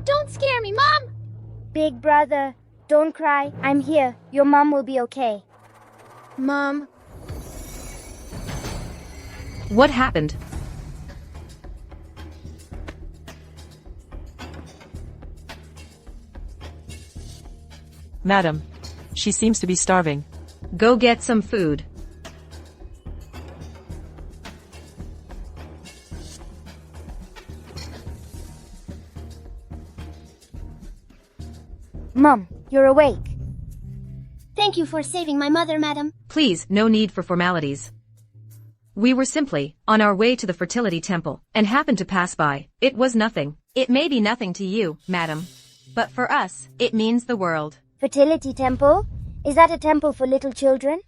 don't scare me, Mom! Big brother, don't cry. I'm here. Your mom will be okay. Mom. What happened? Madam, she seems to be starving. Go get some food. Mom, you're awake. Thank you for saving my mother, madam. Please, no need for formalities. We were simply on our way to the fertility temple and happened to pass by. It was nothing. It may be nothing to you, madam, but for us, it means the world. Fertility temple? Is that a temple for little children?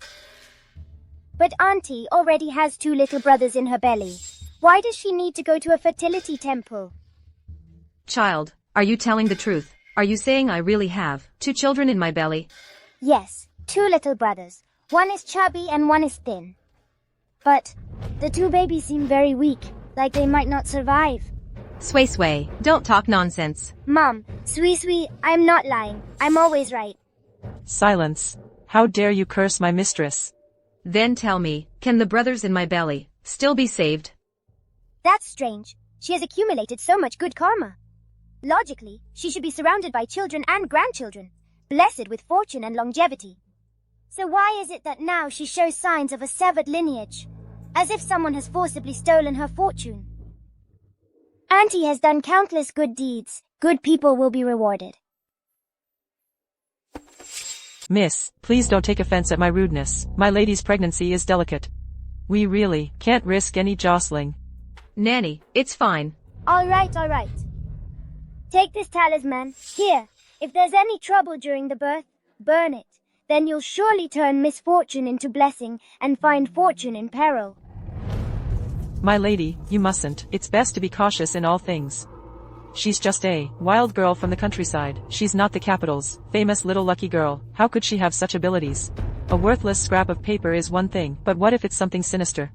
But Auntie already has 2 little brothers in her belly. Why does she need to go to a fertility temple? Child, are you telling the truth? Are you saying I really have 2 children in my belly? Yes, 2 little brothers. One is chubby and one is thin. But the 2 babies seem very weak, like they might not survive. Sway, don't talk nonsense. Mom, Sui, I'm not lying. I'm always right. Silence. How dare you curse my mistress? Then tell me, can the brothers in my belly still be saved? That's strange. She has accumulated so much good karma. Logically, she should be surrounded by children and grandchildren, blessed with fortune and longevity. So why is it that now she shows signs of a severed lineage, as if someone has forcibly stolen her fortune? Auntie has done countless good deeds. Good people will be rewarded. Miss, please don't take offense at my rudeness. My lady's pregnancy is delicate. We really can't risk any jostling. Nanny, it's fine. All right. Take this talisman. Here, if there's any trouble during the birth, burn it. Then you'll surely turn misfortune into blessing and find fortune in peril. My lady, you mustn't. It's best to be cautious in all things. She's just a wild girl from the countryside. She's not the capital's famous little lucky girl. How could she have such abilities? A worthless scrap of paper is one thing, but what if it's something sinister?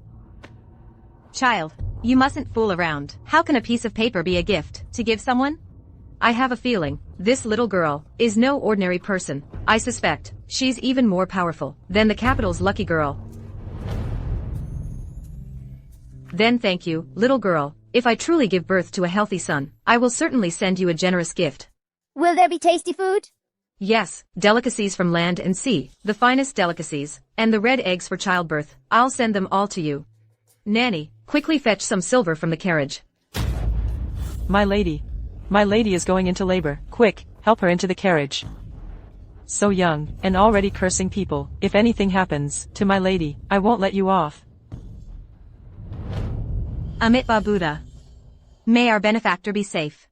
Child, you mustn't fool around. How can a piece of paper be a gift to give someone? I have a feeling this little girl is no ordinary person. I suspect she's even more powerful than the capital's lucky girl. Then thank you, little girl. If I truly give birth to a healthy son, I will certainly send you a generous gift. Will there be tasty food? Yes, delicacies from land and sea, the finest delicacies, and the red eggs for childbirth. I'll send them all to you. Nanny, quickly fetch some silver from the carriage. My lady is going into labor. Quick, help her into the carriage. So young, and already cursing people. If anything happens to my lady, I won't let you off. Amitba Buddha. May our benefactor be safe.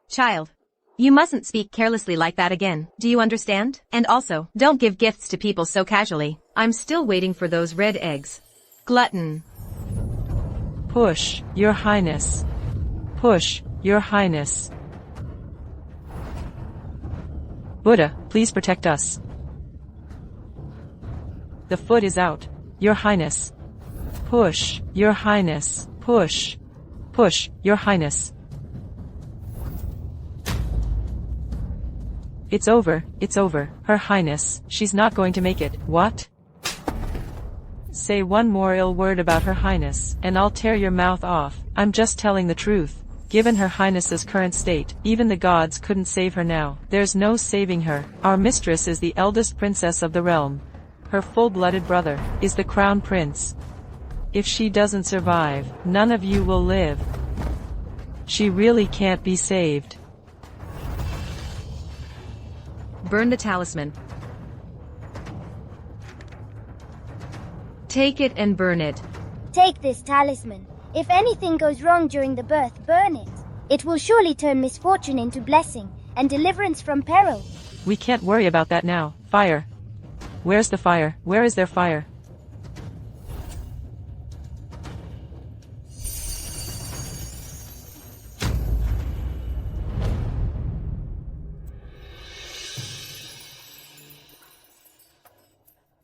Child, you mustn't speak carelessly like that again, do you understand? And also, don't give gifts to people so casually. I'm still waiting for those red eggs. Glutton. Push, your highness. Push, your highness. Buddha, please protect us. The foot is out, your highness. Push, your highness. Push. Push, your highness. It's over, her highness. She's not going to make it. What? Say one more ill word about her highness, and I'll tear your mouth off. I'm just telling the truth. Given her highness's current state, even the gods couldn't save her now. There's no saving her. Our mistress is the eldest princess of the realm. Her full-blooded brother is the crown prince. If she doesn't survive, none of you will live. She really can't be saved. Burn the talisman. Take it and burn it. Take this talisman. If anything goes wrong during the birth, burn it. It will surely turn misfortune into blessing and deliverance from peril. We can't worry about that now. Fire. Where's the fire? Where is there fire?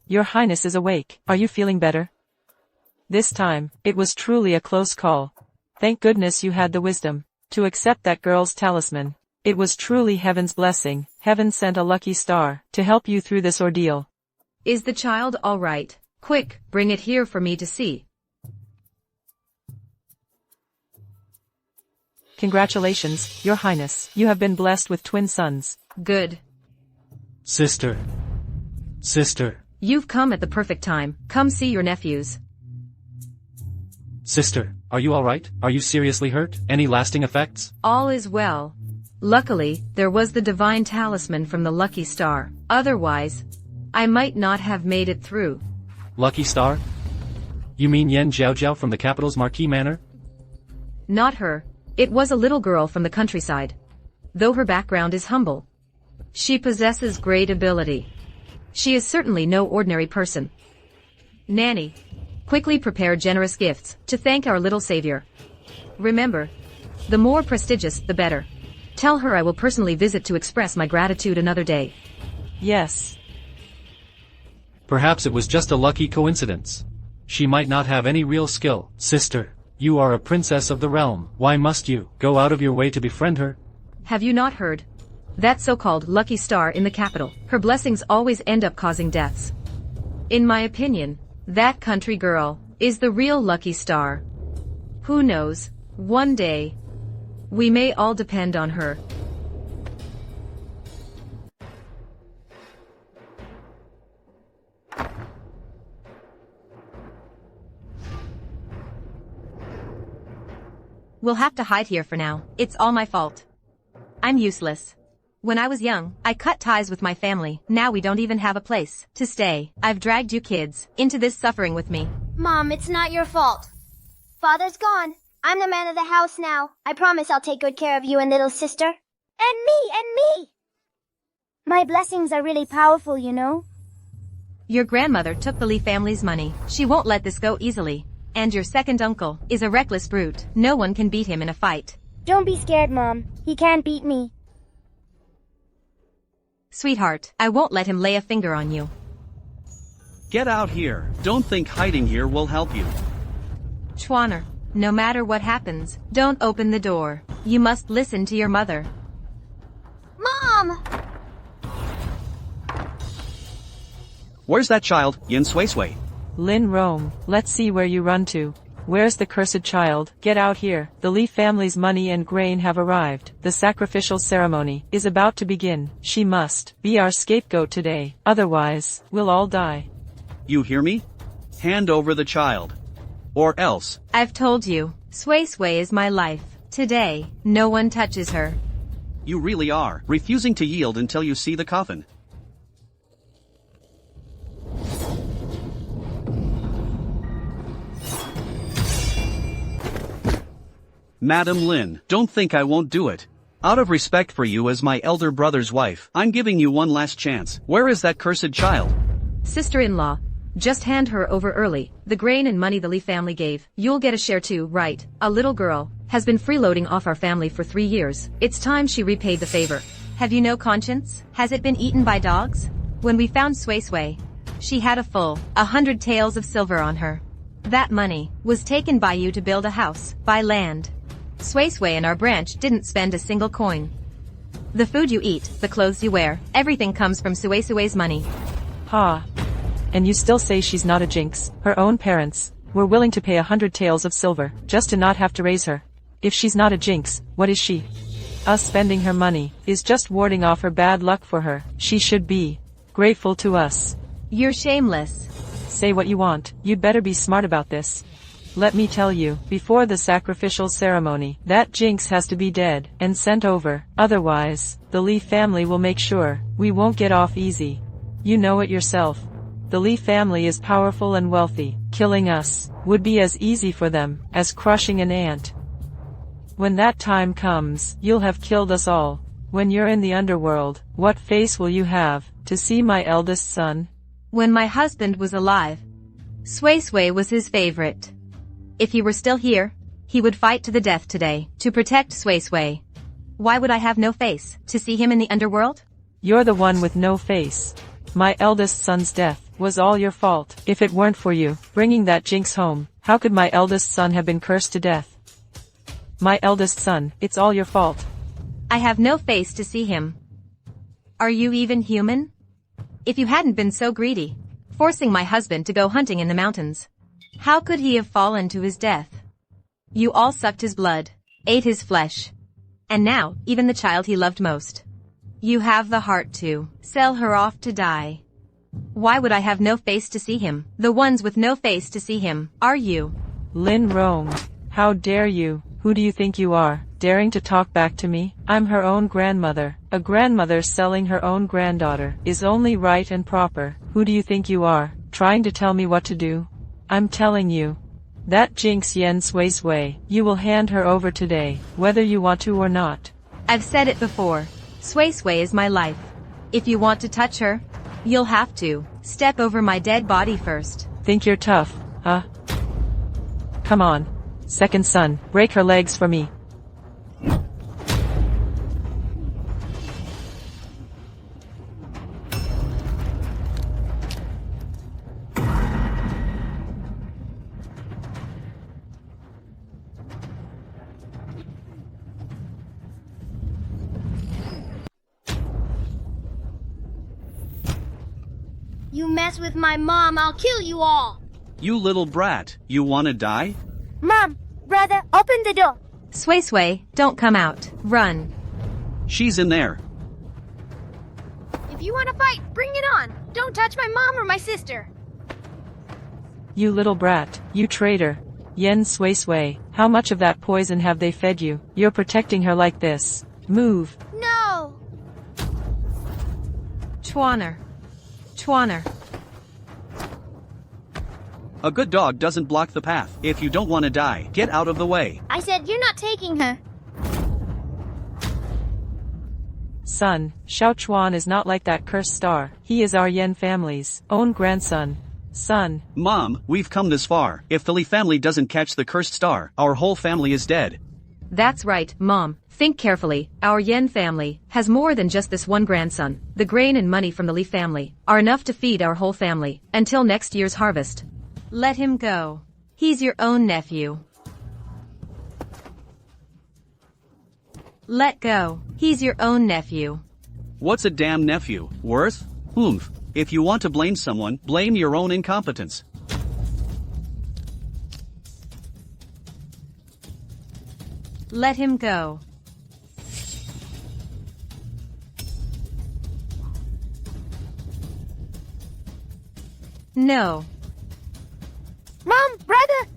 Your Highness is awake. Are you feeling better? This time, it was truly a close call. Thank goodness you had the wisdom. to accept that girl's talisman. It was truly heaven's blessing. Heaven sent a lucky star to help you through this ordeal. Is the child all right? Quick, bring it here for me to see. Congratulations, Your Highness. You have been blessed with twin sons. Good. Sister. You've come at the perfect time. Come see your nephews. Sister, are you alright? Are you seriously hurt? Any lasting effects? All is well. Luckily, there was the divine talisman from the lucky star. Otherwise, I might not have made it through. Lucky star? You mean Yen Jiao from the capital's Marquis Manor? Not her. It was a little girl from the countryside. Though her background is humble, she possesses great ability. She is certainly no ordinary person. Nanny, quickly prepare generous gifts to thank our little savior. Remember, the more prestigious, the better. Tell her I will personally visit to express my gratitude another day. Yes. Perhaps it was just a lucky coincidence. She might not have any real skill. Sister, you are a princess of the realm. Why must you go out of your way to befriend her? Have you not heard? That so-called lucky star in the capital, her blessings always end up causing deaths. In my opinion, that country girl is the real lucky star. Who knows, one day, we may all depend on her. We'll have to hide here for now. It's all my fault. I'm useless. When I was young, I cut ties with my family. Now we don't even have a place to stay. I've dragged you kids into this suffering with me. Mom, it's not your fault. Father's gone. I'm the man of the house now. I promise I'll take good care of you and little sister. And me! My blessings are really powerful, you know. Your grandmother took the Lee family's money. She won't let this go easily. And your second uncle is a reckless brute. No one can beat him in a fight. Don't be scared, Mom. He can't beat me. Sweetheart, I won't let him lay a finger on you. Get out here. Don't think hiding here will help you. Schwanner, no matter what happens, don't open the door. You must listen to your mother. Mom! Where's that child, Yin Sui? Lin Rome, let's see where you run to. Where's the cursed child? Get out here. The Lee family's money and grain have arrived. The sacrificial ceremony is about to begin. She must be our scapegoat today. Otherwise, we'll all die. You hear me? Hand over the child. Or else. I've told you, Sui is my life. Today, no one touches her. You really are refusing to yield until you see the coffin. Madam Lin, don't think I won't do it. Out of respect for you as my elder brother's wife, I'm giving you one last chance. Where is that cursed child? Sister-in-law, just hand her over early. The grain and money the Lee family gave, you'll get a share too, right? A little girl has been freeloading off our family for 3 years. It's time she repaid the favor. Have you no conscience? Has it been eaten by dogs? When we found Sui, she had a full 100 taels of silver on her. That money was taken by you to build a house, buy land. Sui and our branch didn't spend a single coin. The food you eat, the clothes you wear, everything comes from Sui's money. Ha. And you still say she's not a jinx. Her own parents were willing to pay 100 taels of silver just to not have to raise her. If she's not a jinx, what is she? Us spending her money is just warding off her bad luck for her. She should be grateful to us. You're shameless. Say what you want. You'd better be smart about this. Let me tell you, before the sacrificial ceremony, that jinx has to be dead and sent over. Otherwise, the Lee family will make sure we won't get off easy. You know it yourself. The Lee family is powerful and wealthy. Killing us would be as easy for them as crushing an ant. When that time comes, you'll have killed us all. When you're in the underworld, what face will you have to see my eldest son? When my husband was alive, Sui was his favorite. If he were still here, he would fight to the death today to protect Sui. Why would I have no face to see him in the underworld? You're the one with no face. My eldest son's death was all your fault. If it weren't for you bringing that jinx home, how could my eldest son have been cursed to death? My eldest son, it's all your fault. I have no face to see him. Are you even human? If you hadn't been so greedy, forcing my husband to go hunting in the mountains, how could he have fallen to his death? You all sucked his blood, ate his flesh. And now, even the child he loved most. You have the heart to sell her off to die. Why would I have no face to see him? The ones with no face to see him are you. Lynn Rome, how dare you? Who do you think you are, daring to talk back to me? I'm her own grandmother. A grandmother selling her own granddaughter is only right and proper. Who do you think you are, trying to tell me what to do? I'm telling you. That jinx Yen Sui Sui, you will hand her over today, whether you want to or not. I've said it before. Sui Sui is my life. If you want to touch her, you'll have to step over my dead body first. Think you're tough, huh? Come on. Second son, break her legs for me. You mess with my mom, I'll kill you all. You little brat, you wanna die? Mom, brother, open the door. Sui Sui, don't come out. Run. She's in there. If you want to fight, bring it on. Don't touch my mom or my sister. You little brat, you traitor. Yen Sui Sui, how much of that poison have they fed you? You're protecting her like this. Move. No! Chuaner. Chuaner. A good dog doesn't block the path. If you don't want to die, get out of the way. I said you're not taking her. Son, Xiao Chuan is not like that cursed star. He is our Yen family's own grandson. Son. Mom, we've come this far. If the Li family doesn't catch the cursed star, our whole family is dead. That's right, Mom. Think carefully. Our Yen family has more than just this one grandson. The grain and money from the Li family are enough to feed our whole family until next year's harvest. Let him go. He's your own nephew. Let go. He's your own nephew. What's a damn nephew worth? Oomph. If you want to blame someone, blame your own incompetence. Let him go. No. Mom, brother.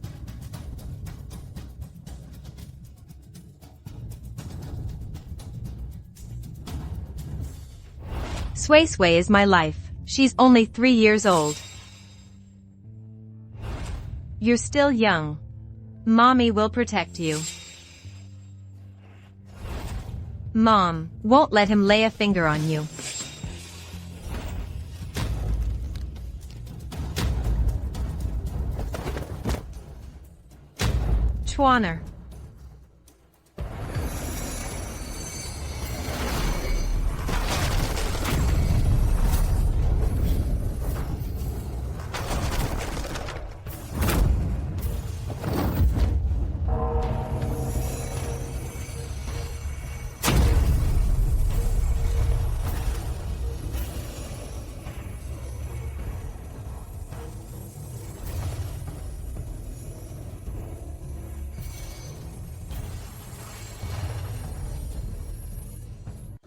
Sui Sui is my life. She's only 3 years old. You're still young. Mommy will protect you. Mom won't let him lay a finger on you. Chuaner.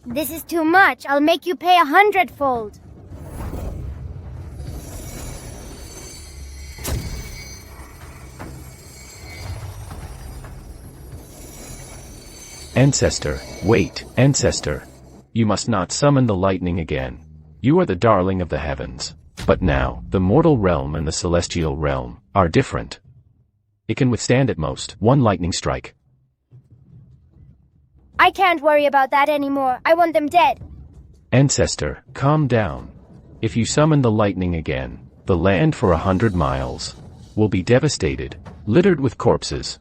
This is too much. I'll make you pay 100-fold. Ancestor, wait, Ancestor. You must not summon the lightning again. You are the darling of the heavens. But now, the mortal realm and the celestial realm are different. It can withstand at most one lightning strike. I can't worry about that anymore. I want them dead. Ancestor, calm down. If you summon the lightning again, the land for 100 miles will be devastated, littered with corpses.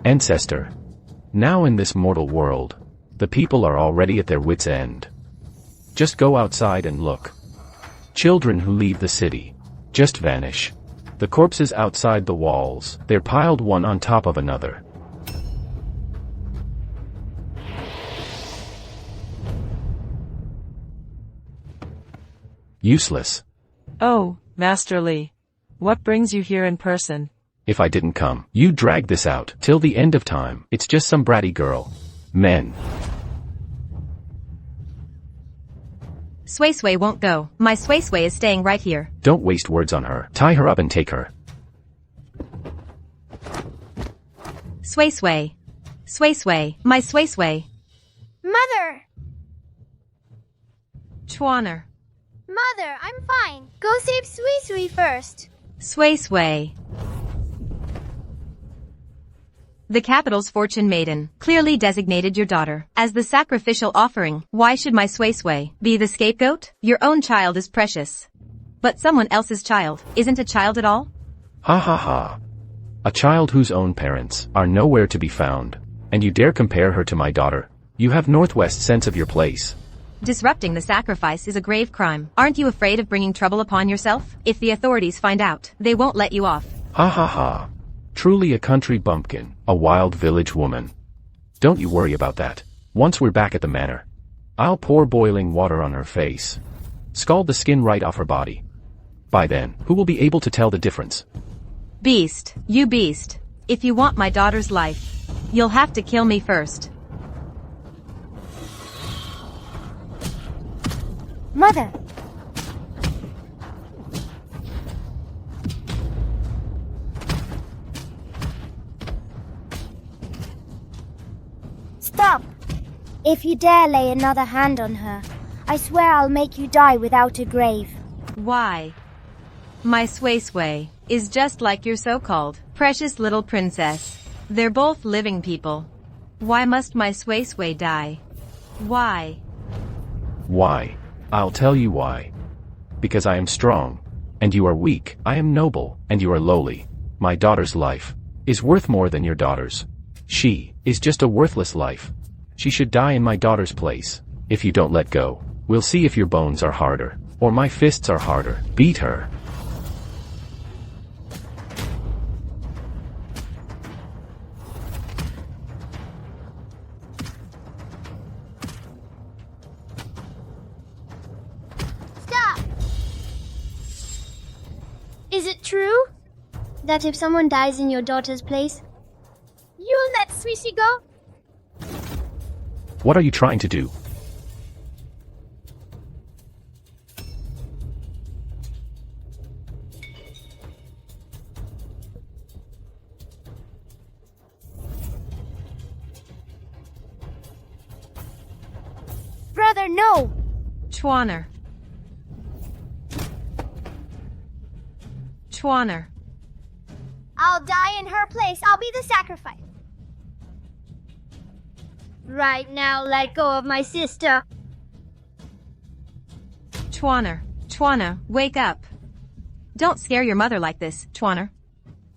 Ancestor. Now in this mortal world, the people are already at their wits' end. Just go outside and look. Children who leave the city just vanish. The corpses outside the walls, they're piled one on top of another. Useless. Oh, Master Li. What brings you here in person? If I didn't come, you'd drag this out till the end of time. It's just some bratty girl. Men. Sui Sui won't go. My Sui Sui is staying right here. Don't waste words on her. Tie her up and take her. Sui Sui. Sui Sui. My Sui Sui. Mother! Chuaner. Mother, I'm fine. Go save Sui Sui first. Sui Sui. The capital's fortune maiden clearly designated your daughter as the sacrificial offering. Why should my Sui Sui be the scapegoat? Your own child is precious. But someone else's child isn't a child at all? Ha ha ha. A child whose own parents are nowhere to be found. And you dare compare her to my daughter? You have Northwest sense of your place. Disrupting the sacrifice is a grave crime. Aren't you afraid of bringing trouble upon yourself? If the authorities find out, they won't let you off. Ha ha ha. Truly a country bumpkin, a wild village woman. Don't you worry about that. Once we're back at the manor, I'll pour boiling water on her face. Scald the skin right off her body. By then, who will be able to tell the difference? Beast, you beast. If you want my daughter's life, you'll have to kill me first. Mother! Stop! If you dare lay another hand on her, I swear I'll make you die without a grave. Why? My Sui Sui is just like your so-called precious little princess. They're both living people. Why must my Sui Sui die? Why? Why? I'll tell you why. Because I am strong, and you are weak. I am noble, and you are lowly. My daughter's life is worth more than your daughter's. She is just a worthless life. She should die in my daughter's place. If you don't let go, we'll see if your bones are harder, or my fists are harder. Beat her. Stop! Is it true that if someone dies in your daughter's place, you'll let Sui Sui go? What are you trying to do? Brother, no! Chuaner. Chuaner. I'll die in her place. I'll be the sacrifice. Right now, let go of my sister. Chuaner. Chuaner, wake up. Don't scare your mother like this, Chuaner.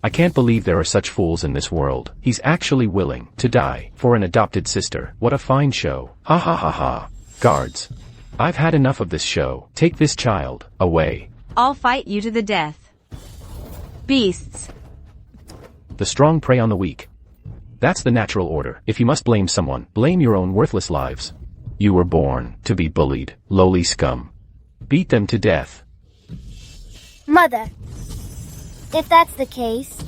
I can't believe there are such fools in this world. He's actually willing to die for an adopted sister. What a fine show. Ha ha ha ha. Guards. I've had enough of this show. Take this child away. I'll fight you to the death. Beasts. The strong prey on the weak. That's the natural order. If you must blame someone, blame your own worthless lives. You were born to be bullied, lowly scum. Beat them to death. Mother, if that's the case...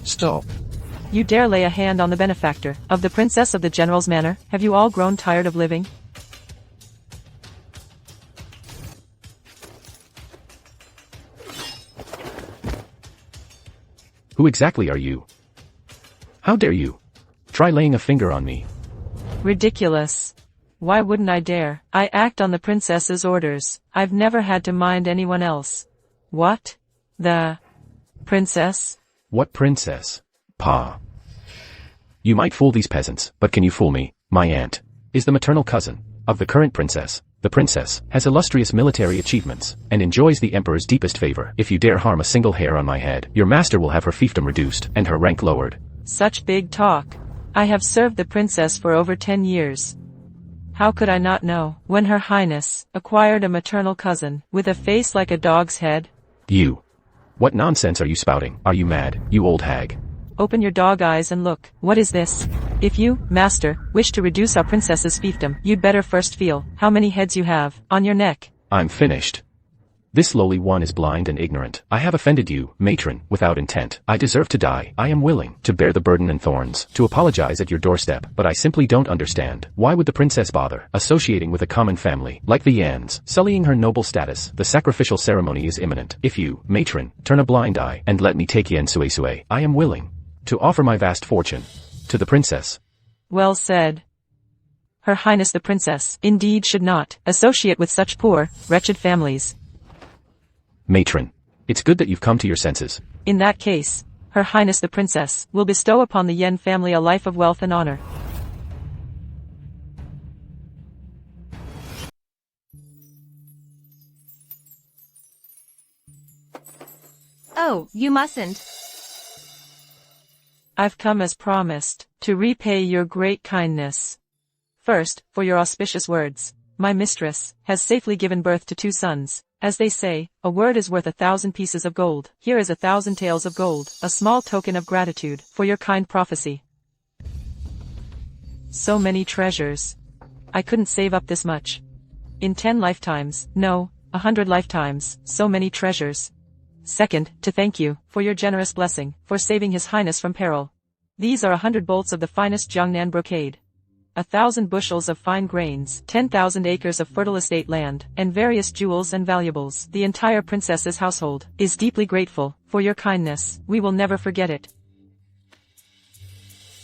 Stop. You dare lay a hand on the benefactor of the princess of the general's manor? Have you all grown tired of living? Who exactly are you? How dare you? Try laying a finger on me. Ridiculous. Why wouldn't I dare? I act on the princess's orders. I've never had to mind anyone else. What? The princess? What princess? Pa. You might fool these peasants, but can you fool me? My aunt is the maternal cousin of the current princess. The princess has illustrious military achievements and enjoys the emperor's deepest favor. If you dare harm a single hair on my head, your master will have her fiefdom reduced and her rank lowered. Such big talk. I have served the princess for over 10 years. How could I not know when Her Highness acquired a maternal cousin with a face like a dog's head? You. What nonsense are you spouting? Are you mad, you old hag? Open your dog eyes and look. What is this? If you, master, wish to reduce our princess's fiefdom, you'd better first feel how many heads you have on your neck. I'm finished. This lowly one is blind and ignorant. I have offended you, matron, without intent. I deserve to die. I am willing to bear the burden and thorns, to apologize at your doorstep, but I simply don't understand. Why would the princess bother associating with a common family like the Yans, sullying her noble status? The sacrificial ceremony is imminent. If you, matron, turn a blind eye and let me take Yen Sui, I am willing to offer my vast fortune to the princess. Well said. Her Highness the Princess, indeed should not associate with such poor, wretched families. Matron, it's good that you've come to your senses. In that case, Her Highness the Princess will bestow upon the Yen family a life of wealth and honor. Oh, you mustn't. I've come as promised, to repay your great kindness. First, for your auspicious words. My mistress has safely given birth to 2 sons. As they say, a word is worth 1,000 pieces of gold. Here is 1,000 taels of gold, a small token of gratitude for your kind prophecy. So many treasures. I couldn't save up this much. In 10 lifetimes, no, 100 lifetimes, so many treasures. Second, to thank you for your generous blessing, for saving His Highness from peril. These are 100 bolts of the finest Jiangnan brocade, 1,000 bushels of fine grains, 10,000 acres of fertile estate land, and various jewels and valuables. The entire princess's household is deeply grateful for your kindness. We will never forget it.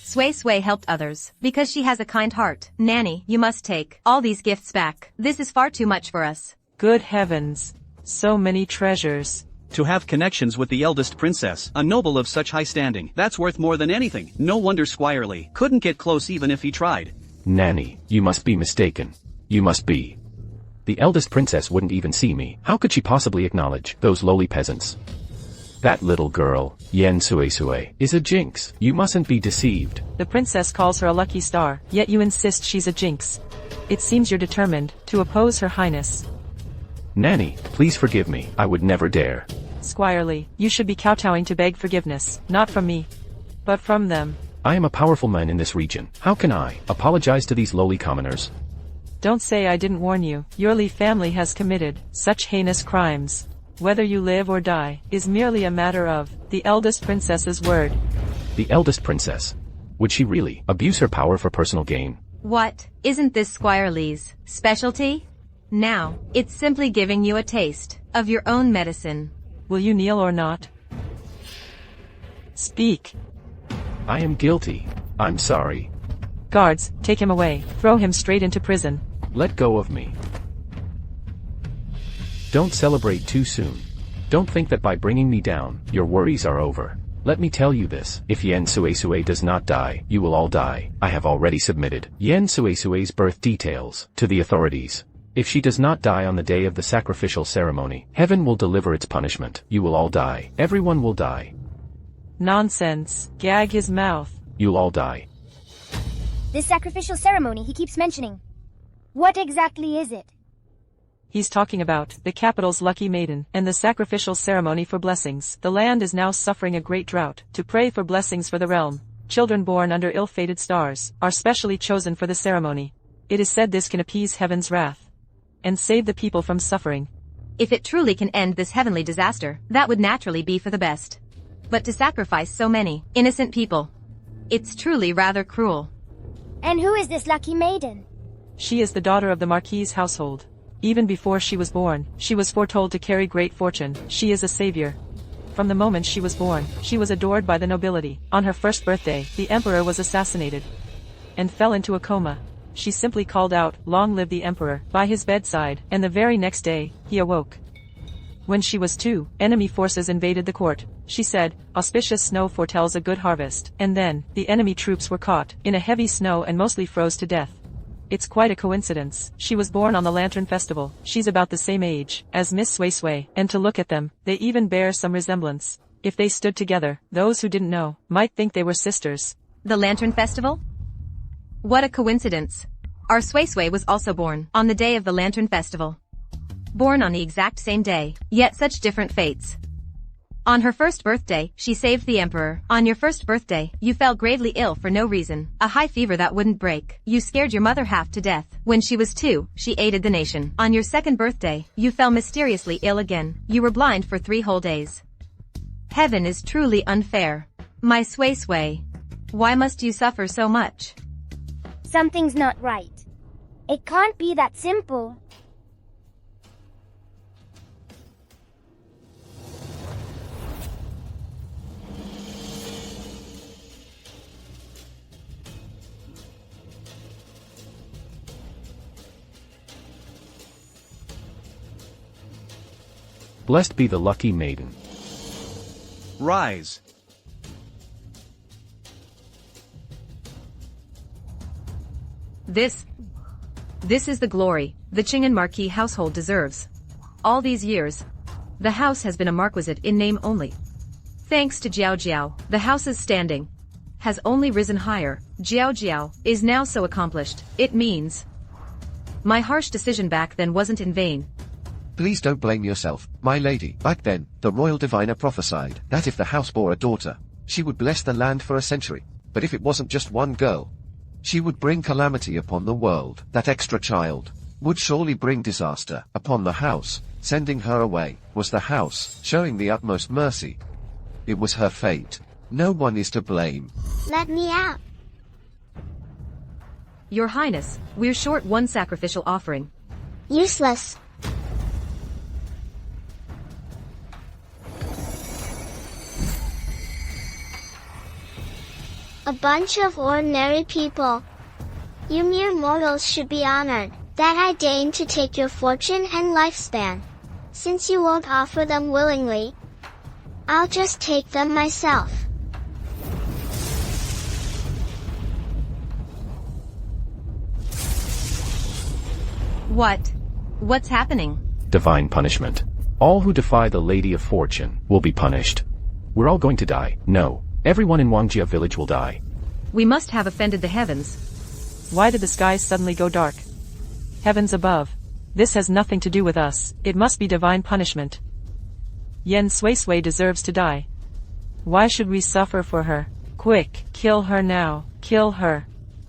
Sui helped others because she has a kind heart. Nanny, you must take all these gifts back. This is far too much for us. Good heavens, so many treasures. To have connections with the eldest princess, a noble of such high standing, that's worth more than anything. No wonder Squirely couldn't get close even if he tried. Nanny, you must be mistaken. You must be. The eldest princess wouldn't even see me. How could she possibly acknowledge those lowly peasants? That little girl, Yen Sui, is a jinx. You mustn't be deceived. The princess calls her a lucky star, yet you insist she's a jinx. It seems you're determined to oppose Her Highness. Nanny, please forgive me. I would never dare. Squirely, you should be kowtowing to beg forgiveness, not from me, but from them. I am a powerful man in this region. How can I apologize to these lowly commoners? Don't say I didn't warn you. Your Li family has committed such heinous crimes. Whether you live or die is merely a matter of the eldest princess's word. The eldest princess? Would she really abuse her power for personal gain? What? Isn't this Squire Lee's specialty? Now, it's simply giving you a taste of your own medicine. Will you kneel or not? Speak. I am guilty. I'm sorry. Guards, take him away. Throw him straight into prison. Let go of me. Don't celebrate too soon. Don't think that by bringing me down, your worries are over. Let me tell you this, if Yen Sui does not die, you will all die. I have already submitted Yen Sui's birth details to the authorities. If she does not die on the day of the sacrificial ceremony, heaven will deliver its punishment. You will all die. Everyone will die. Nonsense. Gag his mouth. You'll all die. This sacrificial ceremony he keeps mentioning. What exactly is it? He's talking about the capital's lucky maiden and the sacrificial ceremony for blessings. The land is now suffering a great drought. To pray for blessings for the realm, children born under ill-fated stars are specially chosen for the ceremony. It is said this can appease heaven's wrath and save the people from suffering. If it truly can end this heavenly disaster, that would naturally be for the best. But to sacrifice so many innocent people, it's truly rather cruel. And who is this lucky maiden? She is the daughter of the Marquis's household. Even before she was born, she was foretold to carry great fortune. She is a savior. From the moment she was born, she was adored by the nobility. On her first birthday, the emperor was assassinated and fell into a coma. She simply called out, "Long live the emperor," by his bedside, and the very next day, he awoke. When she was 2, enemy forces invaded the court. She said, "Auspicious snow foretells a good harvest," and then, the enemy troops were caught in a heavy snow and mostly froze to death. It's quite a coincidence. She was born on the Lantern Festival. She's about the same age as Miss Sui, and to look at them, they even bear some resemblance. If they stood together, those who didn't know might think they were sisters. The Lantern Festival? What a coincidence. Our Sui was also born on the day of the Lantern Festival. Born on the exact same day, yet such different fates. On her first birthday, she saved the emperor. On your first birthday, you fell gravely ill for no reason. A high fever that wouldn't break. You scared your mother half to death. When she was 2, she aided the nation. On your second birthday, you fell mysteriously ill again. You were blind for 3 whole days. Heaven is truly unfair. My sway sway. Why must you suffer so much? Something's not right. It can't be that simple. Blessed be the lucky maiden. Rise. This is the glory the Chingen Marquis household deserves. All these years, the house has been a marquisate in name only. Thanks to Jiao Jiao, the house's standing has only risen higher. Jiao Jiao is now so accomplished. It means my harsh decision back then wasn't in vain. Please don't blame yourself, my lady. Back then, the royal diviner prophesied that if the house bore a daughter, she would bless the land for a century. But if it wasn't just one girl, she would bring calamity upon the world. That extra child would surely bring disaster upon the house. Sending her away was the house showing the utmost mercy. It was her fate. No one is to blame. Let me out. Your Highness, we're short 1 sacrificial offering. Useless. A bunch of ordinary people. You mere mortals should be honored that I deign to take your fortune and lifespan. Since you won't offer them willingly, I'll just take them myself. What's happening? Divine punishment. All who defy the Lady of Fortune will be punished. We're all going to die. No, everyone in Wangjia village will die. We must have offended the heavens. Why did the skies suddenly go dark? Heavens above. This has nothing to do with us. It must be divine punishment. Yen Sui deserves to die. Why should we suffer for her? Quick, kill her now. Kill her.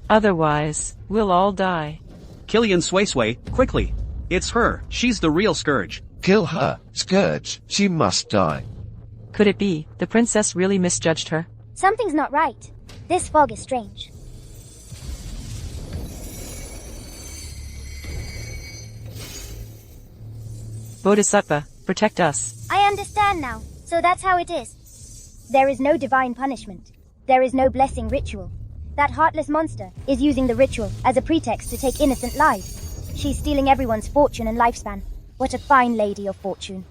Otherwise, we'll all die. Killian Sui, quickly. It's her. She's the real scourge. Kill her, Scourge. She must die. Could it be the princess really misjudged her? Something's not right. This fog is strange. Bodhisattva, protect us. I understand now. So that's how it is. There is no divine punishment. There is no blessing ritual. That heartless monster is using the ritual as a pretext to take innocent lives. She's stealing everyone's fortune and lifespan. What a fine lady of fortune.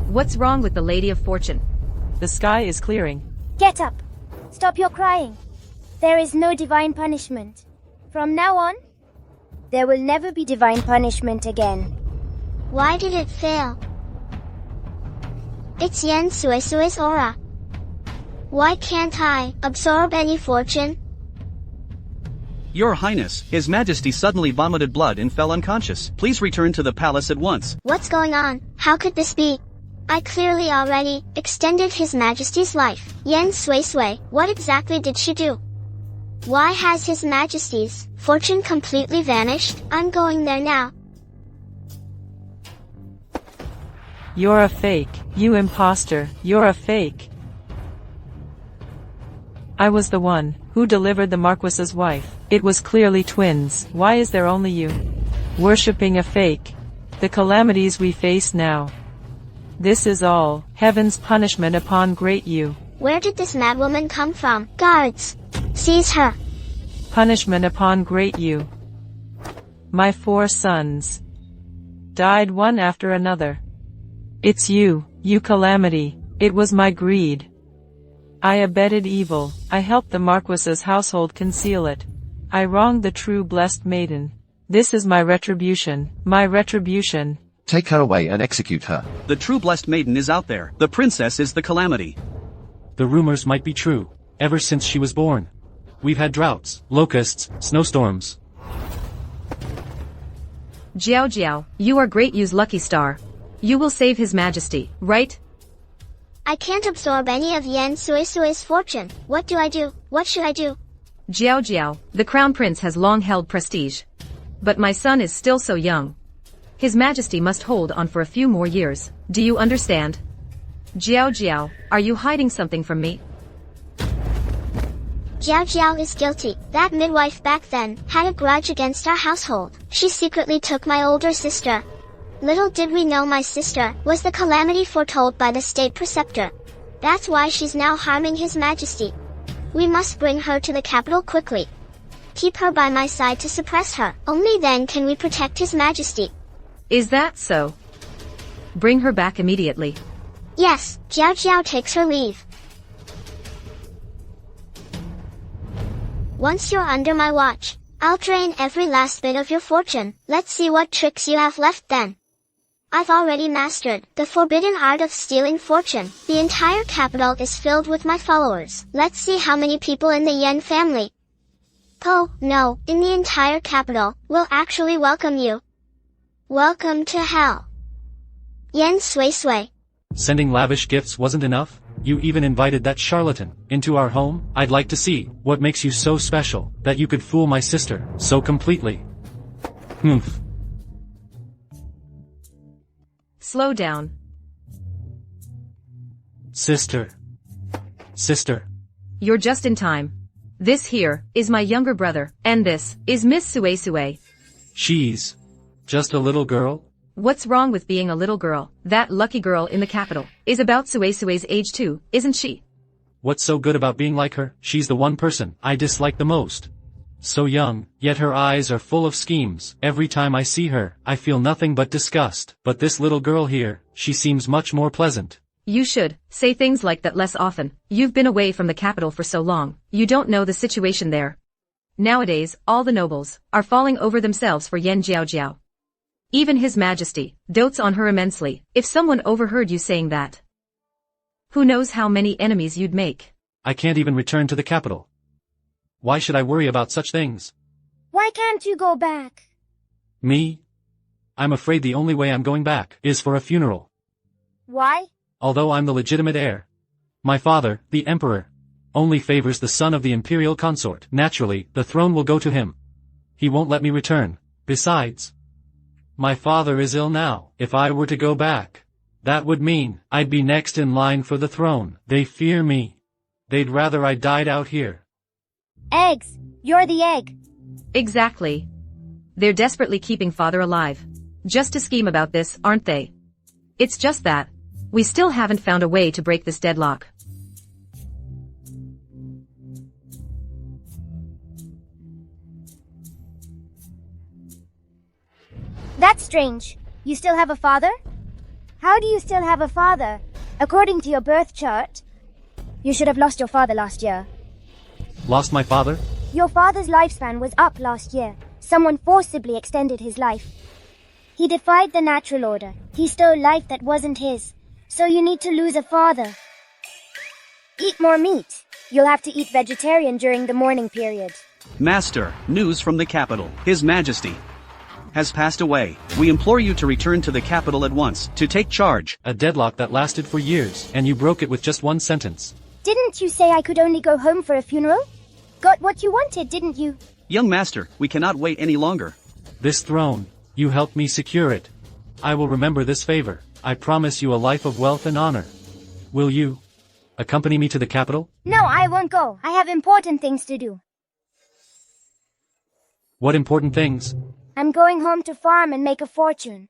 What's wrong with the Lady of Fortune? The sky is clearing. Get up. Stop your crying. There is no divine punishment. From now on, there will never be divine punishment again. Why did it fail? It's Yen Sui's aura. Why can't I absorb any fortune? Your Highness, His Majesty suddenly vomited blood and fell unconscious. Please return to the palace at once. What's going on? How could this be? I clearly already extended His Majesty's life. Yen Sui, what exactly did she do? Why has His Majesty's fortune completely vanished? I'm going there now. You're a fake. You imposter. You're a fake. I was the one who delivered the Marquis's wife. It was clearly twins. Why is there only you? Worshipping a fake. The calamities we face now. This is all heaven's punishment upon great you. Where did this madwoman come from? Guards! Seize her! Punishment upon great you. My 4 sons died one after another. It's you, you calamity. It was my greed. I abetted evil. I helped the Marquis's household conceal it. I wronged the true blessed maiden. This is my retribution. My retribution. Take her away and execute her. The true blessed maiden is out there. The princess is the calamity. The rumors might be true. Ever since she was born, we've had droughts, locusts, snowstorms. Jiao Jiao, you are great. Use Lucky Star. You will save His Majesty, right? I can't absorb any of Yan Suisui's fortune. What do I do? What should I do? Jiao Jiao, the Crown Prince has long held prestige. But my son is still so young. His Majesty must hold on for a few more years. Do you understand? Jiao Jiao, are you hiding something from me? Jiao Jiao is guilty. That midwife back then had a grudge against our household. She secretly took my older sister. Little did we know my sister was the calamity foretold by the state preceptor. That's why she's now harming His Majesty. We must bring her to the capital quickly. Keep her by my side to suppress her. Only then can we protect His Majesty. Is that so? Bring her back immediately. Yes, Jiao Jiao takes her leave. Once you're under my watch, I'll drain every last bit of your fortune. Let's see what tricks you have left then. I've already mastered the forbidden art of stealing fortune. The entire capital is filled with my followers. Let's see how many people in the Yen family. No, in the entire capital, will actually welcome you. Welcome to hell. Yen Sui Sui. Sending lavish gifts wasn't enough? You even invited that charlatan into our home? I'd like to see what makes you so special that you could fool my sister so completely. Humph. Slow down. Sister. You're just in time. This here is my younger brother, and this is Miss Sue Sue. She's just a little girl? What's wrong with being a little girl? That lucky girl in the capital is about Sue Sue's age too, isn't she? What's so good about being like her? She's the one person I dislike the most. So young, yet her eyes are full of schemes. Every time I see her, I feel nothing but disgust. But this little girl here, she seems much more pleasant. You should say things like that less often. You've been away from the capital for so long. You don't know the situation there. Nowadays, all the nobles are falling over themselves for Yen Jiao Jiao. Even His Majesty dotes on her immensely. If someone overheard you saying that, who knows how many enemies you'd make. I can't even return to the capital. Why should I worry about such things? Why can't you go back? Me? I'm afraid the only way I'm going back is for a funeral. Why? Although I'm the legitimate heir, my father, the emperor, only favors the son of the imperial consort. Naturally, the throne will go to him. He won't let me return. Besides, my father is ill now. If I were to go back, that would mean I'd be next in line for the throne. They fear me. They'd rather I died out here. Eggs. You're the egg. Exactly. They're desperately keeping father alive. Just to scheme about this, aren't they? It's just that we still haven't found a way to break this deadlock. That's strange. You still have a father? How do you still have a father? According to your birth chart, you should have lost your father last year. Lost my father? Your father's lifespan was up last year. Someone forcibly extended his life. He defied the natural order. He stole life that wasn't his. So you need to lose a father. Eat more meat. You'll have to eat vegetarian during the mourning period. Master, news from the capital. His Majesty has passed away. We implore you to return to the capital at once, to take charge. A deadlock that lasted for years, and you broke it with just one sentence. Didn't you say I could only go home for a funeral? Got what you wanted, didn't you? Young master, we cannot wait any longer. This throne, you helped me secure it. I will remember this favor. I promise you a life of wealth and honor. Will you accompany me to the capital? No, I won't go. I have important things to do. What important things? I'm going home to farm and make a fortune.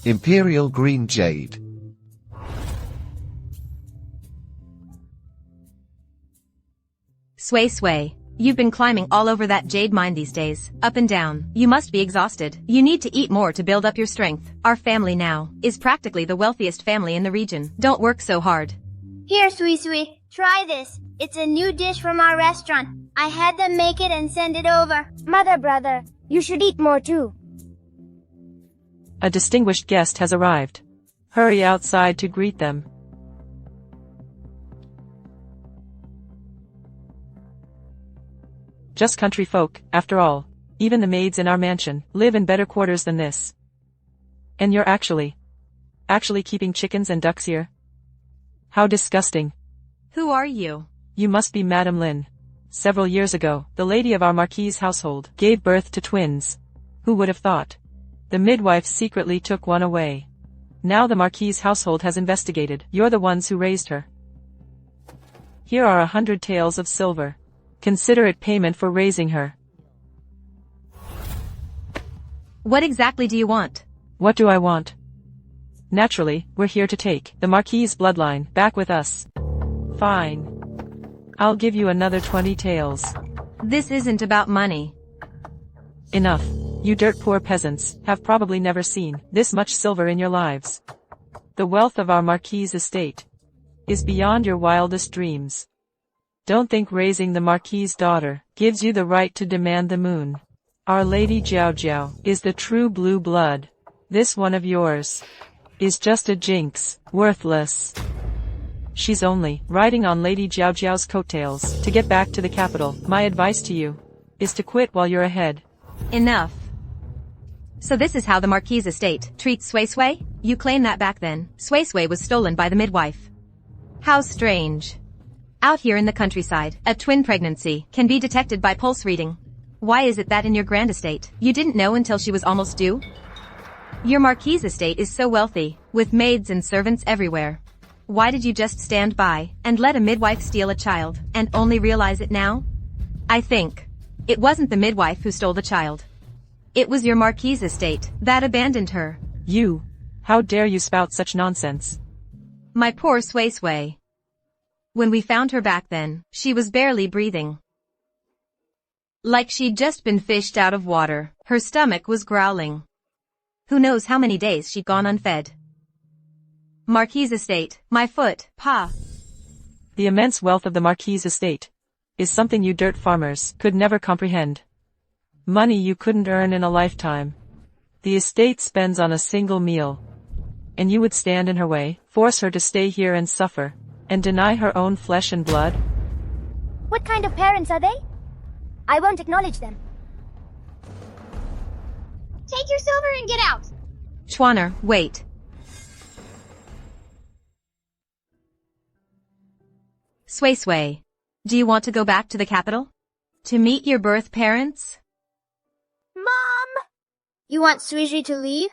Imperial Green Jade. Sway Sway, you've been climbing all over that jade mine these days, up and down. You must be exhausted. You need to eat more to build up your strength. Our family now is practically the wealthiest family in the region. Don't work so hard. Here, Sui Sui, try this. It's a new dish from our restaurant. I had them make it and send it over. Mother, brother, you should eat more too. A distinguished guest has arrived. Hurry outside to greet them. Just country folk, after all. Even the maids in our mansion live in better quarters than this. And you're actually keeping chickens and ducks here? How disgusting. Who are you? You must be Madame Lin. Several years ago, the lady of our Marquis' household gave birth to twins. Who would have thought? The midwife secretly took one away. Now the Marquis' household has investigated. You're the ones who raised her. Here are 100 taels of silver. Consider it payment for raising her. What exactly do you want? What do I want? Naturally, we're here to take the Marquis' bloodline back with us. Fine. I'll give you another 20 taels. This isn't about money. Enough. You dirt poor peasants have probably never seen this much silver in your lives. The wealth of our Marquis' estate is beyond your wildest dreams. Don't think raising the Marquis' daughter gives you the right to demand the moon. Our Lady Jiao Jiao is the true blue blood. This one of yours is just a jinx, worthless. She's only riding on Lady Jiao Jiao's coattails to get back to the capital. My advice to you is to quit while you're ahead. Enough. So this is how the Marquis' estate treats Sui Sui? You claim that back then, Sui Sui was stolen by the midwife. How strange. Out here in the countryside, a twin pregnancy can be detected by pulse reading. Why is it that in your grand estate, you didn't know until she was almost due? Your Marquis' estate is so wealthy, with maids and servants everywhere. Why did you just stand by and let a midwife steal a child, and only realize it now? I think it wasn't the midwife who stole the child. It was your Marquis' estate that abandoned her. You! How dare you spout such nonsense? My poor Sui Sui. When we found her back then, she was barely breathing. Like she'd just been fished out of water. Her stomach was growling. Who knows how many days she'd gone unfed. Marquis' estate, my foot, pa. The immense wealth of the Marquis' estate is something you dirt farmers could never comprehend. Money you couldn't earn in a lifetime. The estate spends on a single meal. And you would stand in her way, force her to stay here and suffer, and deny her own flesh and blood? What kind of parents are they? I won't acknowledge them. Take your silver and get out. Schwanner, wait. Sui Sui, do you want to go back to the capital? To meet your birth parents? Mom! You want Suiji to leave?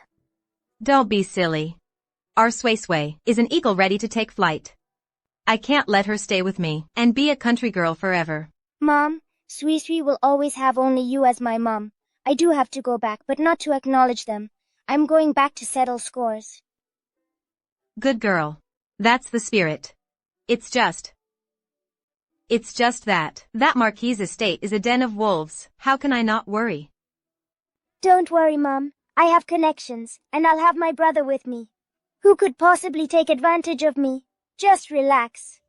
Don't be silly. Our Sui Sui is an eagle ready to take flight. I can't let her stay with me and be a country girl forever. Mom, Sui Sui will always have only you as my mom. I do have to go back, but not to acknowledge them. I'm going back to settle scores. Good girl. That's the spirit. It's just that Marquis' estate is a den of wolves. How can I not worry? Don't worry, Mom. I have connections, and I'll have my brother with me. Who could possibly take advantage of me? Just relax.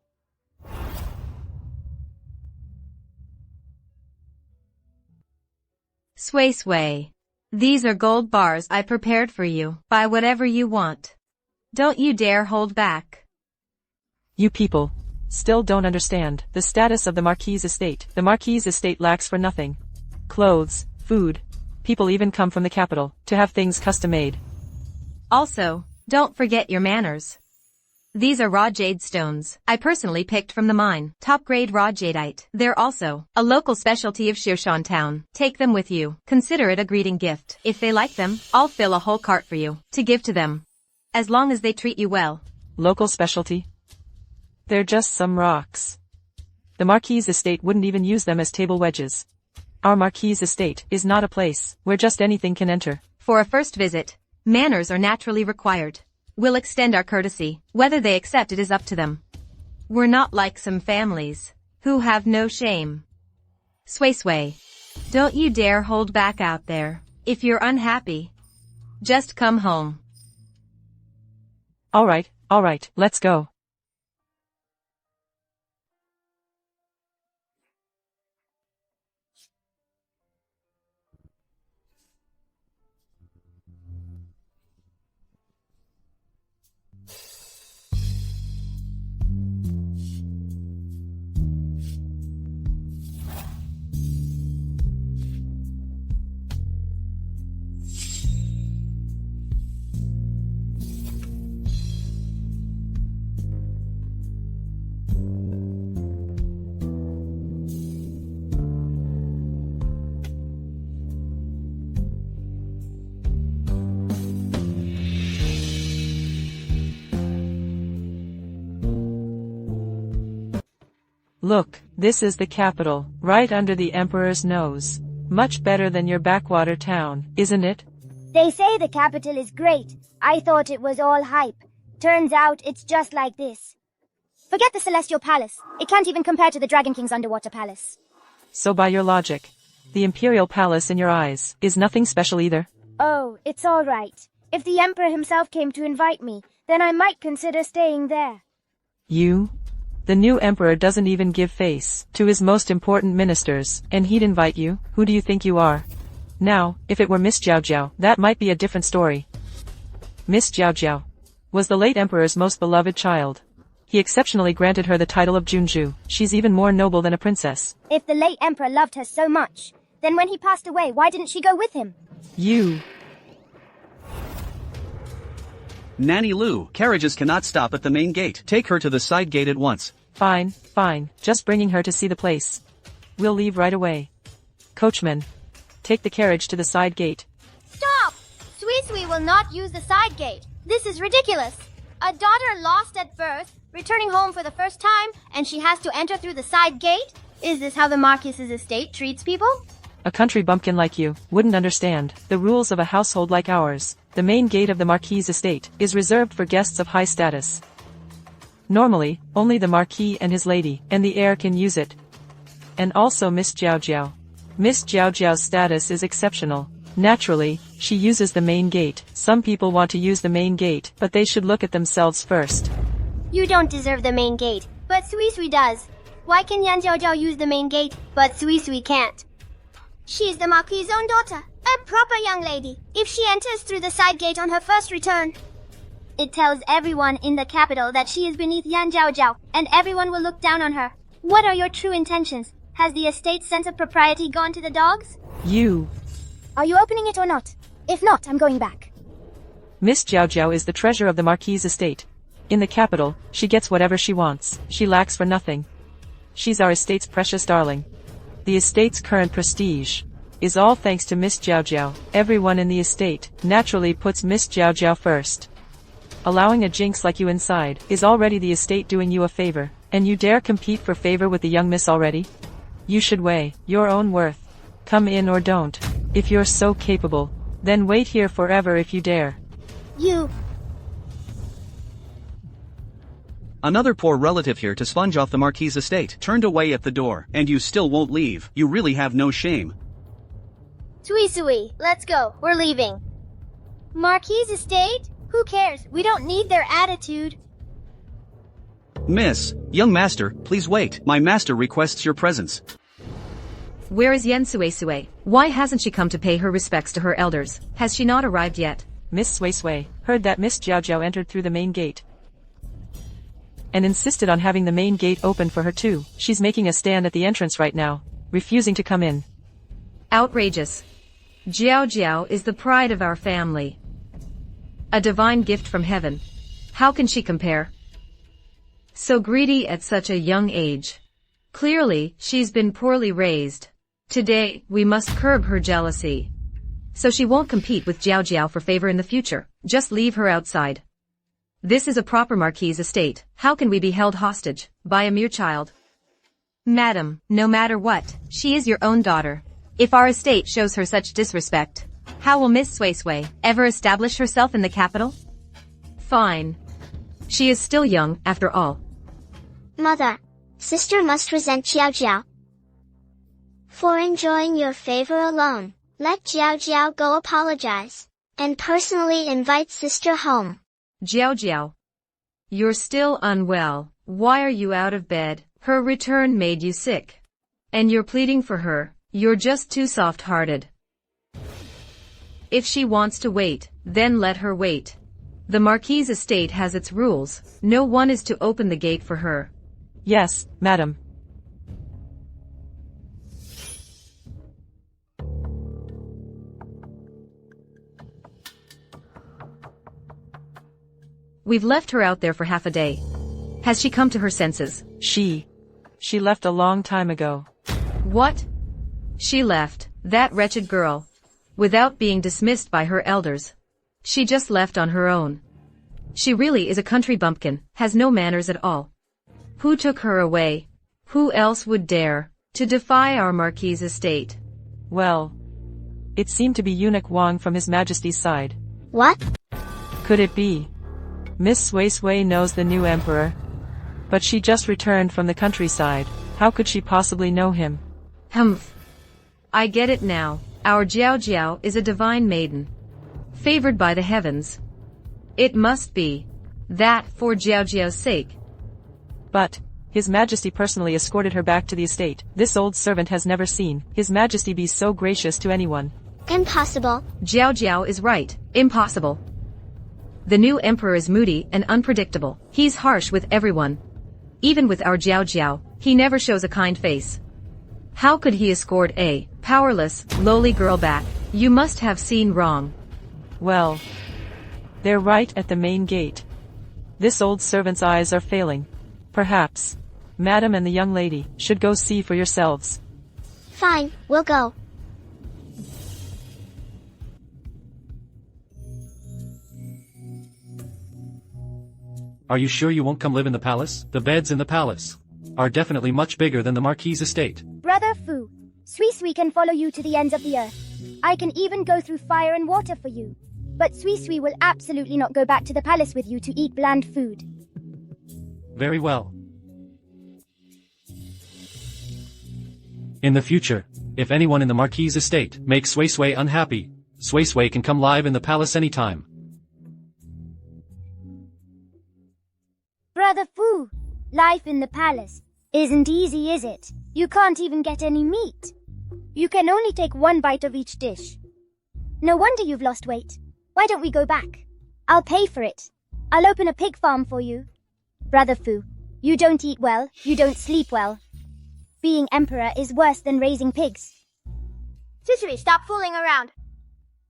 Sui Sui. These are gold bars I prepared for you. Buy whatever you want. Don't you dare hold back. You people still don't understand the status of the Marquis' estate. The Marquis' estate lacks for nothing. Clothes, food. People even come from the capital to have things custom-made. Also, don't forget your manners. These are raw jade stones I personally picked from the mine. Top-grade raw jadeite. They're also a local specialty of Shirshan town. Take them with you. Consider it a greeting gift. If they like them, I'll fill a whole cart for you to give to them. As long as they treat you well. Local specialty? They're just some rocks. The Marquis' estate wouldn't even use them as table wedges. Our Marquis' estate is not a place where just anything can enter. For a first visit, manners are naturally required. We'll extend our courtesy. Whether they accept it is up to them. We're not like some families who have no shame. Sui Sui, don't you dare hold back out there. If you're unhappy, just come home. All right, let's go. Look, this is the capital, right under the emperor's nose. Much better than your backwater town, isn't it? They say the capital is great. I thought it was all hype. Turns out it's just like this. Forget the Celestial Palace. It can't even compare to the Dragon King's underwater palace. So by your logic, the Imperial Palace in your eyes is nothing special either? Oh, it's all right. If the Emperor himself came to invite me, then I might consider staying there. You? The new emperor doesn't even give face to his most important ministers, and he'd invite you? Who do you think you are? Now, if it were Miss Jiao Jiao, that might be a different story. Miss Jiao Jiao was the late emperor's most beloved child. He exceptionally granted her the title of Junju. She's even more noble than a princess. If the late Emperor loved her so much, then when he passed away, why didn't she go with him? You. Nanny Lu, carriages cannot stop at the main gate. Take her to the side gate at once. Fine, fine, just bringing her to see the place. We'll leave right away. Coachman, take the carriage to the side gate. Stop! Sui Sui will not use the side gate. This is ridiculous. A daughter lost at birth, returning home for the first time, and she has to enter through the side gate? Is this how the Marquis's estate treats people? A country bumpkin like you wouldn't understand the rules of a household like ours. The main gate of the Marquis's estate is reserved for guests of high status. Normally, only the Marquis and his lady and the heir can use it. And also Miss Jiao Jiao. Miss Jiao Jiao's status is exceptional. Naturally, she uses the main gate. Some people want to use the main gate, but they should look at themselves first. You don't deserve the main gate, but Sui Sui does. Why can Yan Jiao Jiao use the main gate, but Sui Sui can't? She's the Marquis's own daughter, a proper young lady. If she enters through the side gate on her first return, it tells everyone in the capital that she is beneath Yan Jiao Jiao, and everyone will look down on her. What are your true intentions? Has the estate's sense of propriety gone to the dogs? You. Are you opening it or not? If not, I'm going back. Miss Jiao Jiao is the treasure of the Marquis's estate. In the capital, she gets whatever she wants. She lacks for nothing. She's our estate's precious darling. The estate's current prestige is all thanks to Miss Jiao Jiao. Everyone in the estate naturally puts Miss Jiao Jiao first. Allowing a jinx like you inside is already the estate doing you a favor, and you dare compete for favor with the young miss already? You should weigh your own worth. Come in or don't. If you're so capable, then wait here forever if you dare. You. Another poor relative here to sponge off the Marquis's estate. Turned away at the door, and you still won't leave. You really have no shame. Sui Sui, let's go. We're leaving. Marquis's estate? Who cares? We don't need their attitude. Miss, young master, please wait. My master requests your presence. Where is Yen Sui Sui? Why hasn't she come to pay her respects to her elders? Has she not arrived yet? Miss Sui Sui heard that Miss Jiao Jiao entered through the main gate and insisted on having the main gate open for her too. She's making a stand at the entrance right now, refusing to come in. Outrageous. Jiao Jiao is the pride of our family. A divine gift from heaven. How can she compare? So greedy at such a young age. Clearly, she's been poorly raised. Today, we must curb her jealousy. So she won't compete with Jiao Jiao for favor in the future. Just leave her outside. This is a proper Marquis's estate. How can we be held hostage by a mere child? Madam, no matter what, she is your own daughter. If our estate shows her such disrespect, how will Miss Sui Sui ever establish herself in the capital? Fine. She is still young, after all. Mother, sister must resent Jiao Jiao for enjoying your favor alone. Let Jiao Jiao go apologize, and personally invite sister home. Jiao Jiao. You're still unwell. Why are you out of bed? Her return made you sick. And you're pleading for her. You're just too soft-hearted. If she wants to wait, then let her wait. The Marquis's estate has its rules. No one is to open the gate for her. Yes, madam. We've left her out there for half a day. Has she come to her senses? She left a long time ago. What? She left, that wretched girl, without being dismissed by her elders. She just left on her own. She really is a country bumpkin, has no manners at all. Who took her away? Who else would dare to defy our Marquis' estate? Well, it seemed to be Eunuch Wang from His Majesty's side. What? Could it be? Miss Sui Sui knows the new emperor. But she just returned from the countryside. How could she possibly know him? Humph. I get it now. Our Jiao Jiao is a divine maiden, favored by the heavens. It must be that for Jiao Jiao's sake. But His Majesty personally escorted her back to the estate. This old servant has never seen His Majesty be so gracious to anyone. Impossible. Jiao Jiao is right. Impossible. The new emperor is moody and unpredictable. He's harsh with everyone. Even with our Jiao Jiao, he never shows a kind face. How could he escort a powerless, lowly girl back? You must have seen wrong. Well, they're right at the main gate. This old servant's eyes are failing. Perhaps Madam and the young lady should go see for yourselves. Fine, we'll go. Are you sure you won't come live in the palace? The beds in the palace are definitely much bigger than the Marquis' estate. Brother Fu, Sui Sui can follow you to the ends of the earth. I can even go through fire and water for you. But Sui Sui will absolutely not go back to the palace with you to eat bland food. Very well. In the future, if anyone in the Marquis' estate makes Sui Sui unhappy, Sui Sui can come live in the palace anytime. Brother Fu, life in the palace isn't easy, is it? You can't even get any meat. You can only take one bite of each dish. No wonder you've lost weight. Why don't we go back? I'll pay for it. I'll open a pig farm for you. Brother Fu, you don't eat well, you don't sleep well. Being emperor is worse than raising pigs. Sisui, stop fooling around.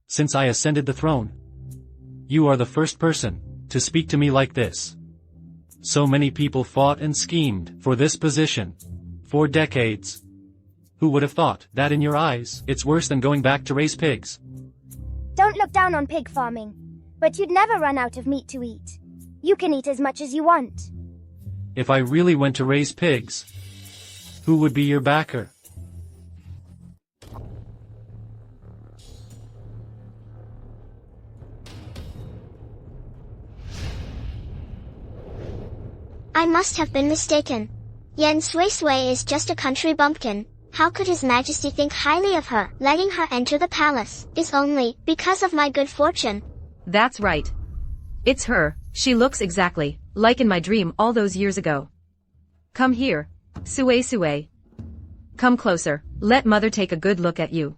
Since I ascended the throne, you are the first person to speak to me like this. So many people fought and schemed for this position for decades. Who would have thought that in your eyes, it's worse than going back to raise pigs? Don't look down on pig farming, but you'd never run out of meat to eat. You can eat as much as you want. If I really went to raise pigs, who would be your backer? I must have been mistaken. Yen Sui Sui is just a country bumpkin. How could His Majesty think highly of her? Letting her enter the palace is only because of my good fortune. That's right. It's her. She looks exactly like in my dream all those years ago. Come here, Sui Sui. Come closer. Let mother take a good look at you.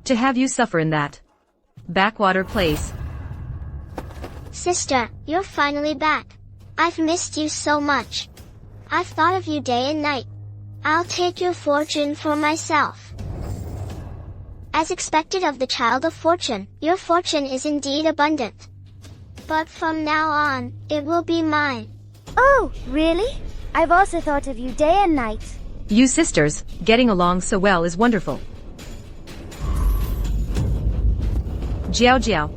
To have you suffer in that backwater place. Sister, you're finally back. I've missed you so much. I've thought of you day and night. I'll take your fortune for myself. As expected of the child of fortune, your fortune is indeed abundant. But from now on, it will be mine. Oh, really? I've also thought of you day and night. You sisters, getting along so well is wonderful. Jiao Jiao.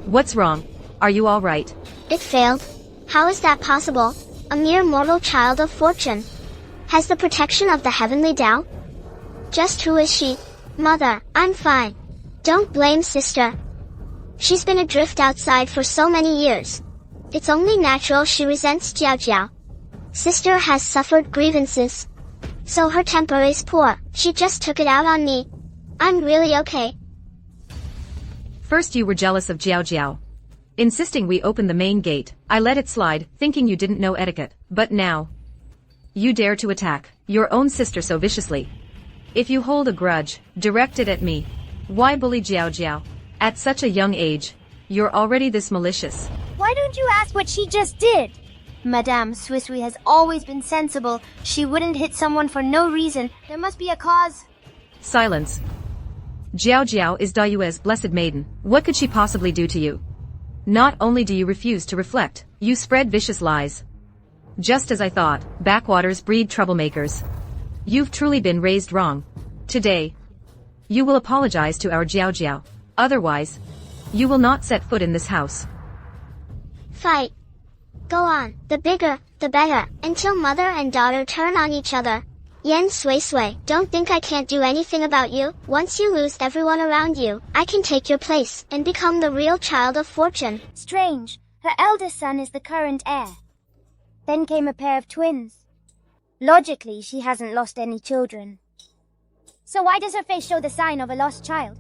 What's wrong? Are you all right? It failed. How is that possible? A mere mortal child of fortune has the protection of the heavenly Tao? Just who is she? Mother, I'm fine. Don't blame sister. She's been adrift outside for so many years. It's only natural she resents Jiao Jiao. Sister has suffered grievances, so her temper is poor. She just took it out on me. I'm really okay. First you were jealous of Jiao Jiao, insisting we open the main gate. I let it slide, thinking you didn't know etiquette. But now, you dare to attack your own sister so viciously. If you hold a grudge, direct it at me. Why bully Jiao Jiao? At such a young age, you're already this malicious. Why don't you ask what she just did? Madame Sui Sui has always been sensible. She wouldn't hit someone for no reason. There must be a cause. Silence. Jiao Jiao is Dayue's blessed maiden. What could she possibly do to you? Not only do you refuse to reflect, you spread vicious lies. Just as I thought, backwaters breed troublemakers. You've truly been raised wrong. Today, you will apologize to our Jiao Jiao. Otherwise, you will not set foot in this house. Fight. Go on, the bigger, the better, until mother and daughter turn on each other. Yen Sui Sui, don't think I can't do anything about you. Once you lose everyone around you, I can take your place and become the real child of fortune. Strange. Her eldest son is the current heir. Then came a pair of twins. Logically, she hasn't lost any children. So why does her face show the sign of a lost child?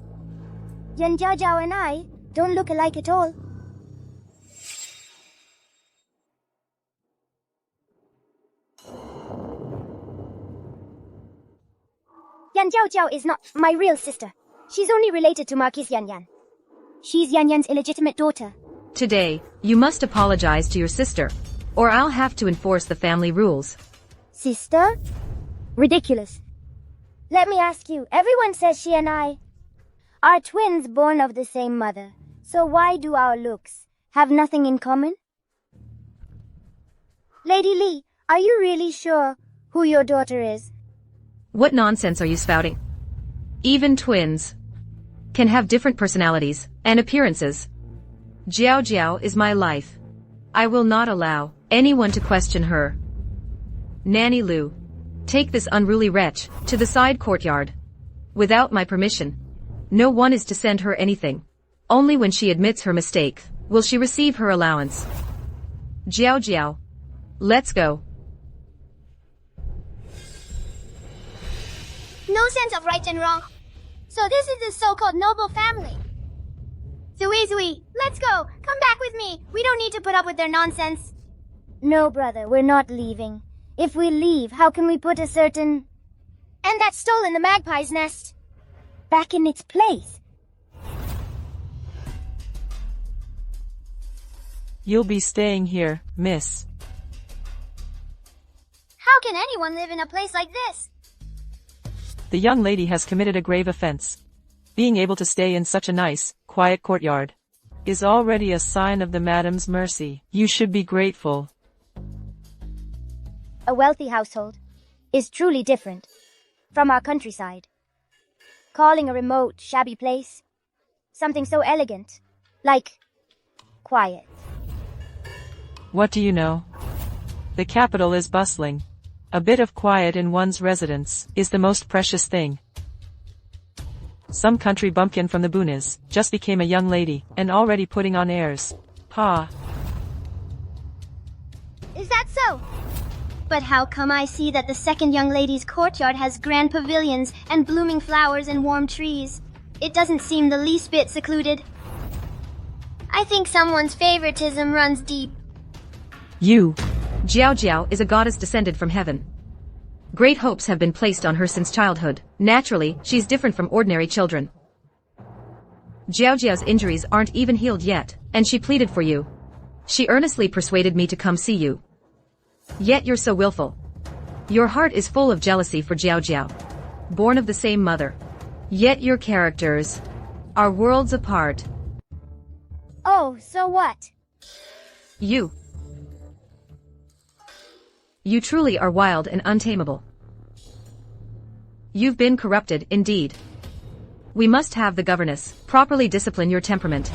Yan Jiao Jiao and I don't look alike at all. Yan Jiao Jiao is not my real sister. She's only related to Marquise Yan Yan. She's Yan Yan's illegitimate daughter. Today, you must apologize to your sister, or I'll have to enforce the family rules. Sister? Ridiculous. Let me ask you, everyone says she and I are twins born of the same mother. So why do our looks have nothing in common? Lady Li, are you really sure who your daughter is? What nonsense are you spouting? Even twins can have different personalities and appearances. Jiao Jiao is my life. I will not allow anyone to question her. Nanny Lu, take this unruly wretch to the side courtyard. Without my permission, no one is to send her anything. Only when she admits her mistake will she receive her allowance. Jiao Jiao, let's go. No sense of right and wrong. So this is the so-called noble family. Zui Zui, let's go. Come back with me. We don't need to put up with their nonsense. No, brother, we're not leaving. If we leave, how can we put a certain... And that stole in the magpie's nest back in its place? You'll be staying here, miss. How can anyone live in a place like this? The young lady has committed a grave offense. Being able to stay in such a nice, quiet courtyard is already a sign of the madam's mercy. You should be grateful. A wealthy household is truly different from our countryside. Calling a remote, shabby place something so elegant, like quiet. What do you know? The capital is bustling. A bit of quiet in one's residence is the most precious thing. Some country bumpkin from the boonies just became a young lady and already putting on airs. Ha! Is that so? But how come I see that the second young lady's courtyard has grand pavilions and blooming flowers and warm trees? It doesn't seem the least bit secluded. I think someone's favoritism runs deep. You. Jiao Jiao is a goddess descended from heaven. Great hopes have been placed on her since childhood. Naturally, she's different from ordinary children. Jiao Jiao's injuries aren't even healed yet, and she pleaded for you. She earnestly persuaded me to come see you. Yet you're so willful. Your heart is full of jealousy for Jiao Jiao. Born of the same mother. Yet your characters are worlds apart. Oh, so what? You truly are wild and untamable. You've been corrupted, indeed. We must have the governess properly discipline your temperament.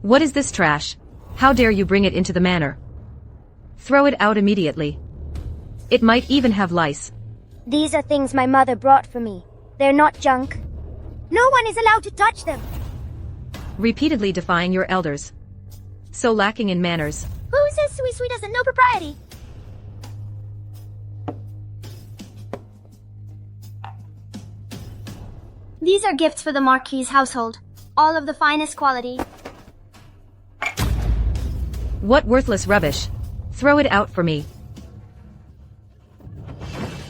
What is this trash? How dare you bring it into the manor? Throw it out immediately. It might even have lice. These are things my mother brought for me. They're not junk. No one is allowed to touch them. Repeatedly defying your elders. So lacking in manners. Who says Sui Sui doesn't know propriety? These are gifts for the Marquis' household. All of the finest quality. What worthless rubbish. Throw it out for me.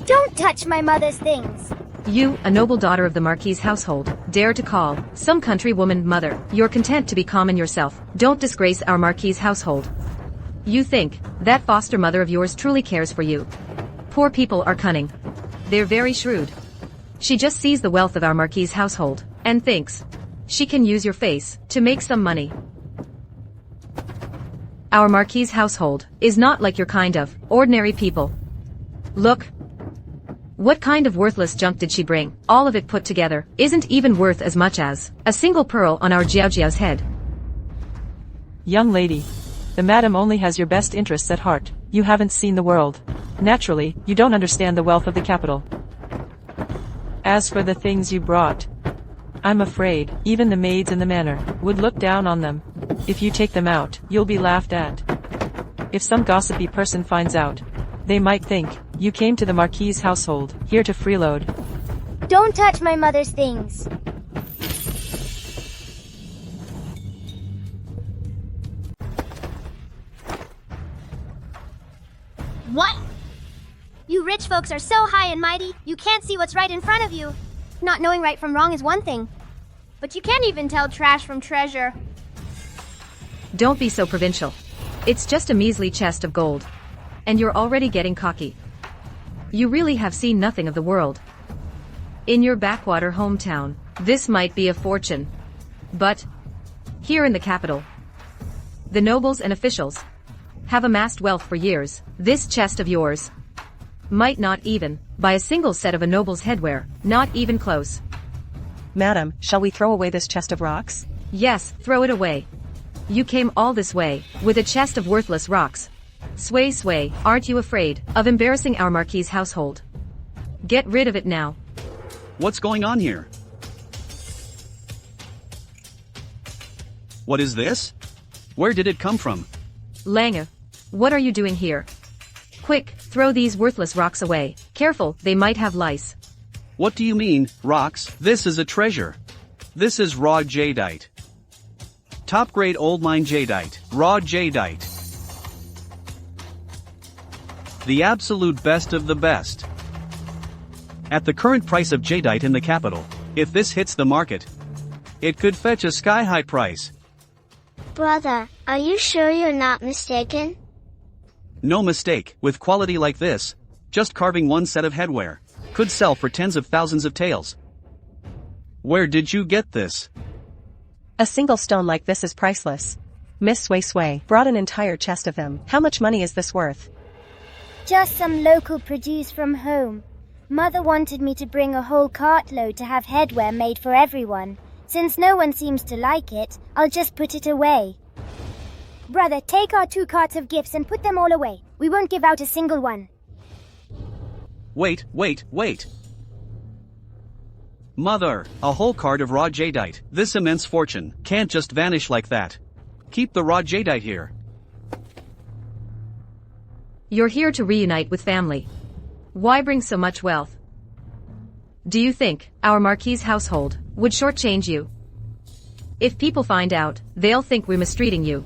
Don't touch my mother's things. You, a noble daughter of the Marquis' household, dare to call some countrywoman mother. You're content to be common yourself. Don't disgrace our Marquis' household. You think that foster mother of yours truly cares for you. Poor people are cunning. They're very shrewd. She just sees the wealth of our Marquis' household and thinks she can use your face to make some money. Our Marquis' household is not like your kind of ordinary people. Look, What kind of worthless junk did she bring? All of it put together isn't even worth as much as a single pearl on our Jiao Jiao's head. Young lady. The madam only has your best interests at heart. You haven't seen the world. Naturally, you don't understand the wealth of the capital. As for the things you brought, I'm afraid even the maids in the manor would look down on them. If you take them out, you'll be laughed at. If some gossipy person finds out, they might think you came to the Marquis's household, here to freeload. Don't touch my mother's things. What? You rich folks are so high and mighty, you can't see what's right in front of you. Not knowing right from wrong is one thing, but you can't even tell trash from treasure. Don't be so provincial. It's just a measly chest of gold. And you're already getting cocky. You really have seen nothing of the world. In your backwater hometown, this might be a fortune. But here in the capital, the nobles and officials have amassed wealth for years. This chest of yours might not even buy a single set of a noble's headwear, not even close. Madam, shall we throw away this chest of rocks? Yes, throw it away. You came all this way with a chest of worthless rocks. Sway, sway, aren't you afraid of embarrassing our Marquis's household? Get rid of it now. What's going on here? What is this? Where did it come from? Lange, what are you doing here? Quick, throw these worthless rocks away. Careful, they might have lice. What do you mean, rocks? This is a treasure. This is raw jadeite. Top grade old mine jadeite, raw jadeite. The absolute best of the best. At the current price of jadeite in the capital, if this hits the market, it could fetch a sky-high price. Brother, are you sure you're not mistaken? No mistake, with quality like this, just carving one set of headwear could sell for tens of thousands of taels. Where did you get this? A single stone like this is priceless. Miss Sway Sway brought an entire chest of them. How much money is this worth? Just some local produce from home. Mother wanted me to bring a whole cartload to have headwear made for everyone. Since no one seems to like it, I'll just put it away. Brother, take our 2 carts of gifts and put them all away. We won't give out a single one. Wait. Mother, a whole cart of raw jadeite. This immense fortune can't just vanish like that. Keep the raw jadeite here. You're here to reunite with family. Why bring so much wealth? Do you think our Marquis's household would shortchange you? If people find out, they'll think we're mistreating you.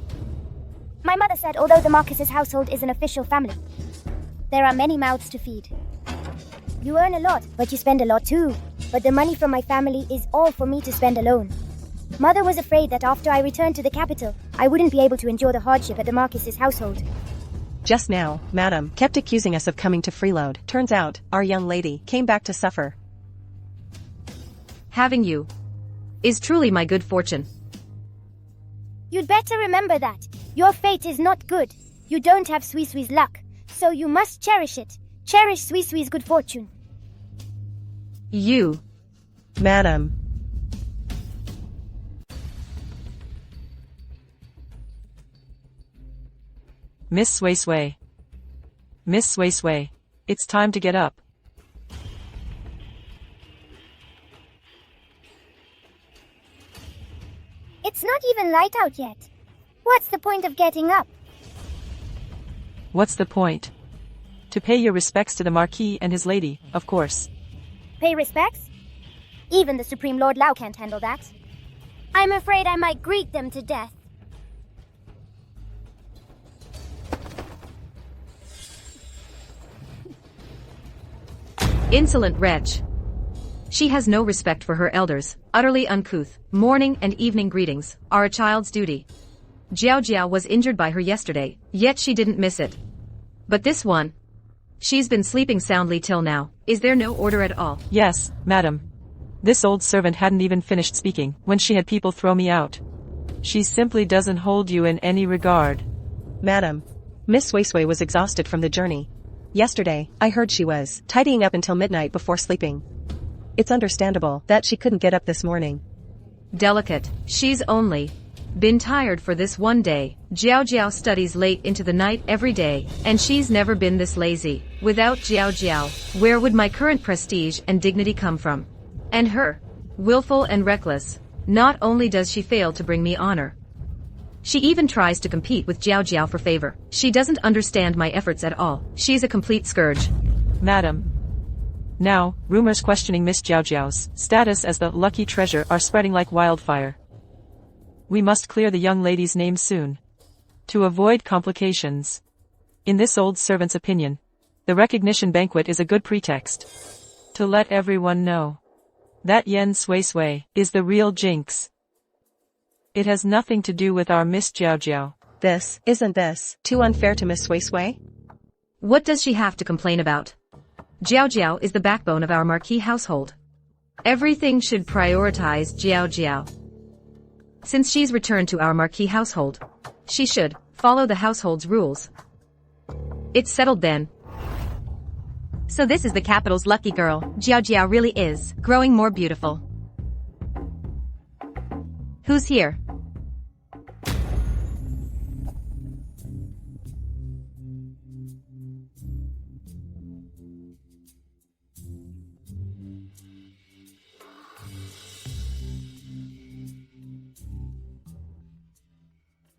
My mother said although the Marquis's household is an official family, there are many mouths to feed. You earn a lot, but you spend a lot too. But the money from my family is all for me to spend alone. Mother was afraid that after I returned to the capital, I wouldn't be able to endure the hardship at the Marquis's household. Just now, madam kept accusing us of coming to freeload. Turns out, our young lady came back to suffer. Having you is truly my good fortune. You'd better remember that. Your fate is not good. You don't have Sui Sui's luck, so you must cherish it. Cherish Sui Sui's good fortune. You, Madam. Miss Sway Sway. Miss Sway Sway. It's time to get up. It's not even light out yet. What's the point of getting up? What's the point? To pay your respects to the Marquis and his lady, of course. Pay respects? Even the Supreme Lord Lao can't handle that. I'm afraid I might greet them to death. insolent wretch. She has no respect for her elders, utterly uncouth. Morning and evening greetings are a child's duty. Jiao Jiao was injured by her yesterday, yet she didn't miss it. But this one, she's been sleeping soundly till now. Is there no order at all? Yes, madam. This old servant hadn't even finished speaking when she had people throw me out. She simply doesn't hold you in any regard. Madam, Miss Waisway was exhausted from the journey. Yesterday, I heard she was tidying up until midnight before sleeping. It's understandable that she couldn't get up this morning. Delicate, she's only been tired for this one day. Jiao Jiao studies late into the night every day, and she's never been this lazy. Without Jiao Jiao, where would my current prestige and dignity come from? And her, willful and reckless. Not only does she fail to bring me honor, she even tries to compete with Jiao Jiao for favor. She doesn't understand my efforts at all. She's a complete scourge. Madam. Now, rumors questioning Miss Jiao Jiao's status as the lucky treasure are spreading like wildfire. We must clear the young lady's name soon, to avoid complications. In this old servant's opinion, the recognition banquet is a good pretext to let everyone know that Yen Sui Sui is the real jinx. It has nothing to do with our Miss Jiao Jiao. Isn't this too unfair to Miss Sui Sui? What does she have to complain about? Jiao Jiao is the backbone of our marquis household. Everything should prioritize Jiao Jiao. Since she's returned to our marquis household, she should follow the household's rules. It's settled then. So this is the capital's lucky girl. Jiao Jiao really is growing more beautiful. Who's here?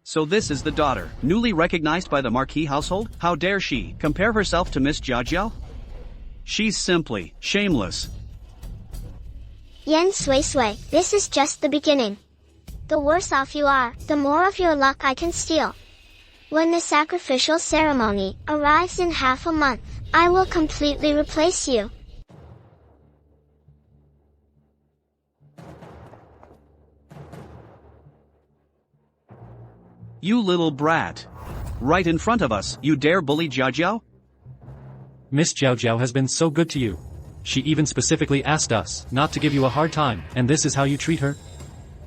So this is the daughter, newly recognized by the Marquis household? How dare she compare herself to Miss Jiao Jiao? She's simply shameless. Yen Sui Sui, this is just the beginning. The worse off you are, the more of your luck I can steal. When the sacrificial ceremony arrives in half a month, I will completely replace you. You little brat. Right in front of us, you dare bully Jiao Jiao? Miss Jiao Jiao has been so good to you. She even specifically asked us not to give you a hard time, and this is how you treat her?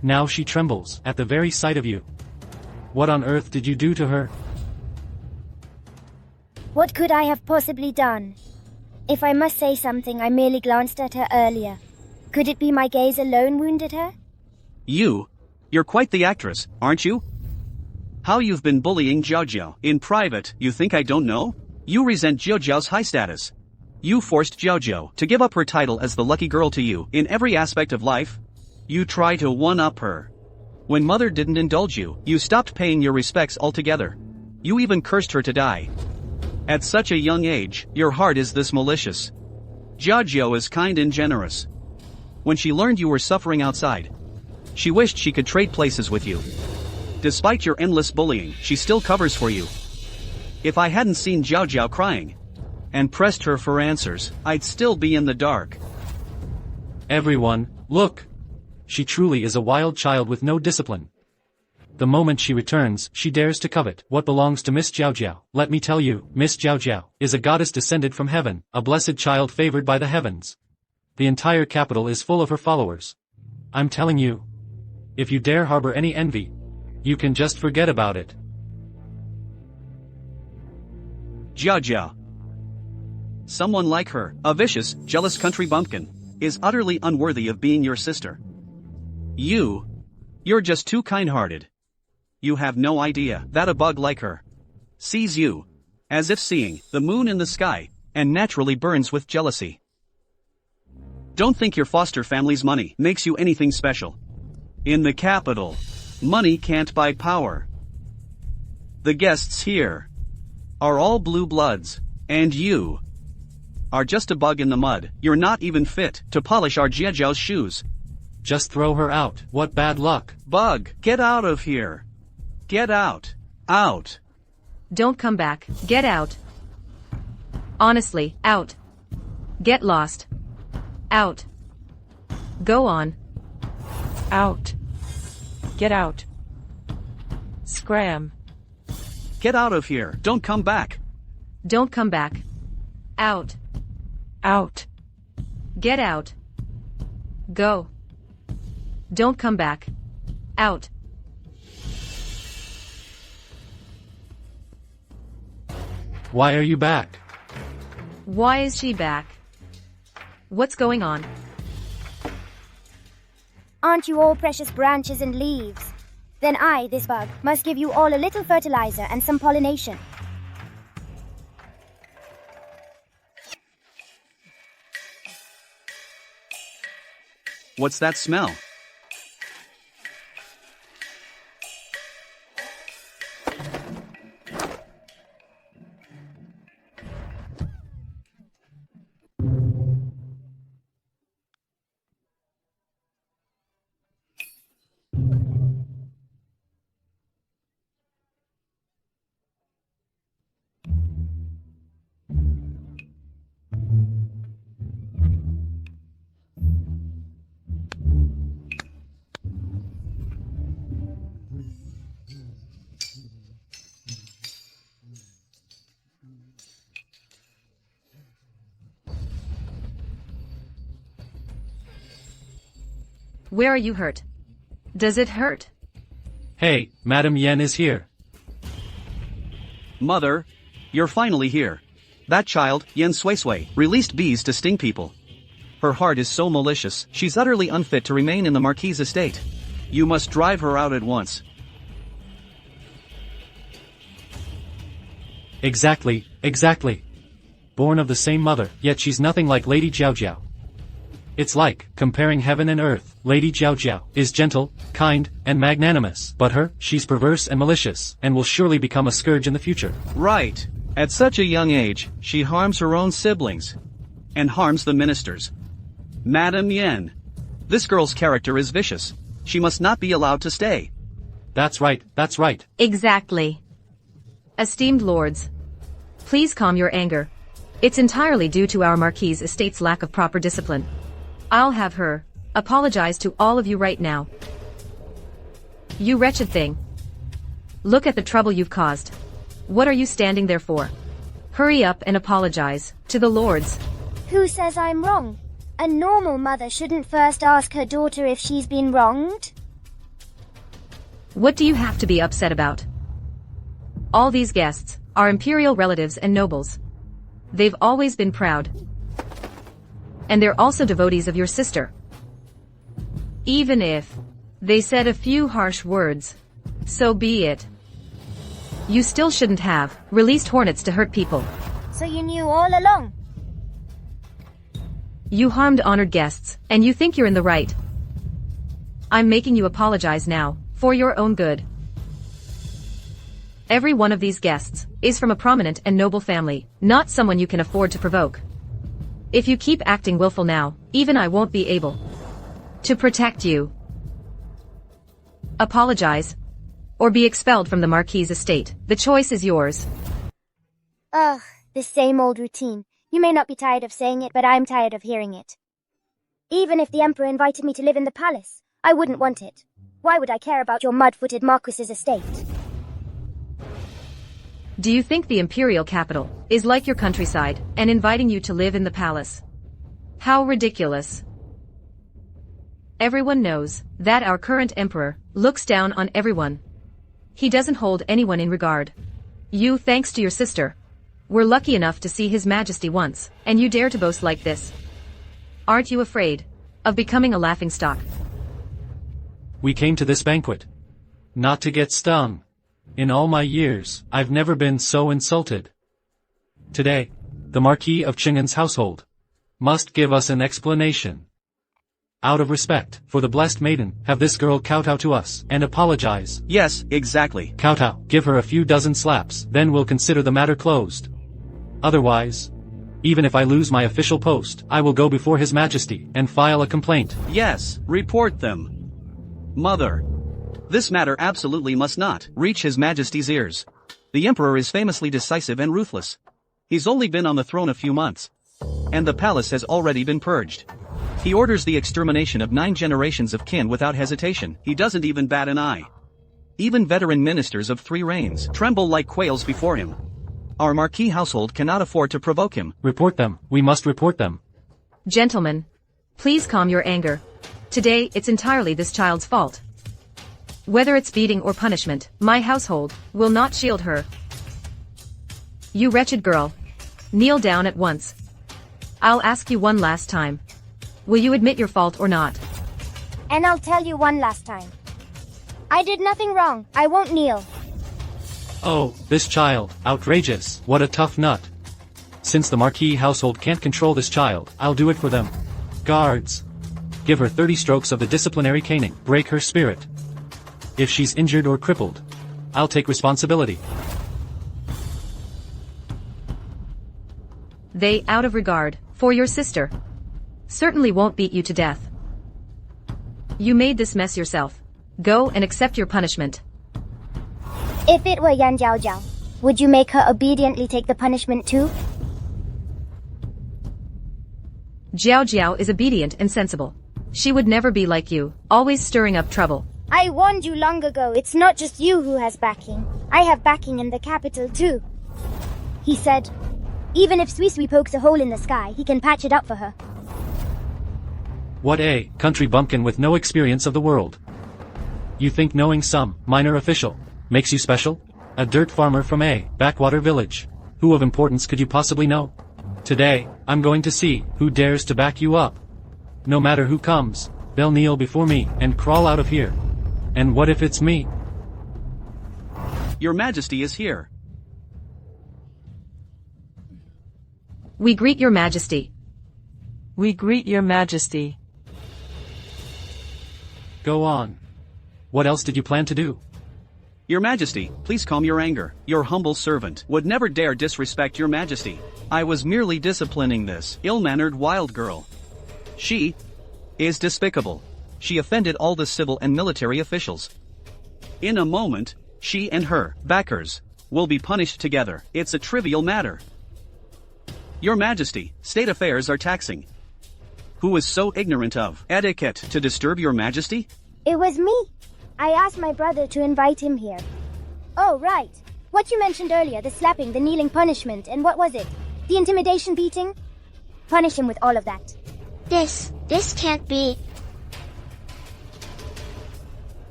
Now she trembles at the very sight of you. What on earth did you do to her? What could I have possibly done? If I must say something, I merely glanced at her earlier. Could it be my gaze alone wounded her? You're quite the actress, aren't you? How you've been bullying Jiao Jiao in private, you think I don't know? You resent Jiao Jiao's high status. You forced Jiao Jiao to give up her title as the lucky girl to you in every aspect of life. You try to one-up her. When mother didn't indulge you, you stopped paying your respects altogether. You even cursed her to die. At such a young age, your heart is this malicious. Jiao Jiao is kind and generous. When she learned you were suffering outside, she wished she could trade places with you. Despite your endless bullying, she still covers for you. If I hadn't seen Jiao Jiao crying and pressed her for answers, I'd still be in the dark. Everyone, look! She truly is a wild child with no discipline. The moment she returns, she dares to covet what belongs to Miss Jiao Jiao. Let me tell you, Miss Jiao Jiao is a goddess descended from heaven, a blessed child favored by the heavens. The entire capital is full of her followers. I'm telling you. If you dare harbor any envy, you can just forget about it. Jiao Jiao. Someone like her, a vicious, jealous country bumpkin, is utterly unworthy of being your sister. You're just too kind-hearted. You have no idea that a bug like her sees you, as if seeing the moon in the sky, and naturally burns with jealousy. Don't think your foster family's money makes you anything special. In the capital, money can't buy power. The guests here are all blue bloods, and you are just a bug in the mud. You're not even fit to polish our Jiao Jiao's shoes. Just throw her out. What bad luck. Bug, get out of here. Get out. Out. Don't come back. Get out. Honestly, out. Get lost. Out. Go on. Out. Get out. Scram. Get out of here. Don't come back. Don't come back. Out. Out. Get out. Go. Don't come back. Out. Why are you back? Why is she back? What's going on? Aren't you all precious branches and leaves? Then I, this bug, must give you all a little fertilizer and some pollination. What's that smell? Where are you hurt? Does it hurt? Hey, Madam Yen is here. Mother, you're finally here. That child, Yen Sui, released bees to sting people. Her heart is so malicious, she's utterly unfit to remain in the Marquis' estate. You must drive her out at once. Exactly. Born of the same mother, yet she's nothing like Lady Jiao. It's like comparing heaven and earth. Lady Jiao is gentle, kind, and magnanimous, but she's perverse and malicious, and will surely become a scourge in the future. Right. At such a young age, she harms her own siblings. And harms the ministers. Madam Yen. This girl's character is vicious. She must not be allowed to stay. That's right. Exactly. Esteemed lords, please calm your anger. It's entirely due to our Marquis' estate's lack of proper discipline. I'll have her apologize to all of you right now. You wretched thing. Look at the trouble you've caused. What are you standing there for? Hurry up and apologize to the lords. Who says I'm wrong? A normal mother shouldn't first ask her daughter if she's been wronged. What do you have to be upset about? All these guests are imperial relatives and nobles. They've always been proud. And they're also devotees of your sister. Even if they said a few harsh words, so be it. You still shouldn't have released hornets to hurt people. So you knew all along? You harmed honored guests, and you think you're in the right. I'm making you apologize now, for your own good. Every one of these guests is from a prominent and noble family, not someone you can afford to provoke. If you keep acting willful now, even I won't be able to protect you. Apologize, or be expelled from the Marquis' estate. The choice is yours. Ugh, the same old routine. You may not be tired of saying it, but I'm tired of hearing it. Even if the Emperor invited me to live in the palace, I wouldn't want it. Why would I care about your mud-footed Marquis' estate? Do you think the imperial capital is like your countryside and inviting you to live in the palace? How ridiculous. Everyone knows that our current emperor looks down on everyone. He doesn't hold anyone in regard. You, thanks to your sister, were lucky enough to see His Majesty once, and you dare to boast like this. Aren't you afraid of becoming a laughingstock? We came to this banquet not to get stung. In all my years, I've never been so insulted. Today, the Marquis of Chingan's household must give us an explanation. Out of respect for the blessed maiden, have this girl kowtow to us and apologize. Yes, exactly. Kowtow, give her a few dozen slaps, then we'll consider the matter closed. Otherwise, even if I lose my official post, I will go before His Majesty and file a complaint. Yes, report them. Mother. This matter absolutely must not reach His Majesty's ears. The Emperor is famously decisive and ruthless. He's only been on the throne a few months. And the palace has already been purged. He orders the extermination of 9 generations of kin without hesitation. He doesn't even bat an eye. Even veteran ministers of 3 reigns tremble like quails before him. Our Marquis household cannot afford to provoke him. Report them. We must report them. Gentlemen, please calm your anger. Today, it's entirely this child's fault. Whether it's beating or punishment, my household will not shield her. You wretched girl. Kneel down at once. I'll ask you one last time. Will you admit your fault or not? And I'll tell you one last time. I did nothing wrong. I won't kneel. Oh, this child, outrageous, what a tough nut. Since the Marquis household can't control this child, I'll do it for them. Guards. Give her 30 strokes of the disciplinary caning, break her spirit. If she's injured or crippled, I'll take responsibility. They, out of regard for your sister, certainly won't beat you to death. You made this mess yourself. Go and accept your punishment. If it were Yan Jiao, would you make her obediently take the punishment too? Jiao is obedient and sensible. She would never be like you, always stirring up trouble. I warned you long ago, it's not just you who has backing. I have backing in the capital too. He said, even if Sui pokes a hole in the sky, he can patch it up for her. What a country bumpkin with no experience of the world. You think knowing some minor official makes you special? A dirt farmer from a backwater village. Who of importance could you possibly know? Today, I'm going to see who dares to back you up. No matter who comes, they'll kneel before me and crawl out of here. And what if it's me? Your Majesty is here. We greet your Majesty. We greet your Majesty. Go on. What else did you plan to do? Your Majesty, please calm your anger. Your humble servant would never dare disrespect your Majesty. I was merely disciplining this ill-mannered wild girl. She is despicable. She offended all the civil and military officials. In a moment, she and her backers will be punished together. It's a trivial matter. Your Majesty, state affairs are taxing. Who is so ignorant of etiquette to disturb your Majesty? It was me. I asked my brother to invite him here. Oh, right. What you mentioned earlier, the slapping, the kneeling punishment, and what was it? The intimidation beating? Punish him with all of that. This can't be.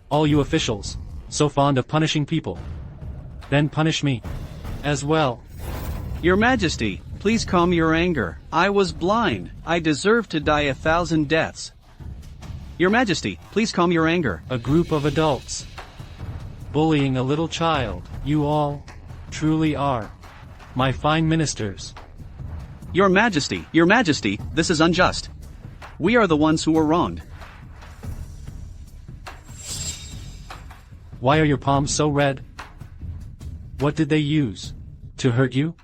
All you officials, so fond of punishing people. Then punish me as well. Your Majesty, please calm your anger. I was blind. I deserve to die 1,000 deaths. Your Majesty, please calm your anger. A group of adults bullying a little child. You all truly are my fine ministers. Your Majesty, this is unjust. We are the ones who were wronged. Why are your palms so red? What did they use to hurt you?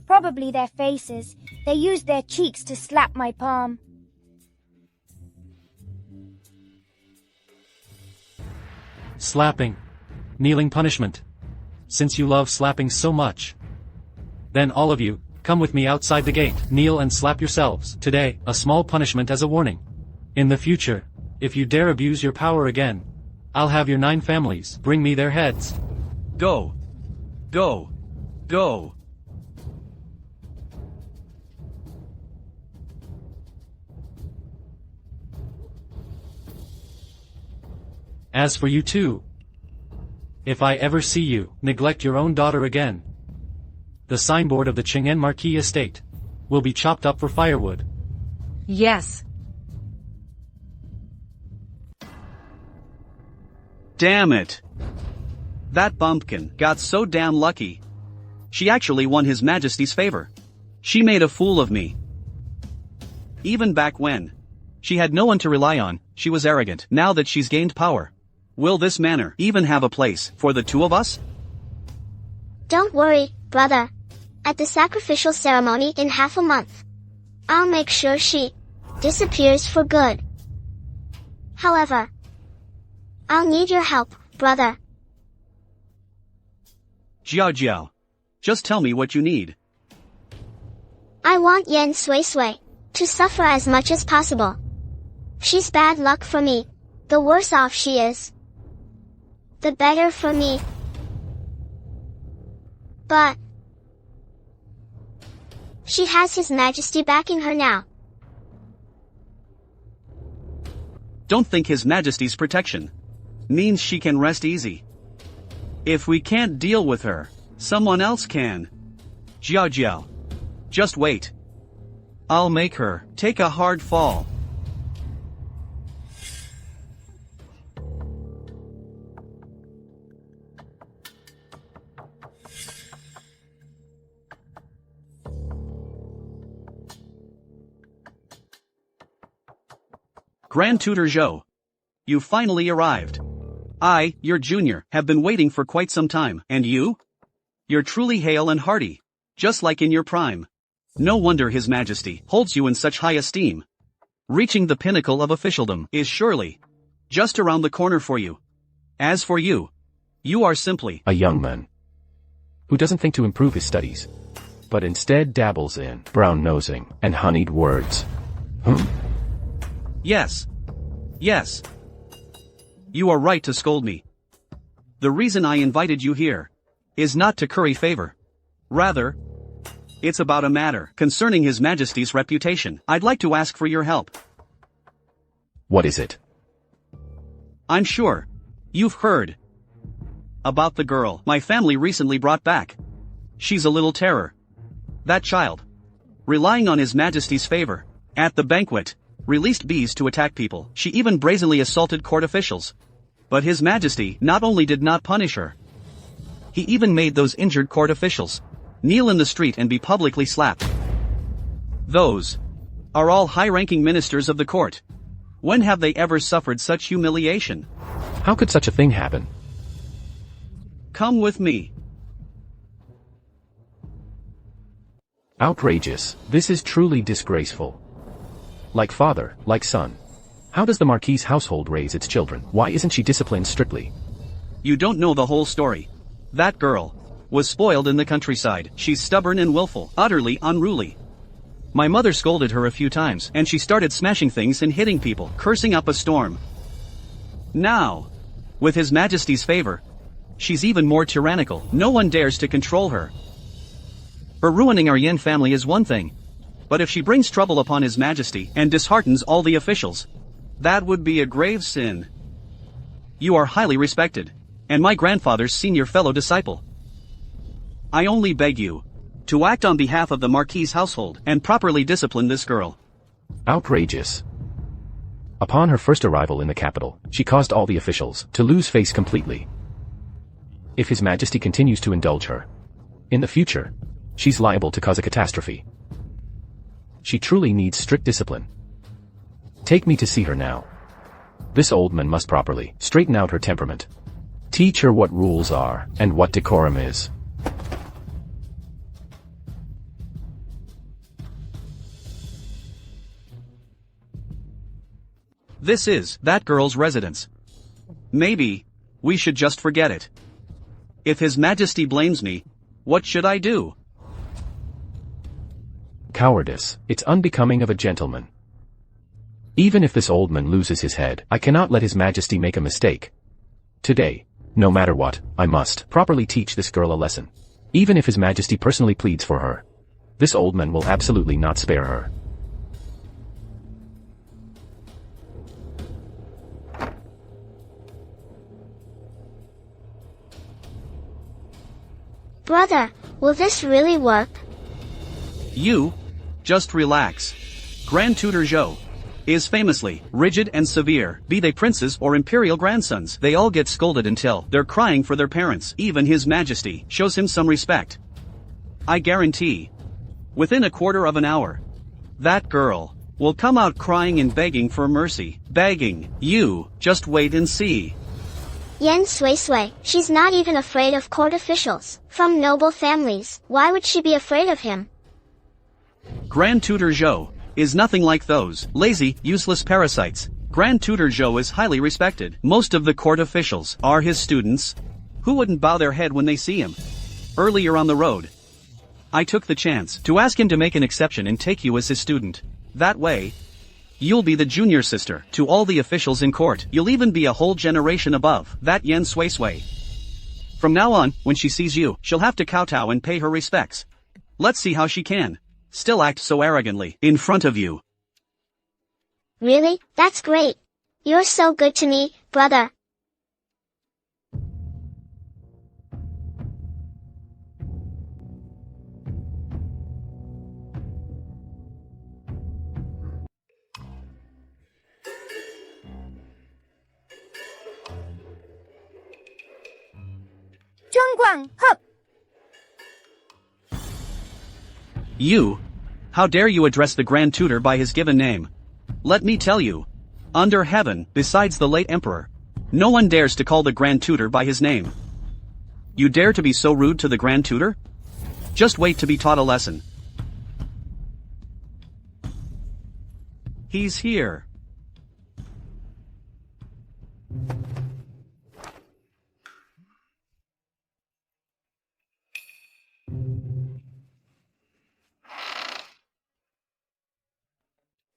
Probably their faces. They used their cheeks to slap my palm. Slapping. Kneeling punishment. Since you love slapping so much, then all of you, come with me outside the gate. Kneel and slap yourselves. Today, a small punishment as a warning. In the future, if you dare abuse your power again, I'll have your 9 families bring me their heads. Go. Go. Go. As for you two, if I ever see you neglect your own daughter again, the signboard of the Cheng'en Marquis estate will be chopped up for firewood. Yes. Damn it. That bumpkin got so damn lucky. She actually won His Majesty's favor. She made a fool of me. Even back when she had no one to rely on, she was arrogant. Now that she's gained power, will this manor even have a place for the two of us? Don't worry, brother. At the sacrificial ceremony in half a month, I'll make sure she disappears for good. However, I'll need your help, brother. Jiao, just tell me what you need. I want Yan Sui to suffer as much as possible. She's bad luck for me. The worse off she is, the better for me. But she has His Majesty backing her now. Don't think His Majesty's protection means she can rest easy. If we can't deal with her, someone else can. Jiao, Just wait. I'll make her take a hard fall. Grand Tutor Zhou. You finally arrived. I, your junior, have been waiting for quite some time. And you? You're truly hale and hearty, just like in your prime. No wonder His Majesty holds you in such high esteem. Reaching the pinnacle of officialdom is surely just around the corner for you. As for you, you are simply a young man who doesn't think to improve his studies, but instead dabbles in brown-nosing and honeyed words. Yes. Yes. You are right to scold me. The reason I invited you here is not to curry favor. Rather, it's about a matter concerning His Majesty's reputation. I'd like to ask for your help. What is it? I'm sure you've heard about the girl my family recently brought back. She's a little terror. That child, relying on His Majesty's favor, at the banquet, released bees to attack people. She even brazenly assaulted court officials. But His Majesty not only did not punish her, he even made those injured court officials kneel in the street and be publicly slapped. Those are all high-ranking ministers of the court. When have they ever suffered such humiliation? How could such a thing happen? Come with me. Outrageous. This is truly disgraceful. Like father, like son. How does the Marquise household raise its children? Why isn't she disciplined strictly? You don't know the whole story. That girl was spoiled in the countryside. She's stubborn and willful, utterly unruly. My mother scolded her a few times, and she started smashing things and hitting people, cursing up a storm. Now, with His Majesty's favor, she's even more tyrannical. No one dares to control her. Her ruining our Yin family is one thing, but if she brings trouble upon His Majesty and disheartens all the officials, that would be a grave sin. You are highly respected, and my grandfather's senior fellow disciple. I only beg you to act on behalf of the Marquise household and properly discipline this girl. Outrageous. Upon her first arrival in the capital, she caused all the officials to lose face completely. If His Majesty continues to indulge her, in the future, she's liable to cause a catastrophe. She truly needs strict discipline. Take me to see her now. This old man must properly straighten out her temperament. Teach her what rules are and what decorum is. This is that girl's residence. Maybe we should just forget it. If His Majesty blames me, what should I do? Cowardice. It's unbecoming of a gentleman. Even if this old man loses his head, I cannot let His Majesty make a mistake. Today, no matter what, I must properly teach this girl a lesson. Even if His Majesty personally pleads for her, this old man will absolutely not spare her. Brother, will this really work? You, just relax. Grand Tutor Zhou is famously rigid and severe. Be they princes or imperial grandsons, they all get scolded until they're crying for their parents. Even His Majesty shows him some respect. I guarantee, within a quarter of an hour, that girl will come out crying and begging for mercy. Begging. You, just wait and see. Yen Sui Sui, she's not even afraid of court officials, from noble families. Why would she be afraid of him? Grand Tutor Zhou is nothing like those lazy, useless parasites. Grand Tutor Zhou is highly respected. Most of the court officials are his students. Who wouldn't bow their head when they see him? Earlier on the road, I took the chance to ask him to make an exception and take you as his student. That way, you'll be the junior sister to all the officials in court. You'll even be a whole generation above that Yen Sui Sui. From now on, when she sees you, she'll have to kowtow and pay her respects. Let's see how she can still act so arrogantly in front of you. Really? That's great. You're so good to me, brother. Zhongguang, hup! You? How dare you address the Grand Tutor by his given name? Let me tell you. Under heaven, besides the late Emperor, no one dares to call the Grand Tutor by his name. You dare to be so rude to the Grand Tutor? Just wait to be taught a lesson. He's here.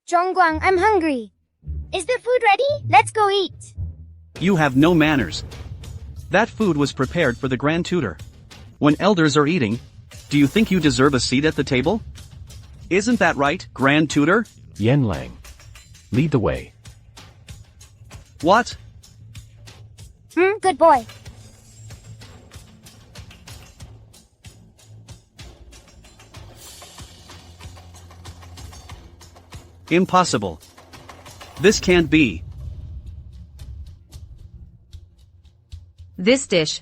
Zhongguang, I'm hungry. Is the food ready? Let's go eat. You have no manners. That food was prepared for the Grand Tutor. When elders are eating, do you think you deserve a seat at the table? Isn't that right, Grand Tutor? Yanlang. Lead the way. What? Good boy. Impossible. This can't be. This dish.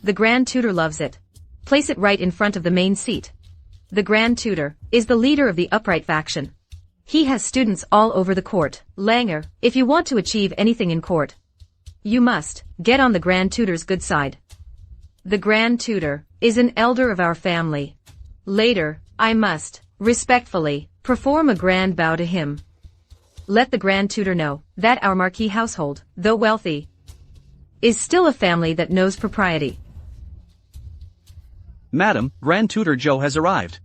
The Grand Tutor loves it. Place it right in front of the main seat. The Grand Tutor is the leader of the upright faction. He has students all over the court. Langer, if you want to achieve anything in court, you must get on the Grand Tutor's good side. The Grand Tutor is an elder of our family. Later, I must, respectfully, perform a grand bow to him. Let the Grand Tutor know that our Marquis household, though wealthy, is still a family that knows propriety. Madam, Grand Tutor Zhou has arrived.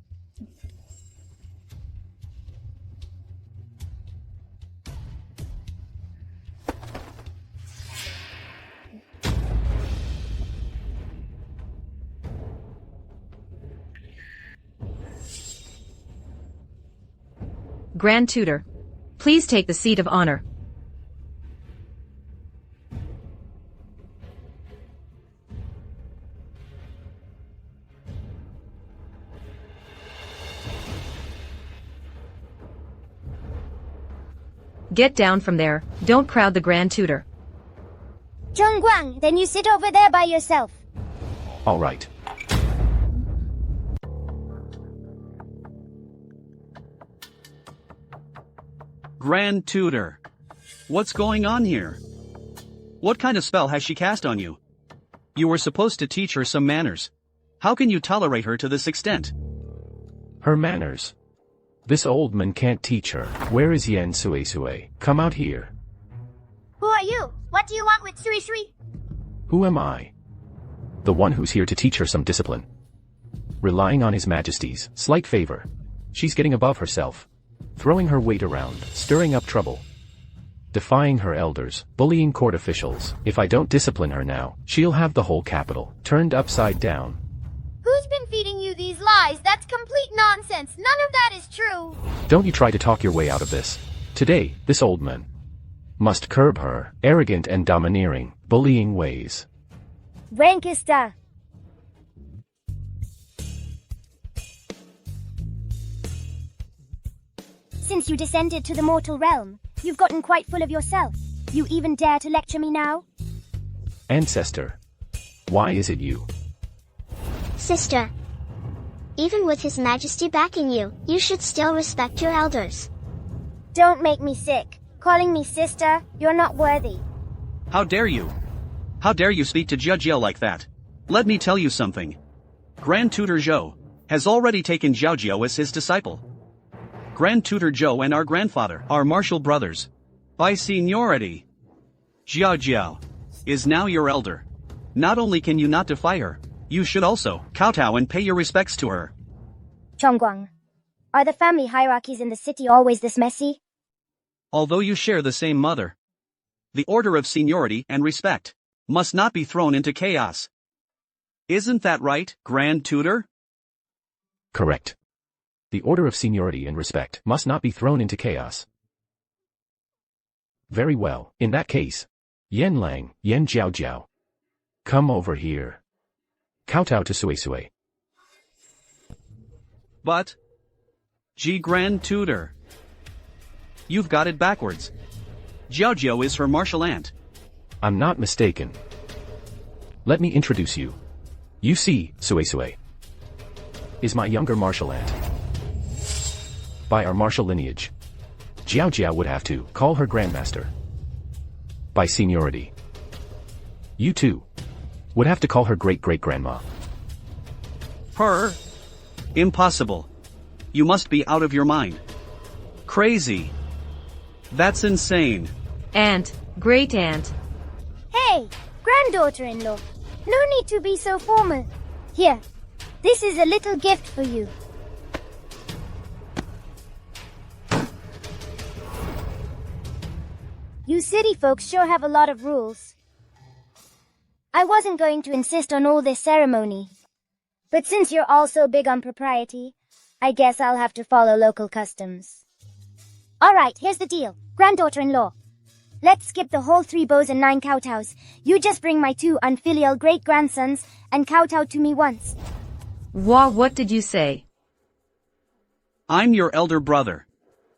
Grand Tutor, please take the seat of honor. Get down from there, don't crowd the Grand Tutor. Zhongguang, then you sit over there by yourself. All right. Grand Tutor. What's going on here? What kind of spell has she cast on you? You were supposed to teach her some manners. How can you tolerate her to this extent? Her manners. This old man can't teach her. Where is Yan Sui Sui? Come out here. Who are you? What do you want with Sui Sui? Who am I? The one who's here to teach her some discipline. Relying on His Majesty's slight favor. She's getting above herself. Throwing her weight around, stirring up trouble. Defying her elders, bullying court officials. If I don't discipline her now, she'll have the whole capital turned upside down. Who's been feeding you these lies? That's complete nonsense. None of that is true. Don't you try to talk your way out of this. Today, this old man must curb her arrogant and domineering, bullying ways. Rankista. Since you descended to the mortal realm, you've gotten quite full of yourself. You even dare to lecture me now? Ancestor. Why is it you? Sister. Even with His Majesty backing you, you should still respect your elders. Don't make me sick. Calling me sister, you're not worthy. How dare you? How dare you speak to Judge Yeo like that? Let me tell you something. Grand Tutor Zhou has already taken Zhao Jiao as his disciple. Grand Tutor Zhou and our grandfather are martial brothers. By seniority. Zhao Jiao is now your elder. Not only can you not defy her, you should also kowtow and pay your respects to her. Zhongguang, are the family hierarchies in the city always this messy? Although you share the same mother, the order of seniority and respect must not be thrown into chaos. Isn't that right, Grand Tutor? Correct. The order of seniority and respect must not be thrown into chaos. Very well, in that case. Yan Lang, Yan Jiao Jiao. Come over here. Kowtow to Sui Sui. But, Grand Tutor, you've got it backwards. Zhao Jiao is her martial aunt. I'm not mistaken. Let me introduce you. You see, Sue is my younger martial aunt. By our martial lineage, Jiao Jiao would have to call her grandmaster. By seniority, you too would have to call her great-great-grandma. Her? Impossible. You must be out of your mind. Crazy. That's insane. Aunt, great aunt. Hey, granddaughter-in-law. No need to be so formal. Here, this is a little gift for you. You city folks sure have a lot of rules. I wasn't going to insist on all this ceremony. But since you're all so big on propriety, I guess I'll have to follow local customs. Alright, here's the deal. Granddaughter-in-law. Let's skip the whole 3 bows and 9 kowtows. You just bring my 2 unfilial great-grandsons and kowtow to me once. What did you say? I'm your elder brother.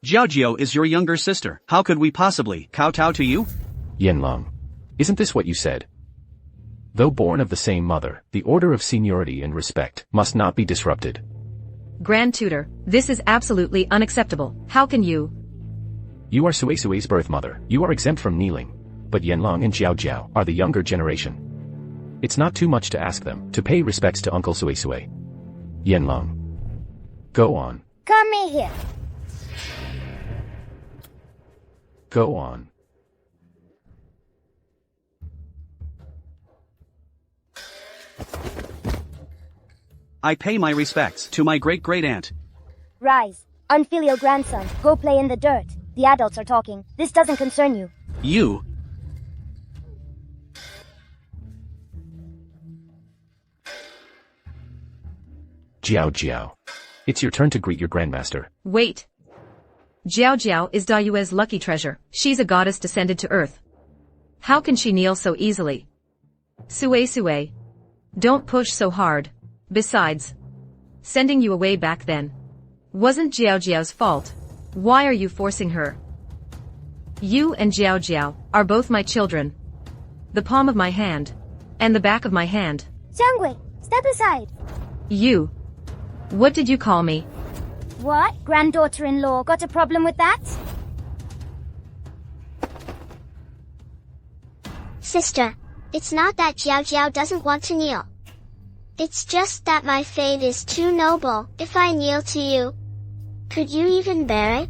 Jiao Jiao is your younger sister. How could we possibly kowtow to you? Yanlong, isn't this what you said? Though born of the same mother, the order of seniority and respect must not be disrupted. Grand Tutor, this is absolutely unacceptable. How can you? You are Sue's birth mother. You are exempt from kneeling. But Yanlong and Jiao Jiao are the younger generation. It's not too much to ask them to pay respects to Uncle Sue. Yanlong, go on. Come here. Go on. I pay my respects to my great-great-aunt. Rise. Unfilial grandson, go play in the dirt. The adults are talking. This doesn't concern you. You? Jiao Jiao, it's your turn to greet your grandmaster. Wait. Jiao Jiao is Dayue's lucky treasure. She's a goddess descended to earth. How can she kneel so easily? Sue. Don't push so hard. Besides, sending you away back then wasn't Jiao Jiao's fault. Why are you forcing her? You and Jiao Jiao are both my children. The palm of my hand and the back of my hand. Xiangwei, step aside. You. What did you call me? What? Granddaughter-in-law got a problem with that? Sister, it's not that Jiao Jiao doesn't want to kneel. It's just that my fate is too noble. If I kneel to you, could you even bear it?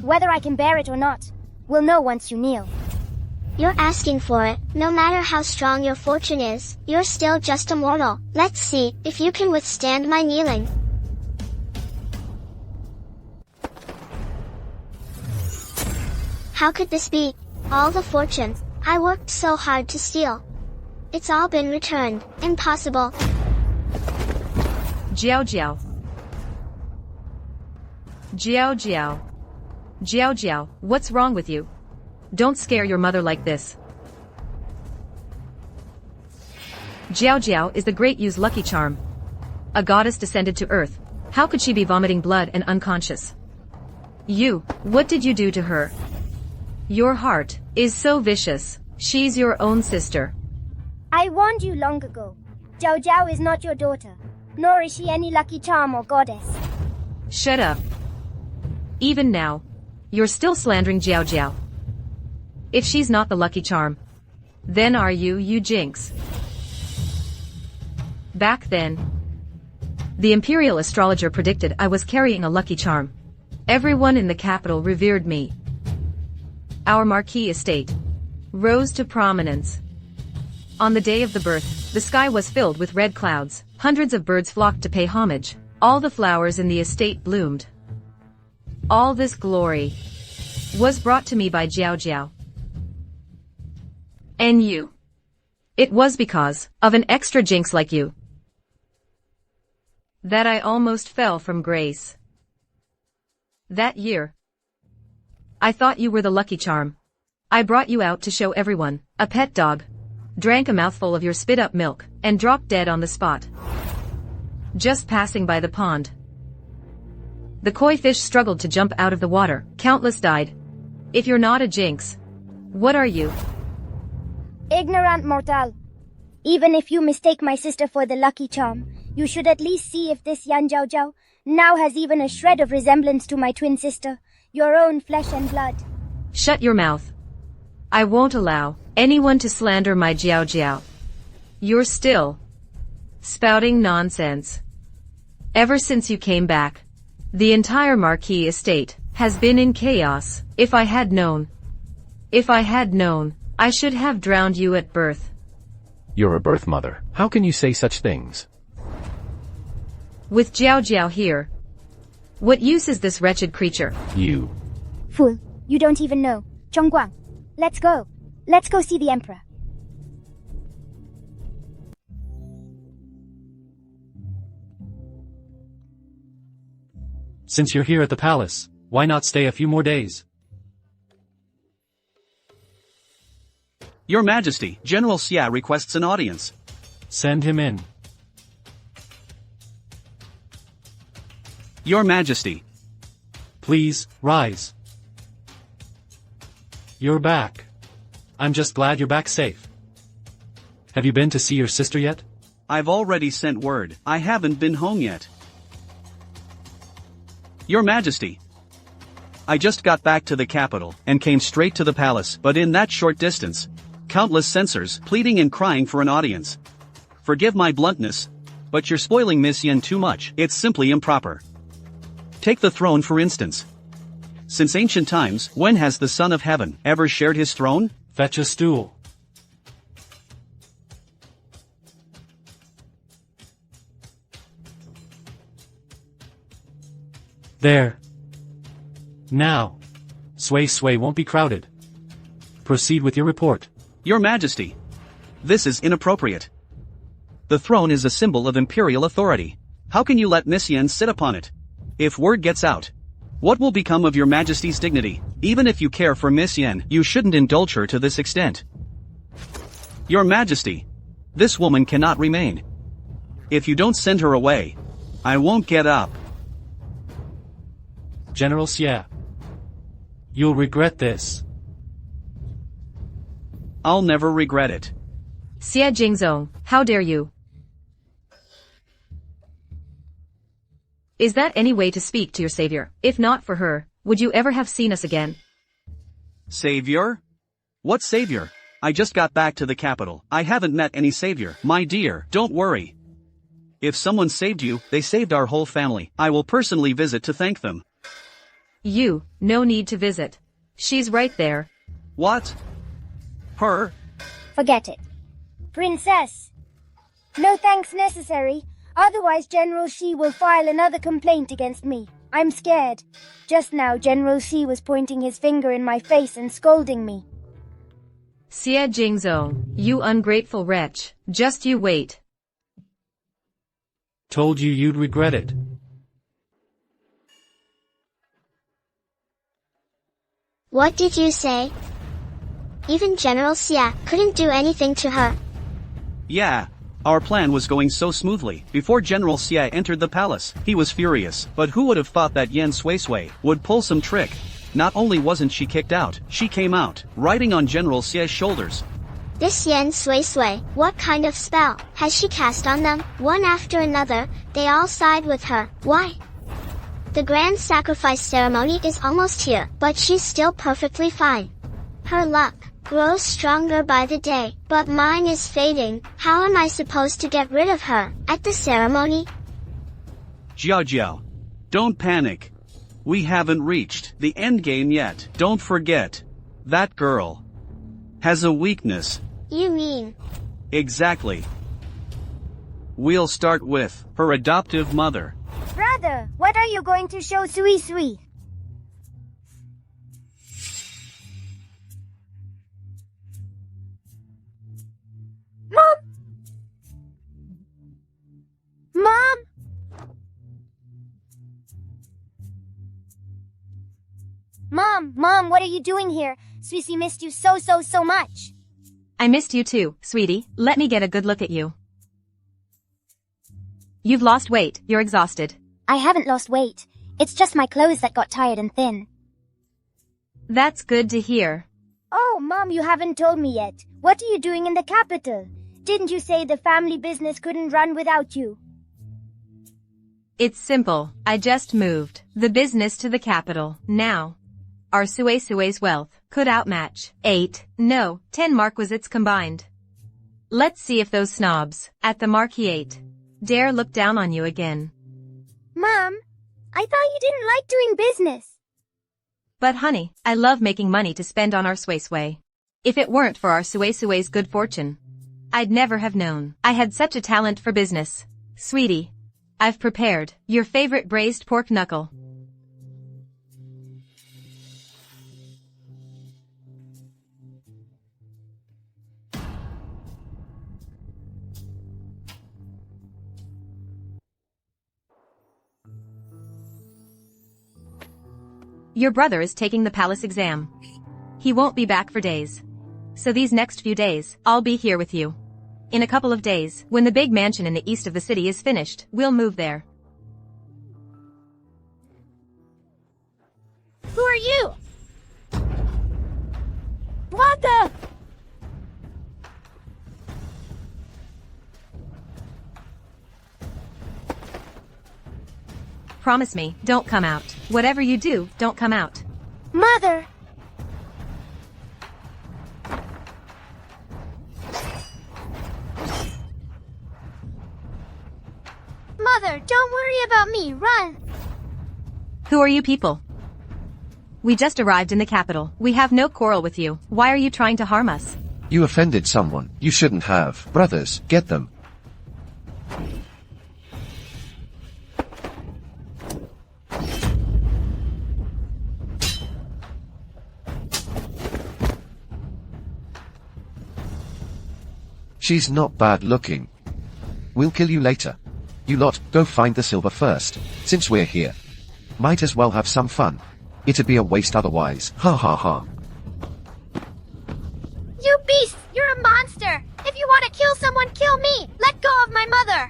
Whether I can bear it or not, we'll know once you kneel. You're asking for it. No matter how strong your fortune is, you're still just a mortal. Let's see if you can withstand my kneeling. How could this be? All the fortune I worked so hard to steal. It's all been returned. Impossible. Jiao Jiao. Jiao Jiao. Jiao Jiao, what's wrong with you? Don't scare your mother like this. Jiao Jiao is the Great Yu's lucky charm. A goddess descended to earth. How could she be vomiting blood and unconscious? You, what did you do to her? Your heart is so vicious. She's your own sister. I warned you long ago. Jiao Jiao is not your daughter, nor is she any lucky charm or goddess. Shut up. Even now, you're still slandering Jiao Jiao. If she's not the lucky charm, then are you jinx? Back then, the imperial astrologer predicted I was carrying a lucky charm. Everyone in the capital revered me. Our marquis estate rose to prominence. On the day of the birth, the sky was filled with red clouds. Hundreds of birds flocked to pay homage. All the flowers in the estate bloomed. All this glory was brought to me by Jiao Jiao. And you. It was because of an extra jinx like you that I almost fell from grace. That year, I thought you were the lucky charm. I brought you out to show everyone. A pet dog drank a mouthful of your spit-up milk and dropped dead on the spot. Just passing by the pond. The koi fish struggled to jump out of the water. Countless died. If you're not a jinx, what are you? Ignorant mortal. Even if you mistake my sister for the lucky charm, you should at least see if this Yan Zhao Zhao now has even a shred of resemblance to my twin sister, your own flesh and blood. Shut your mouth. I won't allow anyone to slander my Jiao Jiao. You're still spouting nonsense. Ever since you came back, the entire Marquis estate has been in chaos. If I had known, I should have drowned you at birth. You're a birth mother. How can you say such things? With Jiao Jiao here, what use is this wretched creature? You. Fool, you don't even know. Zhongguang, let's go. Let's go see the emperor. Since you're here at the palace, why not stay a few more days? Your Majesty, General Xia requests an audience. Send him in. Your Majesty. Please, rise. You're back. I'm just glad you're back safe. Have you been to see your sister yet? I've already sent word. I haven't been home yet. Your Majesty. I just got back to the capital and came straight to the palace, but in that short distance, countless censors pleading and crying for an audience. Forgive my bluntness, but you're spoiling Miss Yen too much. It's simply improper. Take the throne for instance. Since ancient times, when has the Son of Heaven ever shared his throne? Fetch a stool. There. Now. Sui won't be crowded. Proceed with your report. Your Majesty. This is inappropriate. The throne is a symbol of imperial authority. How can you let Miss Yen sit upon it? If word gets out, what will become of your Majesty's dignity? Even if you care for Miss Yen, you shouldn't indulge her to this extent. Your Majesty. This woman cannot remain. If you don't send her away, I won't get up. General Xia. You'll regret this. I'll never regret it. Xie Jingzong, how dare you? Is that any way to speak to your savior? If not for her, would you ever have seen us again? Savior? What savior? I just got back to the capital. I haven't met any savior. My dear, don't worry. If someone saved you, they saved our whole family. I will personally visit to thank them. You, no need to visit. She's right there. What? Her? Forget it. Princess! No thanks necessary, otherwise General Shi will file another complaint against me. I'm scared. Just now General Shi was pointing his finger in my face and scolding me. Xie Jingzong, you ungrateful wretch, just you wait. Told you you'd regret it. What did you say? Even General Xia couldn't do anything to her. Yeah. Our plan was going so smoothly. Before General Xia entered the palace, he was furious. But who would have thought that Yan Sui would pull some trick? Not only wasn't she kicked out, she came out, riding on General Xia's shoulders. This Yan Sui, what kind of spell has she cast on them? One after another, they all side with her. Why? The grand sacrifice ceremony is almost here, but she's still perfectly fine. Her luck grows stronger by the day, but mine is fading. How am I supposed to get rid of her at the ceremony? Jiao, don't panic. We haven't reached the endgame yet. Don't forget, that girl has a weakness. You mean? Exactly. We'll start with her adoptive mother. Brother, what are you going to show Sui? Mom! Mom! Mom, what are you doing here? Sui missed you so much. I missed you too, sweetie. Let me get a good look at you. You've lost weight, you're exhausted. I haven't lost weight. It's just my clothes that got tired and thin. That's good to hear. Oh, Mom, you haven't told me yet. What are you doing in the capital? Didn't you say the family business couldn't run without you? It's simple. I just moved the business to the capital. Now, our Sue's wealth could outmatch 10 marquisate combined. Let's see if those snobs at the Marquisate dare look down on you again. Mom, I thought you didn't like doing business. But honey, I love making money to spend on our Sway. If it weren't for our Sue's good fortune, I'd never have known I had such a talent for business. Sweetie, I've prepared your favorite braised pork knuckle. Your brother is taking the palace exam. He won't be back for days. So these next few days, I'll be here with you. In a couple of days, when the big mansion in the east of the city is finished, we'll move there. Who are you? What the? Promise me, don't come out. Whatever you do, don't come out. Mother! Mother, don't worry about me. Run! Who are you people? We just arrived in the capital. We have no quarrel with you. Why are you trying to harm us? You offended someone. You shouldn't have. Brothers, get them. She's not bad looking. We'll kill you later. You lot, go find the silver first, since we're here. Might as well have some fun. It'd be a waste otherwise. Ha ha ha. You beast! You're a monster! If you want to kill someone, kill me! Let go of my mother!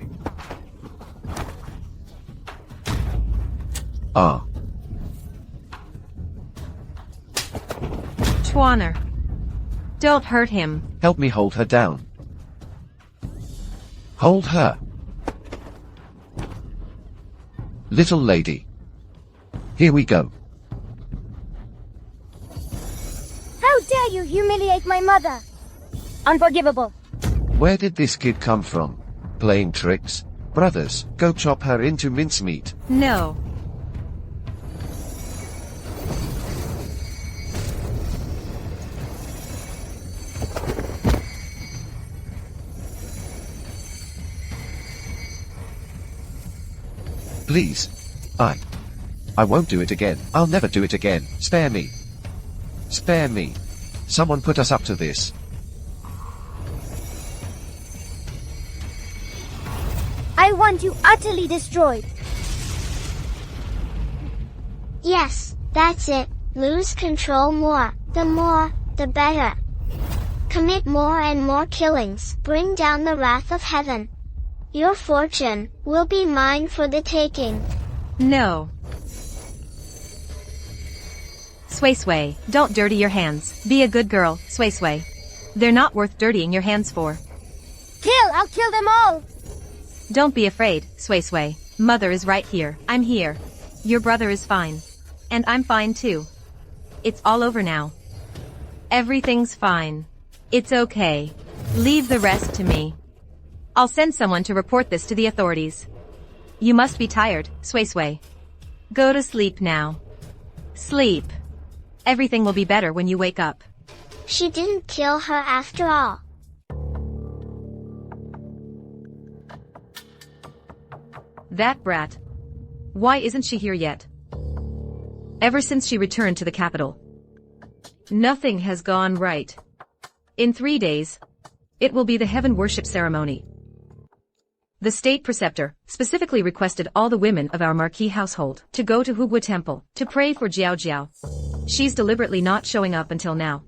Ah. Twanner. Don't hurt him. Help me hold her down. Hold her. Little lady. Here we go. How dare you humiliate my mother? Unforgivable. Where did this kid come from? Playing tricks? Brothers, go chop her into mincemeat. No. Please. I won't do it again. I'll never do it again. Spare me. Spare me. Someone put us up to this. I want you utterly destroyed. Yes, that's it. Lose control more. The more, the better. Commit more and more killings. Bring down the wrath of heaven. Your fortune will be mine for the taking. No. Sway, don't dirty your hands. Be a good girl, Sway. They're not worth dirtying your hands for. Kill! I'll kill them all! Don't be afraid, Sway. Mother is right here. I'm here. Your brother is fine. And I'm fine too. It's all over now. Everything's fine. It's okay. Leave the rest to me. I'll send someone to report this to the authorities. You must be tired, Sway. Go to sleep now. Sleep. Everything will be better when you wake up. She didn't kill her after all. That brat. Why isn't she here yet? Ever since she returned to the capital, nothing has gone right. In 3 days, it will be the heaven worship ceremony. The state preceptor specifically requested all the women of our marquis household to go to Hugua Temple to pray for Jiao. She's deliberately not showing up until now.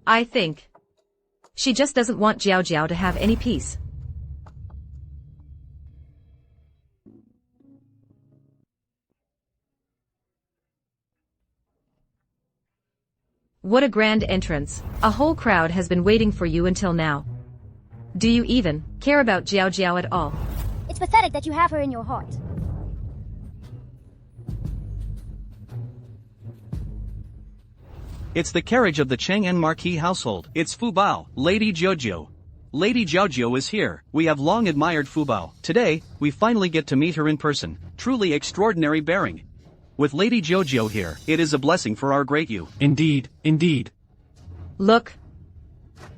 I think she just doesn't want Jiao to have any peace. What a grand entrance. A whole crowd has been waiting for you until now. Do you even care about Jiao Jiao at all? It's pathetic that you have her in your heart. It's the carriage of the Chang'an Marquis household. It's Fu Bao, Lady Jojo. Lady Jiaojiao is here. We have long admired Fu Bao. Today, we finally get to meet her in person. Truly extraordinary bearing. With Lady Jojo here, it is a blessing for our great you. Indeed, indeed. Look.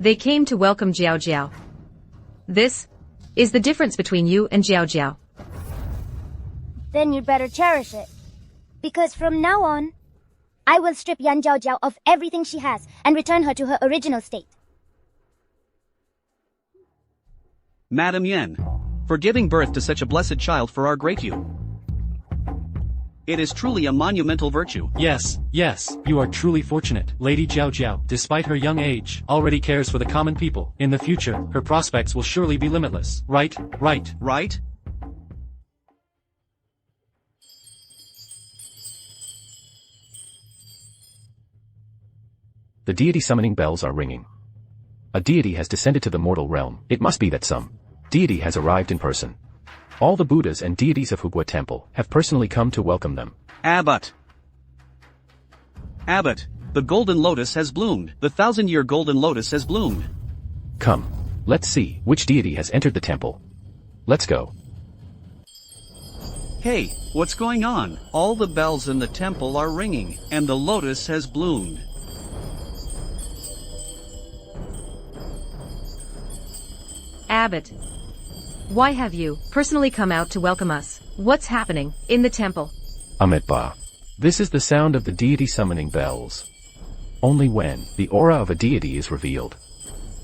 They came to welcome Jiao Jiao. This is the difference between you and Jiao Jiao. Then you'd better cherish it. Because from now on, I will strip Yan Jiao of everything she has and return her to her original state. Madam Yan, for giving birth to such a blessed child for our great you. It is truly a monumental virtue. Yes, yes, you are truly fortunate. Lady Jiao Jiao, despite her young age, already cares for the common people. In the future, her prospects will surely be limitless. Right, right. Right? The deity summoning bells are ringing. A deity has descended to the mortal realm. It must be that some deity has arrived in person. All the Buddhas and deities of Hugua Temple have personally come to welcome them. Abbot! Abbot, the golden lotus has bloomed. The 1,000-year golden lotus has bloomed. Come, let's see which deity has entered the temple. Let's go. Hey, what's going on? All the bells in the temple are ringing, and the lotus has bloomed. Abbot. Why have you personally come out to welcome us? What's happening in the temple? Amitabha. This is the sound of the deity summoning bells. Only when the aura of a deity is revealed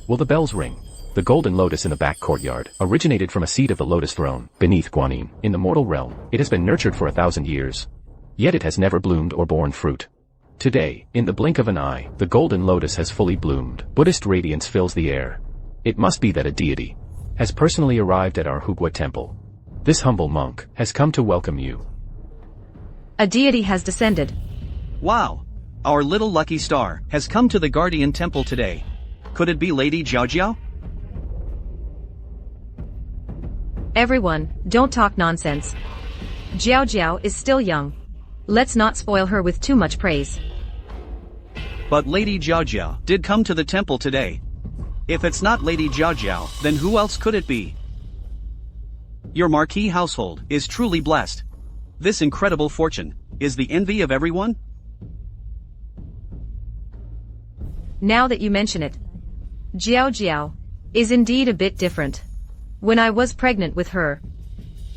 will the bells ring. The golden lotus in the back courtyard originated from a seed of the lotus throne beneath Guanyin. In the mortal realm, it has been nurtured for 1,000 years. Yet it has never bloomed or borne fruit. Today, in the blink of an eye, the golden lotus has fully bloomed. Buddhist radiance fills the air. It must be that a deity has personally arrived at our Hugua temple. This humble monk has come to welcome you. A deity has descended. Wow! Our little lucky star has come to the Guardian Temple today. Could it be Lady Jiaojiao? Everyone, don't talk nonsense. Jiao Jiao is still young. Let's not spoil her with too much praise. But Lady Jiaojiao did come to the temple today. If it's not Lady Jiaojiao, then who else could it be? Your marquis household is truly blessed. This incredible fortune is the envy of everyone. Now that you mention it, Jiao Jiao is indeed a bit different. When I was pregnant with her,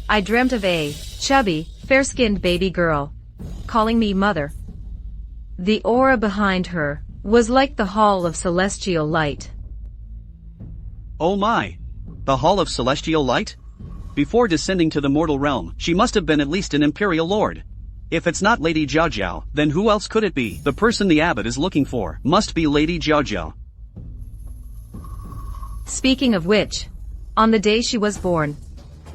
I dreamt of a chubby, fair-skinned baby girl calling me mother. The aura behind her was like the hall of celestial light. Oh my! The Hall of Celestial Light? Before descending to the mortal realm, she must have been at least an imperial lord. If it's not Lady Jiaojiao, then who else could it be? The person the abbot is looking for must be Lady Jiaojiao. Speaking of which, on the day she was born,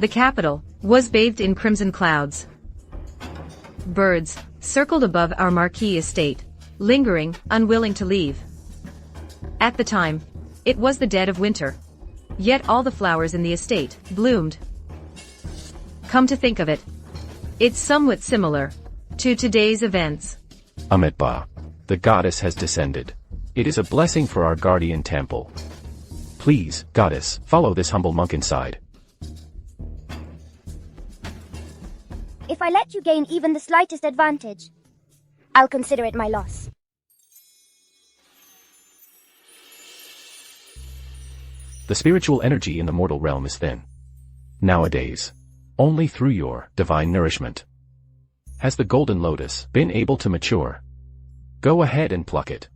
the capital was bathed in crimson clouds. Birds circled above our marquis estate, lingering, unwilling to leave. At the time, it was the dead of winter. Yet all the flowers in the estate bloomed. Come to think of it, it's somewhat similar to today's events. Amitabha. The goddess has descended. It is a blessing for our guardian temple. Please, goddess, follow this humble monk inside. If I let you gain even the slightest advantage, I'll consider it my loss. The spiritual energy in the mortal realm is thin. Nowadays, only through your divine nourishment has the golden lotus been able to mature. Go ahead and pluck it.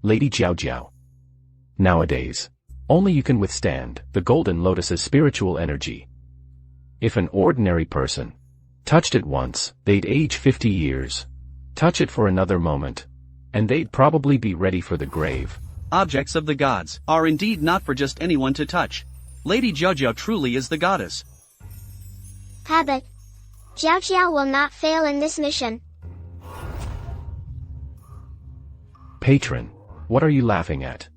Lady Jiaojiao. Nowadays, only you can withstand the golden lotus's spiritual energy. If an ordinary person touched it once, they'd age 50 years. Touch it for another moment, and they'd probably be ready for the grave. Objects of the gods are indeed not for just anyone to touch. Lady Jiaojiao truly is the goddess. Abbot, Jiao will not fail in this mission. Patron, what are you laughing at?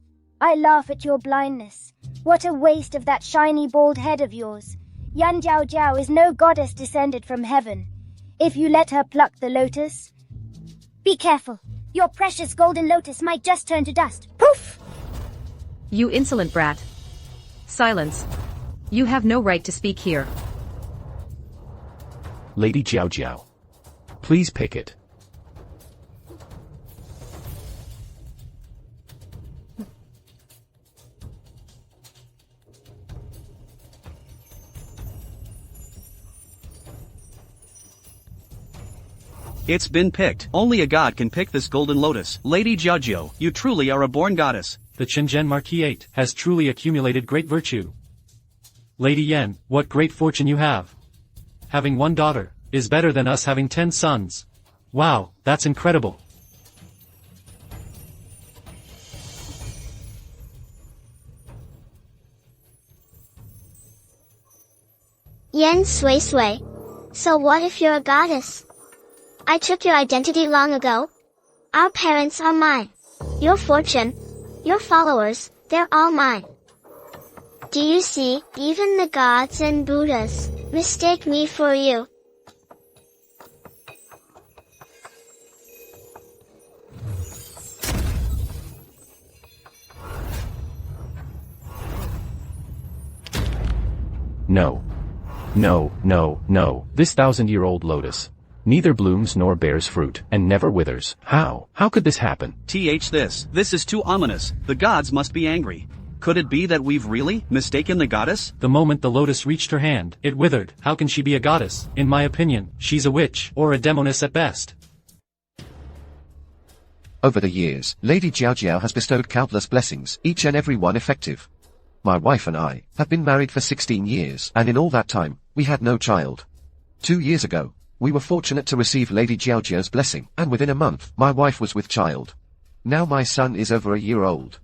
I laugh at your blindness. What a waste of that shiny bald head of yours. Yan Jiao Jiao is no goddess descended from heaven. If you let her pluck the lotus... Be careful. Your precious golden lotus might just turn to dust. Poof! You insolent brat. Silence. You have no right to speak here. Lady Jiao Jiao. Please pick it. It's been picked. Only a god can pick this golden lotus. Lady Jiao, you truly are a born goddess. The Qingzhen Marquis has truly accumulated great virtue. Lady Yan, what great fortune you have. Having one daughter is better than us having 10 sons. Wow, that's incredible. Yen Sui Sui. So what if you're a goddess? I took your identity long ago. Our parents are mine. Your fortune, your followers, they're all mine. Do you see, even the gods and Buddhas mistake me for you. No. No, no, no. This 1,000-year-old lotus neither blooms nor bears fruit, and never withers. How? How could this happen? This is too ominous. The gods must be angry. Could it be that we've really mistaken the goddess? The moment the lotus reached her hand, it withered. How can she be a goddess? In my opinion, she's a witch, or a demoness at best. Over the years, Lady Jiao Jiao has bestowed countless blessings, each and every one effective. My wife and I have been married for 16 years, and in all that time, we had no child. 2 years ago, we were fortunate to receive Lady Jiao Jiao's blessing, and within a month, my wife was with child. Now my son is over a year old.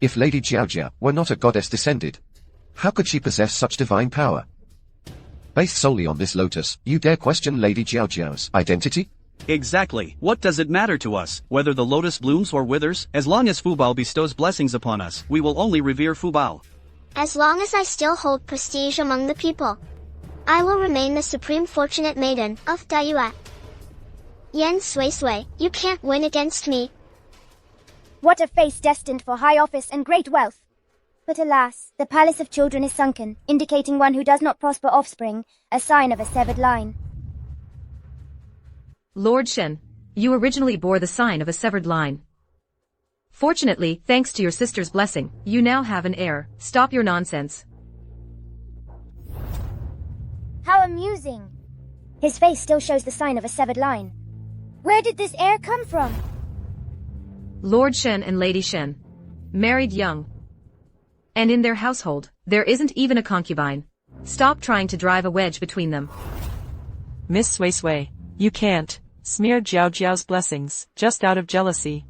If Lady Jiao Jia were not a goddess descended, how could she possess such divine power? Based solely on this lotus, you dare question Lady Jiao Jiao's identity? Exactly. What does it matter to us, whether the lotus blooms or withers? As long as Fubao bestows blessings upon us, we will only revere Fubao. As long as I still hold prestige among the people, I will remain the supreme fortunate maiden of Dayue. Yen Sui Sui, you can't win against me. What a face destined for high office and great wealth. But alas, the palace of children is sunken, indicating one who does not prosper offspring, a sign of a severed line. Lord Shen, you originally bore the sign of a severed line. Fortunately, thanks to your sister's blessing, you now have an heir. Stop your nonsense. How amusing. His face still shows the sign of a severed line. Where did this heir come from? Lord Shen and Lady Shen. Married young. And in their household, there isn't even a concubine. Stop trying to drive a wedge between them. Miss Sui Sui, you can't smear Jiao Jiao's blessings just out of jealousy.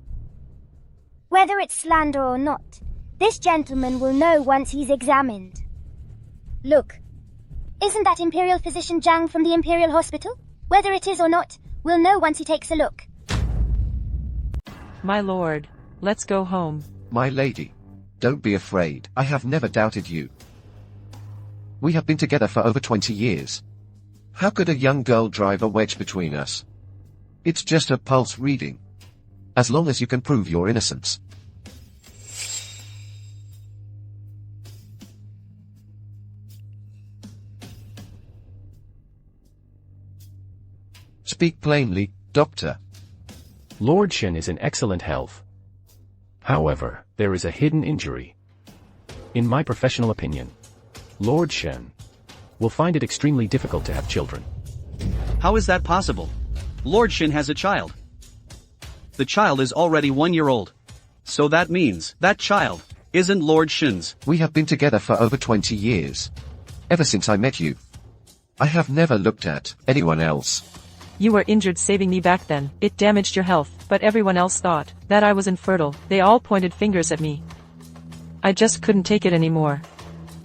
Whether it's slander or not, this gentleman will know once he's examined. Look, isn't that Imperial Physician Zhang from the Imperial Hospital? Whether it is or not, we'll know once he takes a look. My lord, let's go home. My lady, don't be afraid. I have never doubted you. We have been together for over 20 years. How could a young girl drive a wedge between us? It's just a pulse reading. As long as you can prove your innocence. Speak plainly, doctor. Lord Shen is in excellent health. However, there is a hidden injury. In my professional opinion, Lord Shen will find it extremely difficult to have children. How is that possible? Lord Shen has a child. The child is already 1 year old. So that means that child isn't Lord Shen's. We have been together for over 20 years. Ever since I met you, I have never looked at anyone else. You were injured saving me back then. It damaged your health, but everyone else thought that I was infertile. They all pointed fingers at me. I just couldn't take it anymore.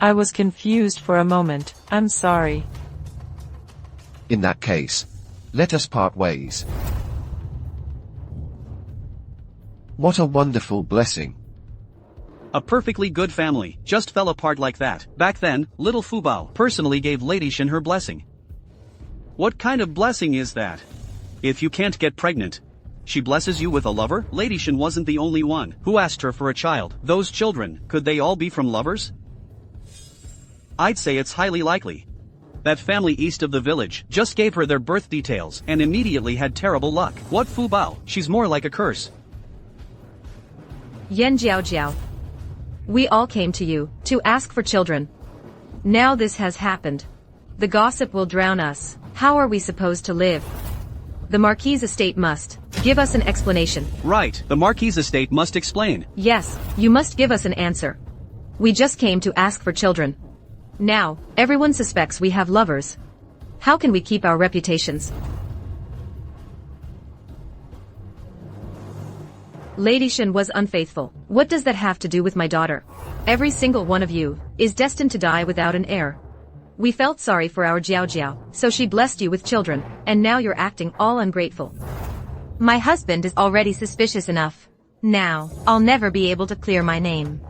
I was confused for a moment. I'm sorry. In that case, let us part ways. What a wonderful blessing. A perfectly good family just fell apart like that. Back then, little Fubao personally gave Lady Shen her blessing. What kind of blessing is that? If you can't get pregnant, she blesses you with a lover? Lady Shen wasn't the only one who asked her for a child. Those children, could they all be from lovers? I'd say it's highly likely. That family east of the village just gave her their birth details and immediately had terrible luck. What Fubao? She's more like a curse. Yan Jiao. We all came to you to ask for children. Now this has happened. The gossip will drown us. How are we supposed to live? The Marquis estate must give us an explanation. Right, the Marquis estate must explain. Yes, you must give us an answer. We just came to ask for children. Now, everyone suspects we have lovers. How can we keep our reputations? Lady Shen was unfaithful. What does that have to do with my daughter? Every single one of you is destined to die without an heir. We felt sorry for our Jiao, so she blessed you with children, and now you're acting all ungrateful. My husband is already suspicious enough. Now, I'll never be able to clear my name.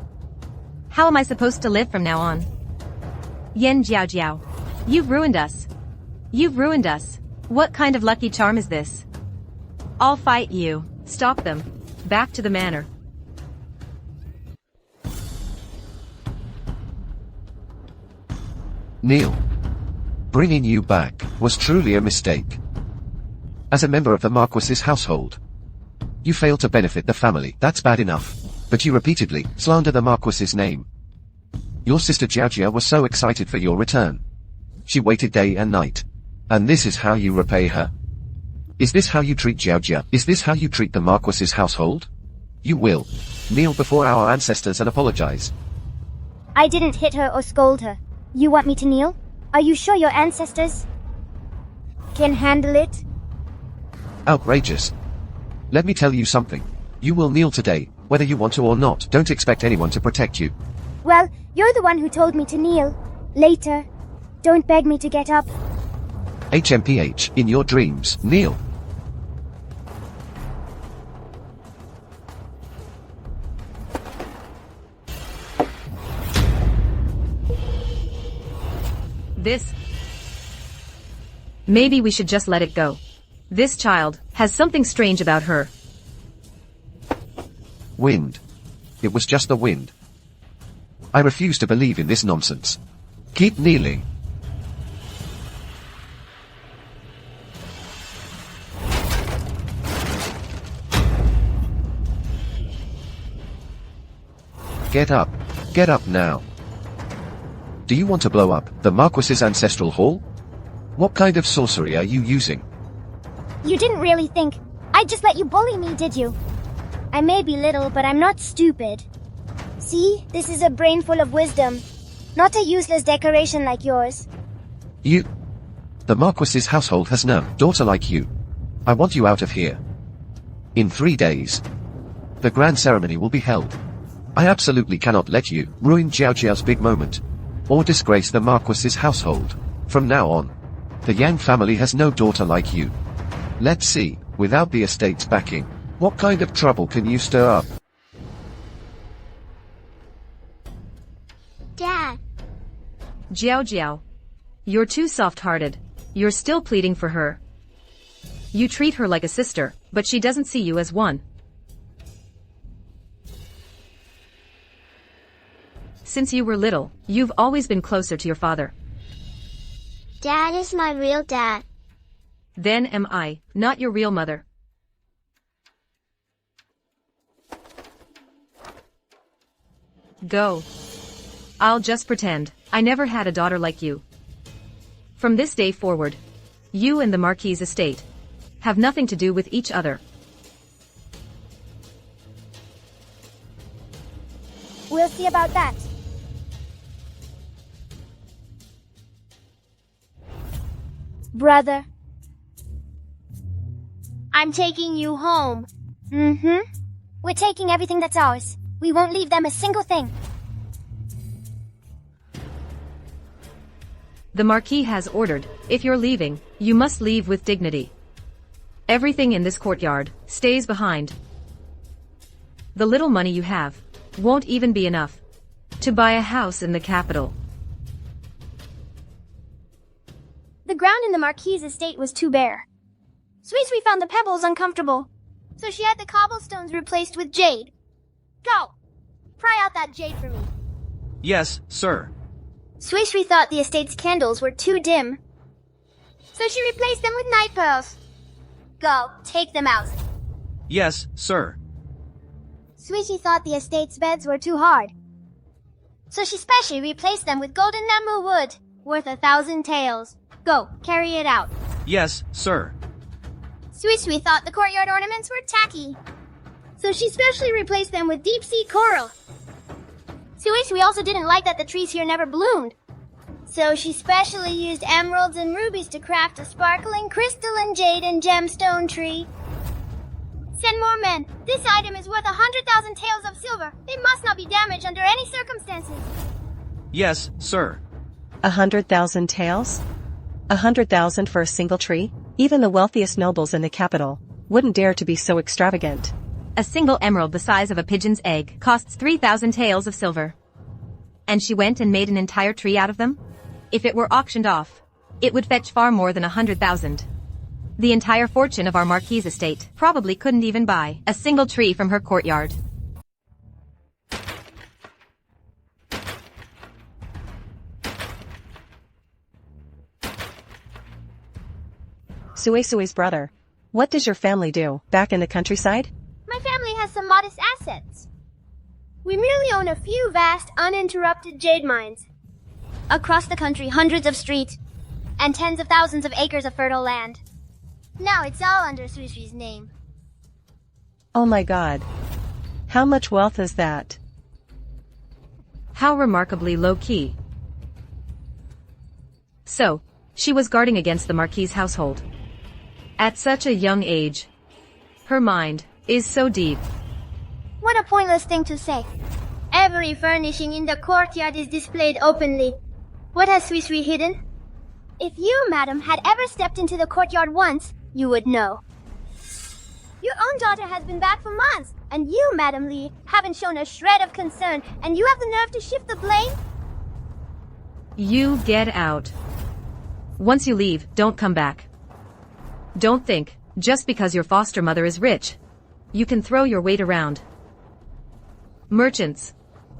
How am I supposed to live from now on? Yan Jiao, you've ruined us. You've ruined us. What kind of lucky charm is this? I'll fight you. Stop them. Back to the manor. Neil. Bringing you back was truly a mistake. As a member of the Marquis's household, you failed to benefit the family. That's bad enough. But you repeatedly slander the Marquis's name. Your sister Jiao was so excited for your return. She waited day and night. And this is how you repay her? Is this how you treat Jiao? Is this how you treat the Marquis's household? You will kneel before our ancestors and apologize. I didn't hit her or scold her. You want me to kneel? Are you sure your ancestors can handle it? Outrageous. Let me tell you something. You will kneel today, whether you want to or not. Don't expect anyone to protect you. Well, you're the one who told me to kneel. Later. Don't beg me to get up. HMPH, in your dreams, kneel. Maybe we should just let it go. This child has something strange about her. Wind. It was just the wind. I refuse to believe in this nonsense. Keep kneeling. Get up. Get up now. Do you want to blow up the Marquis's ancestral hall? What kind of sorcery are you using? You didn't really think I'd just let you bully me, did you? I may be little, but I'm not stupid. See, this is a brain full of wisdom. Not a useless decoration like yours. You... The Marquis's household has no daughter like you. I want you out of here. In 3 days, the grand ceremony will be held. I absolutely cannot let you ruin Jiao's big moment, or disgrace the Marquis's household. From now on, the Yang family has no daughter like you. Let's see, without the estate's backing, what kind of trouble can you stir up? Dad. Jiao, you're too soft-hearted. You're still pleading for her. You treat her like a sister, but she doesn't see you as one. Since you were little, you've always been closer to your father. Dad is my real dad. Then am I, not your real mother. Go. I'll just pretend I never had a daughter like you. From this day forward, you and the Marquis estate have nothing to do with each other. We'll see about that. Brother. I'm taking you home. Mm-hmm. We're taking everything that's ours. We won't leave them a single thing. The Marquis has ordered, if you're leaving, you must leave with dignity. Everything in this courtyard stays behind. The little money you have, won't even be enough to buy a house in the capital. The ground in the Marquis' estate was too bare. Sui found the pebbles uncomfortable, so she had the cobblestones replaced with jade. Go! Pry out that jade for me. Yes, sir. Sui thought the estate's candles were too dim, so she replaced them with night pearls. Go, take them out. Yes, sir. Sui thought the estate's beds were too hard, so she specially replaced them with golden namu wood, worth 1,000 taels. Go, carry it out. Yes, sir. Sui thought the courtyard ornaments were tacky, so she specially replaced them with deep-sea coral. Sui also didn't like that the trees here never bloomed, so she specially used emeralds and rubies to craft a sparkling crystalline jade and gemstone tree. Send more men. This item is worth 100,000 taels of silver. They must not be damaged under any circumstances. Yes, sir. 100,000 taels? 100,000 for a single tree? Even the wealthiest nobles in the capital wouldn't dare to be so extravagant. A single emerald the size of a pigeon's egg costs 3,000 taels of silver. And she went and made an entire tree out of them? If it were auctioned off, it would fetch far more than 100,000. The entire fortune of our Marquis' estate probably couldn't even buy a single tree from her courtyard. Sui's brother. What does your family do back in the countryside? My family has some modest assets. We merely own a few vast, uninterrupted jade mines. Across the country, hundreds of streets, and tens of thousands of acres of fertile land. Now it's all under Sui's name. Oh my god. How much wealth is that? How remarkably low-key. So, she was guarding against the Marquis' household. At such a young age. Her mind is so deep. What a pointless thing to say. Every furnishing in the courtyard is displayed openly. What has Sui hidden? If you, madam, had ever stepped into the courtyard once, you would know. Your own daughter has been back for months, and you, Madam Li, haven't shown a shred of concern, and you have the nerve to shift the blame? You get out. Once you leave, don't come back. Don't think, just because your foster mother is rich, you can throw your weight around. Merchants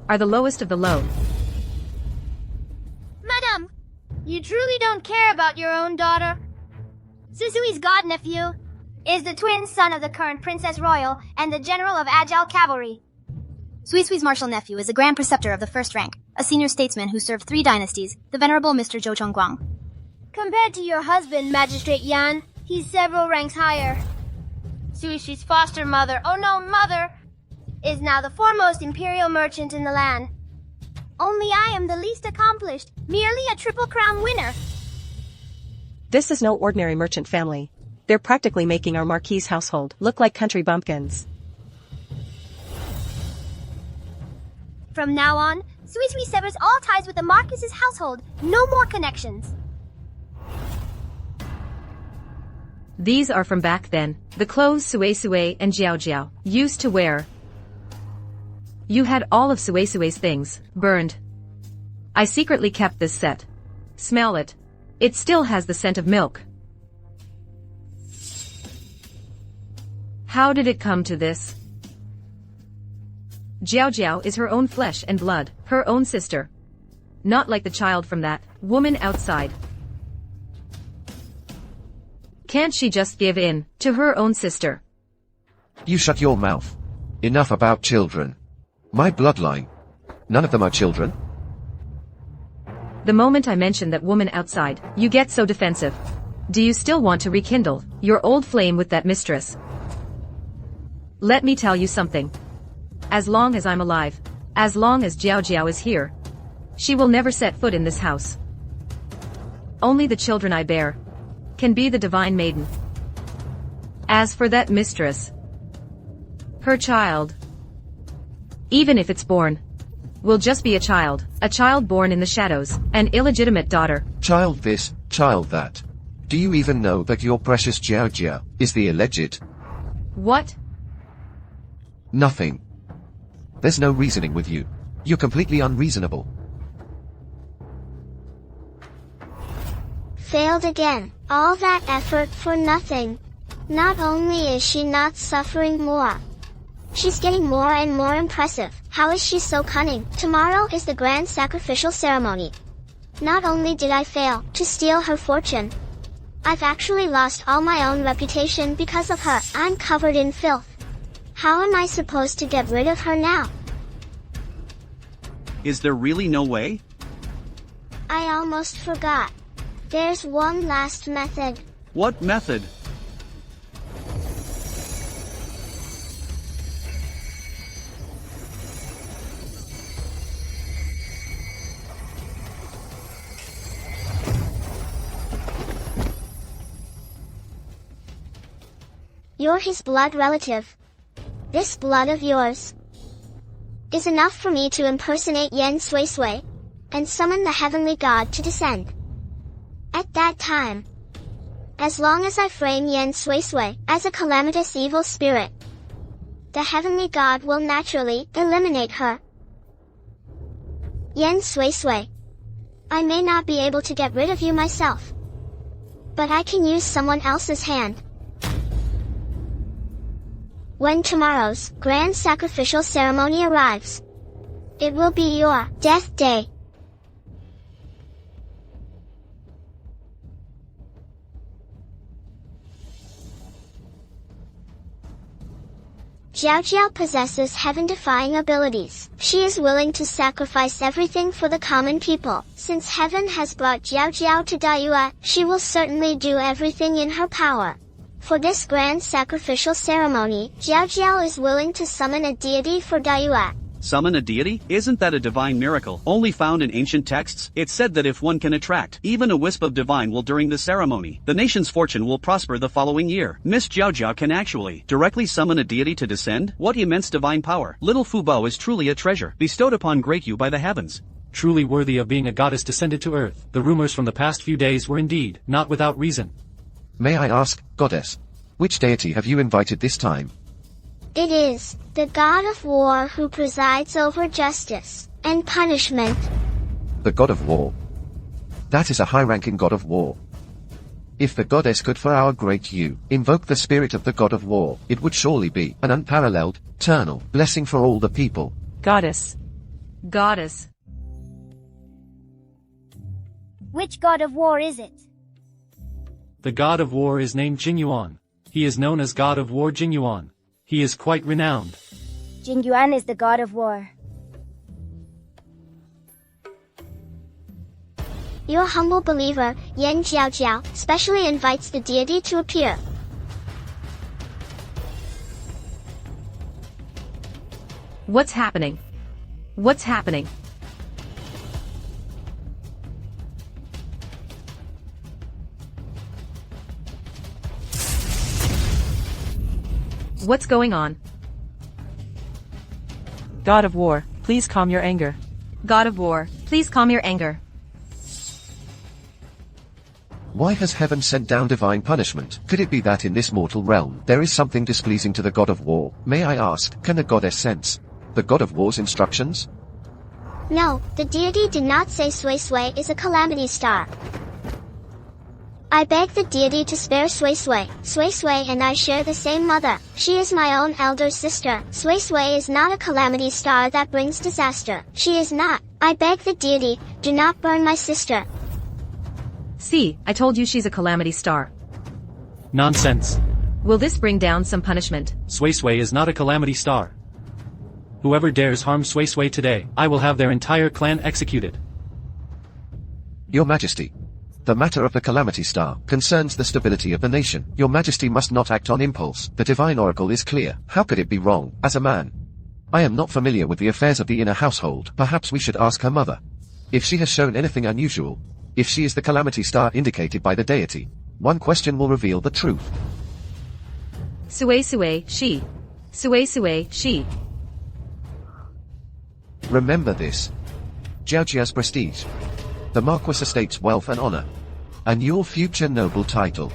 are the lowest of the low. Madam, you truly don't care about your own daughter? Sui's godnephew is the twin son of the current Princess Royal and the General of Agile Cavalry. Sui's martial nephew is the Grand Preceptor of the First Rank, a senior statesman who served 3 dynasties, the Venerable Mr. Zhou Chongguang. Compared to your husband, Magistrate Yan, he's several ranks higher. Sui's foster mother, oh no, mother, is now the foremost imperial merchant in the land. Only I am the least accomplished, merely a Triple Crown winner. This is no ordinary merchant family. They're practically making our Marquis' household look like country bumpkins. From now on, Sui severs all ties with the Marquis' household. No more connections. These are from back then, the clothes Sui and Jiao used to wear. You had all of Sui's things burned. I secretly kept this set. Smell it. It still has the scent of milk. How did it come to this? Jiao is her own flesh and blood, her own sister. Not like the child from that woman outside. Can't she just give in to her own sister? You shut your mouth. Enough about children. My bloodline. None of them are children. The moment I mention that woman outside, you get so defensive. Do you still want to rekindle your old flame with that mistress? Let me tell you something. As long as I'm alive, as long as Jiao is here, she will never set foot in this house. Only the children I bear can be the divine maiden. As for that mistress, her child, even if it's born, will just be a child born in the shadows, an illegitimate daughter. Child this, child that. Do you even know that your precious Jiao is the alleged? What? Nothing. there's no reasoning with you. You're completely unreasonable. Failed again. All that effort for nothing. Not only is she not suffering more, she's getting more and more impressive. How is she so cunning? Tomorrow is the grand sacrificial ceremony. Not only did I fail to steal her fortune, I've actually lost all my own reputation because of her. I'm covered in filth. How am I supposed to get rid of her now? Is there really no way? I almost forgot. There's one last method. What method? You're his blood relative. This blood of yours is enough for me to impersonate Yen Sui Sui and summon the heavenly god to descend. At that time, as long as I frame Yen Sui Sui as a calamitous evil spirit, the heavenly god will naturally eliminate her. Yen Sui Sui, I may not be able to get rid of you myself, but I can use someone else's hand. When tomorrow's grand sacrificial ceremony arrives, it will be your death day. Jiao Jiao possesses heaven-defying abilities. She is willing to sacrifice everything for the common people. Since heaven has brought Jiao Jiao to Dayue, she will certainly do everything in her power. For this grand sacrificial ceremony, Jiao Jiao is willing to summon a deity for Dayue. Summon a deity? Isn't that a divine miracle, only found in ancient texts? It's said that if one can attract even a wisp of divine will during the ceremony, the nation's fortune will prosper the following year. Miss Jiao Jiao can actually directly summon a deity to descend? What immense divine power! Little Fu Bo is truly a treasure, bestowed upon great you by the heavens. Truly worthy of being a goddess descended to earth. The rumors from the past few days were indeed not without reason. May I ask, goddess, which deity have you invited this time? It is the god of war who presides over justice and punishment. The god of war. That is a high-ranking god of war. If the goddess could for our great you invoke the spirit of the god of war, it would surely be an unparalleled, eternal blessing for all the people. Goddess. Goddess. Which god of war is it? The god of war is named Jingyuan. He is known as god of war Jingyuan. He is quite renowned. Jingyuan is the god of war. Your humble believer, Yen Jiao Jiao, specially invites the deity to appear. What's happening? What's happening? What's going on? God of war, please calm your anger. God of war, please calm your anger. Why has heaven sent down divine punishment? Could it be that in this mortal realm there is something displeasing to the god of war? May I ask, can the goddess sense the god of war's instructions? No, the deity did not say Sui Sui is a calamity star. I beg the deity to spare Sui Sui. Sui Sui and I share the same mother. She is my own elder sister. Sui Sui is not a calamity star that brings disaster. She is not. I beg the deity, do not burn my sister. See, I told you she's a calamity star. Nonsense. Will this bring down some punishment? Sui Sui is not a calamity star. Whoever dares harm Sui Sui today, I will have their entire clan executed. Your Majesty, the matter of the calamity star concerns the stability of the nation. Your Majesty must not act on impulse. The divine oracle is clear. How could it be wrong, as a man? I am not familiar with the affairs of the inner household. Perhaps we should ask her mother if she has shown anything unusual. If she is the calamity star indicated by the deity, one question will reveal the truth. Sui Sui, she. Sui Sui, she. Remember this. Jiaojia's prestige, the Marquis estate's wealth and honor, and your future noble title.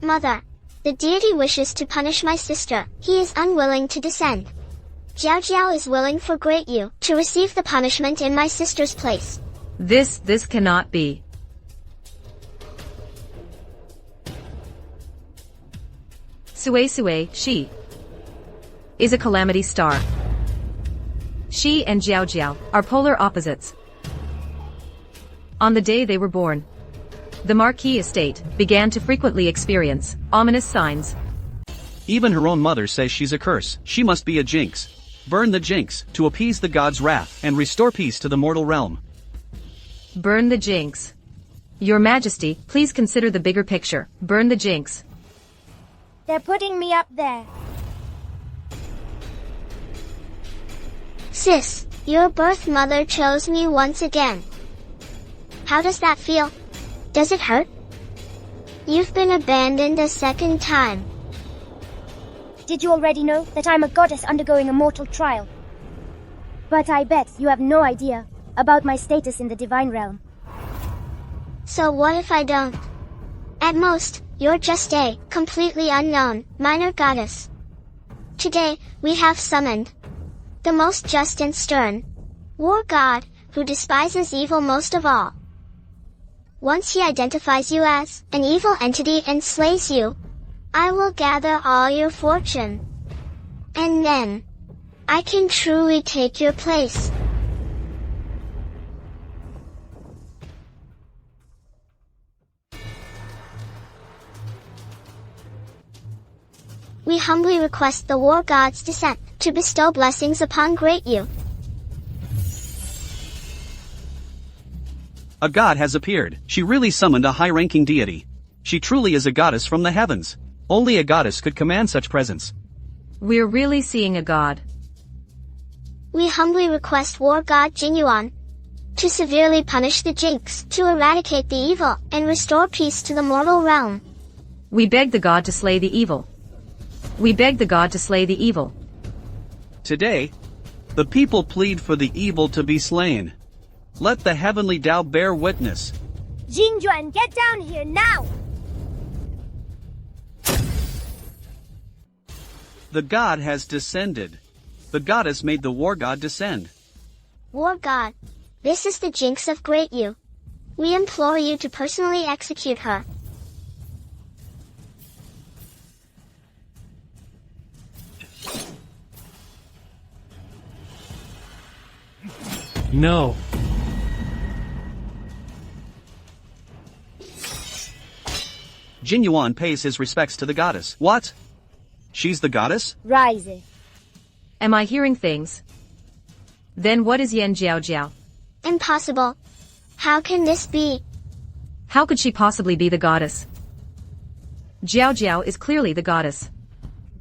Mother, The deity wishes to punish my sister. He is unwilling to descend. Jiao Jiao is willing for Great Yu to receive the punishment in my sister's place. This cannot be. Sui, she is a calamity star. She and Jiao Jiao are polar opposites. On the day they were born, the Marquis estate began to frequently experience ominous signs. Even her own mother says she's a curse. She must be a jinx. Burn the jinx, to appease the god's wrath, and restore peace to the mortal realm. Burn the jinx. Your Majesty, please consider the bigger picture. Burn the jinx. They're putting me up there. Sis, your birth mother chose me once again. How does that feel? Does it hurt? You've been abandoned a second time. Did you already know that I'm a goddess undergoing a mortal trial? But I bet you have no idea about my status in the divine realm. So what if I don't? At most, you're just a completely unknown minor goddess. Today, we have summoned the most just and stern war god who despises evil most of all. Once he identifies you as an evil entity and slays you, I will gather all your fortune. And then, I can truly take your place. We humbly request the war god's descent to bestow blessings upon Great Yu. A god has appeared. She really summoned a high-ranking deity. She truly is a goddess from the heavens. Only a goddess could command such presence. We're really seeing a god. We humbly request war god Jinyuan to severely punish the jinx, to eradicate the evil, and restore peace to the mortal realm. We beg the god to slay the evil. We beg the god to slay the evil. Today, the people plead for the evil to be slain. Let the heavenly Tao bear witness. Jingjuan, get down here now! The god has descended. The goddess made the war god descend. War god, this is the jinx of Great Yu. We implore you to personally execute her. No. Jin Yuan pays his respects to the goddess. What? She's the goddess? Rise. Am I hearing things? Then what is Yan Jiao Jiao? Impossible. How can this be? How could she possibly be the goddess? Jiao Jiao is clearly the goddess.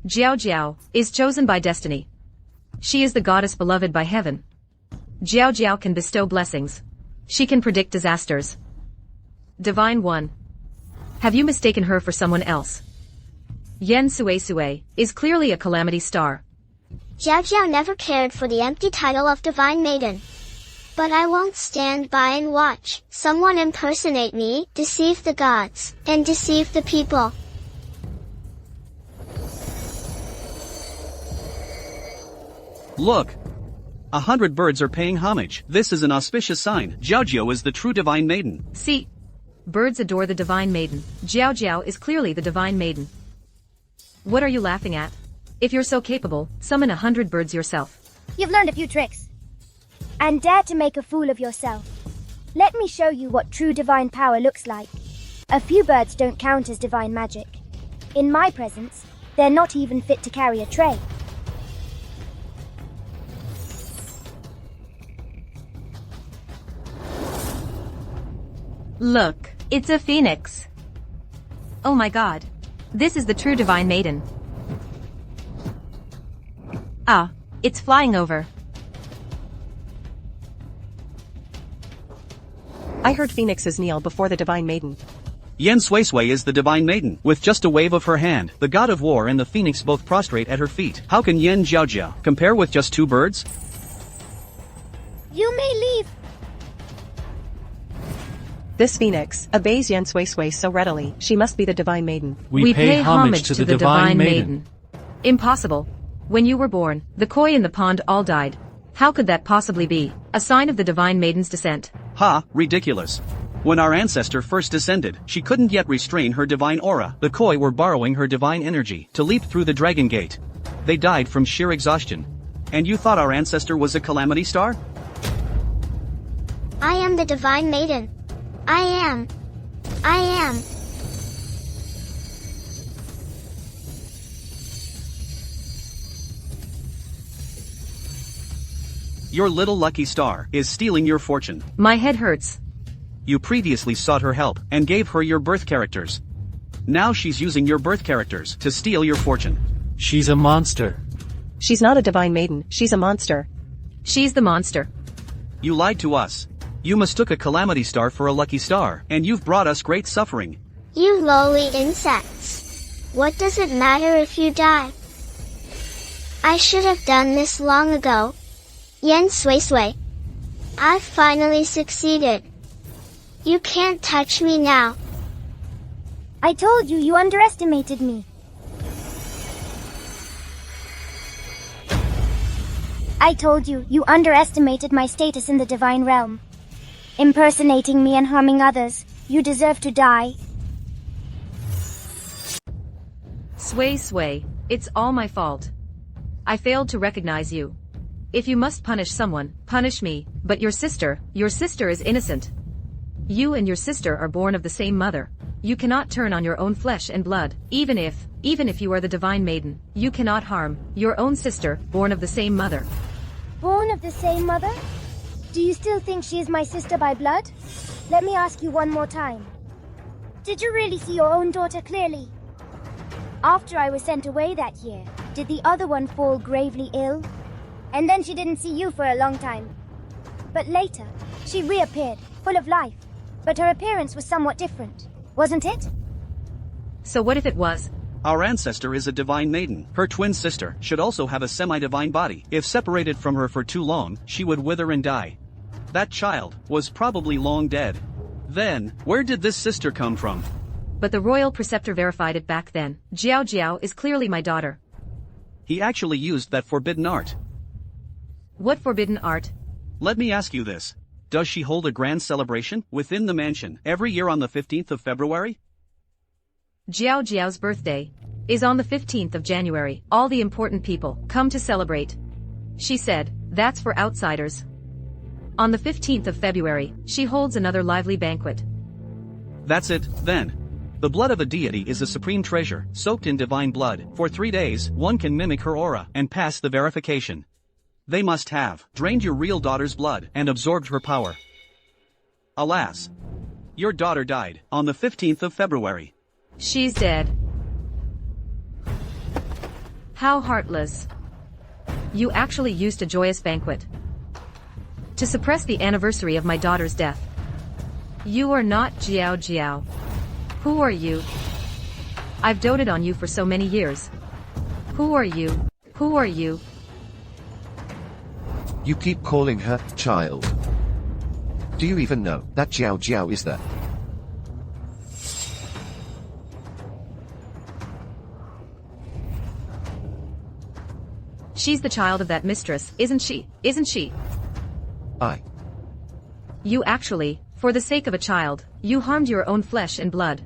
Jiao Jiao is chosen by destiny. She is the goddess beloved by heaven. Jiao Jiao can bestow blessings. She can predict disasters. Divine One. Have you mistaken her for someone else? Yen Sui is clearly a calamity star. Jiao Jiao never cared for the empty title of Divine Maiden. But I won't stand by and watch someone impersonate me, deceive the gods, and deceive the people. Look! 100 birds are paying homage. This is an auspicious sign. Jiao is the true divine maiden. See? Birds adore the divine maiden. Jiao Jiao is clearly the divine maiden. What are you laughing at? If you're so capable, summon 100 birds yourself. You've learned a few tricks. And dare to make a fool of yourself. Let me show you what true divine power looks like. A few birds don't count as divine magic. In my presence, they're not even fit to carry a tray. Look, it's a phoenix. Oh my god. This is the true divine maiden. Ah, it's flying over. I heard phoenixes kneel before the divine maiden. Yen Sui is the divine maiden. With just a wave of her hand, the god of war and the phoenix both prostrate at her feet. How can Yen Jiao compare with just 2 birds? You may leave. This phoenix obeys Yen Sui Sui so readily, she must be the divine maiden. We pay homage to the divine maiden. Impossible. When you were born, the koi in the pond all died. How could that possibly be a sign of the divine maiden's descent? Ha, ridiculous. When our ancestor first descended, she couldn't yet restrain her divine aura. The koi were borrowing her divine energy to leap through the dragon gate. They died from sheer exhaustion. And you thought our ancestor was a calamity star? I am the divine maiden. I am. Your little lucky star is stealing your fortune. My head hurts. You previously sought her help and gave her your birth characters. Now she's using your birth characters to steal your fortune. She's a monster. She's not a divine maiden, she's a monster. She's the monster. You lied to us. You mistook a calamity star for a lucky star, and you've brought us great suffering. You lowly insects. What does it matter if you die? I should have done this long ago. Yen Sui Sui. I've finally succeeded. You can't touch me now. I told you, you underestimated me. I told you, you underestimated my status in the divine realm. Impersonating me and harming others, you deserve to die. Sway sway, it's all my fault. I failed to recognize you. If you must punish someone, punish me, but your sister is innocent. You and your sister are born of the same mother. You cannot turn on your own flesh and blood, even if you are the divine maiden, you cannot harm your own sister, born of the same mother. Born of the same mother? Do you still think she is my sister by blood? Let me ask you one more time. Did you really see your own daughter clearly? After I was sent away that year, did the other one fall gravely ill? And then she didn't see you for a long time. But later, she reappeared, full of life. But her appearance was somewhat different, wasn't it? So what if it was? Our ancestor is a divine maiden. Her twin sister should also have a semi-divine body. If separated from her for too long, she would wither and die. That child was probably long dead. Then, where did this sister come from? But the royal preceptor verified it back then. Jiao Jiao is clearly my daughter. He actually used that forbidden art. What forbidden art? Let me ask you this. Does she hold a grand celebration within the mansion every year on the 15th of February? Jiao Jiao's birthday is on the 15th of January. All the important people come to celebrate. She said, that's for outsiders. On the 15th of February, she holds another lively banquet. That's it, then. The blood of a deity is a supreme treasure, soaked in divine blood. For 3 days, one can mimic her aura and pass the verification. They must have drained your real daughter's blood and absorbed her power. Alas. Your daughter died on the 15th of February. She's dead. How heartless. You actually used a joyous banquet to suppress the anniversary of my daughter's death. You are not Jiao Jiao. Who are you? I've doted on you for so many years. Who are you? Who are you? You keep calling her child. Do you even know that Jiao Jiao is there? She's the child of that mistress, isn't she? Isn't she? You actually, for the sake of a child, you harmed your own flesh and blood.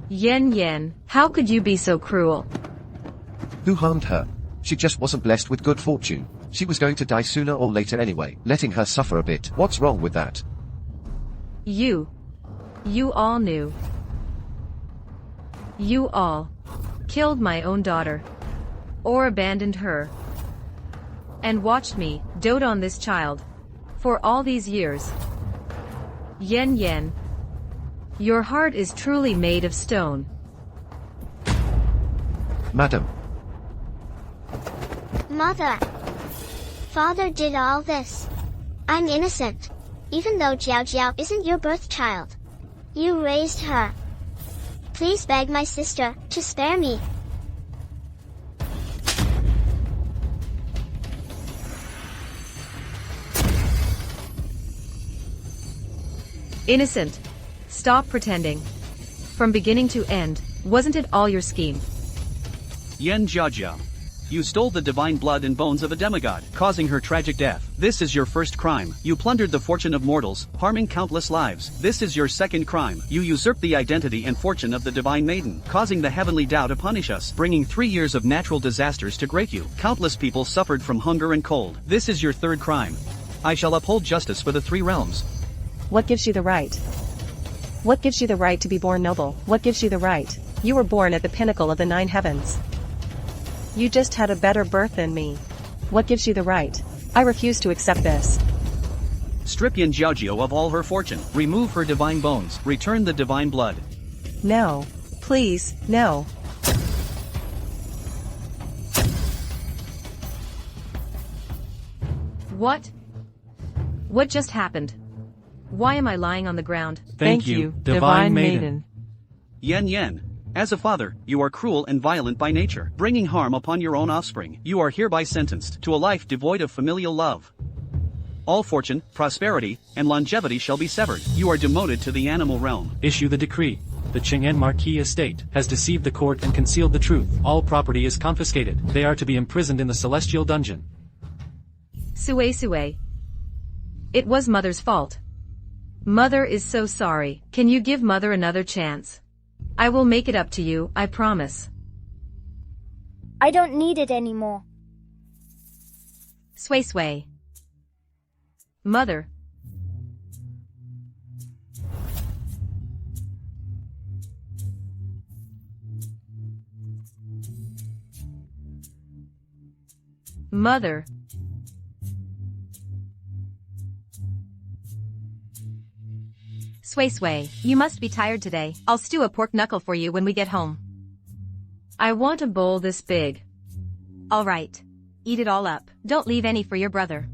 Yen Yen, how could you be so cruel? Who harmed her? She just wasn't blessed with good fortune. She was going to die sooner or later anyway, letting her suffer a bit. What's wrong with that? You all knew. You all killed my own daughter. Or abandoned her. And watched me dote on this child. For all these years. Yen Yen. Your heart is truly made of stone. Madam. Mother. Father did all this. I'm innocent. Even though Jiao Jiao isn't your birth child. You raised her. Please beg my sister to spare me. Innocent. Stop pretending. From beginning to end, wasn't it all your scheme? Yen Jiajiao. You stole the divine blood and bones of a demigod, causing her tragic death. This is your first crime. You plundered the fortune of mortals, harming countless lives. This is your second crime. You usurped the identity and fortune of the divine maiden, causing the heavenly Tao to punish us, bringing 3 years of natural disasters to great you. Countless people suffered from hunger and cold. This is your third crime. I shall uphold justice for the 3 realms. What gives you the right? What gives you the right to be born noble? What gives you the right? You were born at the pinnacle of the 9 heavens. You just had a better birth than me. What gives you the right? I refuse to accept this. Strip Yen Jiajiao of all her fortune. Remove her divine bones. Return the divine blood. No. Please, no. What? What just happened? Why am I lying on the ground? Thank you, divine maiden. Yen. As a father, you are cruel and violent by nature, bringing harm upon your own offspring. You are hereby sentenced to a life devoid of familial love. All fortune, prosperity, and longevity shall be severed. You are demoted to the animal realm. Issue the decree. The Cheng'an Marquis estate has deceived the court and concealed the truth. All property is confiscated. They are to be imprisoned in the celestial dungeon. Sue. It was Mother's fault. Mother is so sorry. Can you give Mother another chance? I will make it up to you, I promise. I don't need it anymore. Sue. Mother. Mother. Sue, you must be tired today. I'll stew a pork knuckle for you when we get home. I want a bowl this big. All right. Eat it all up. Don't leave any for your brother.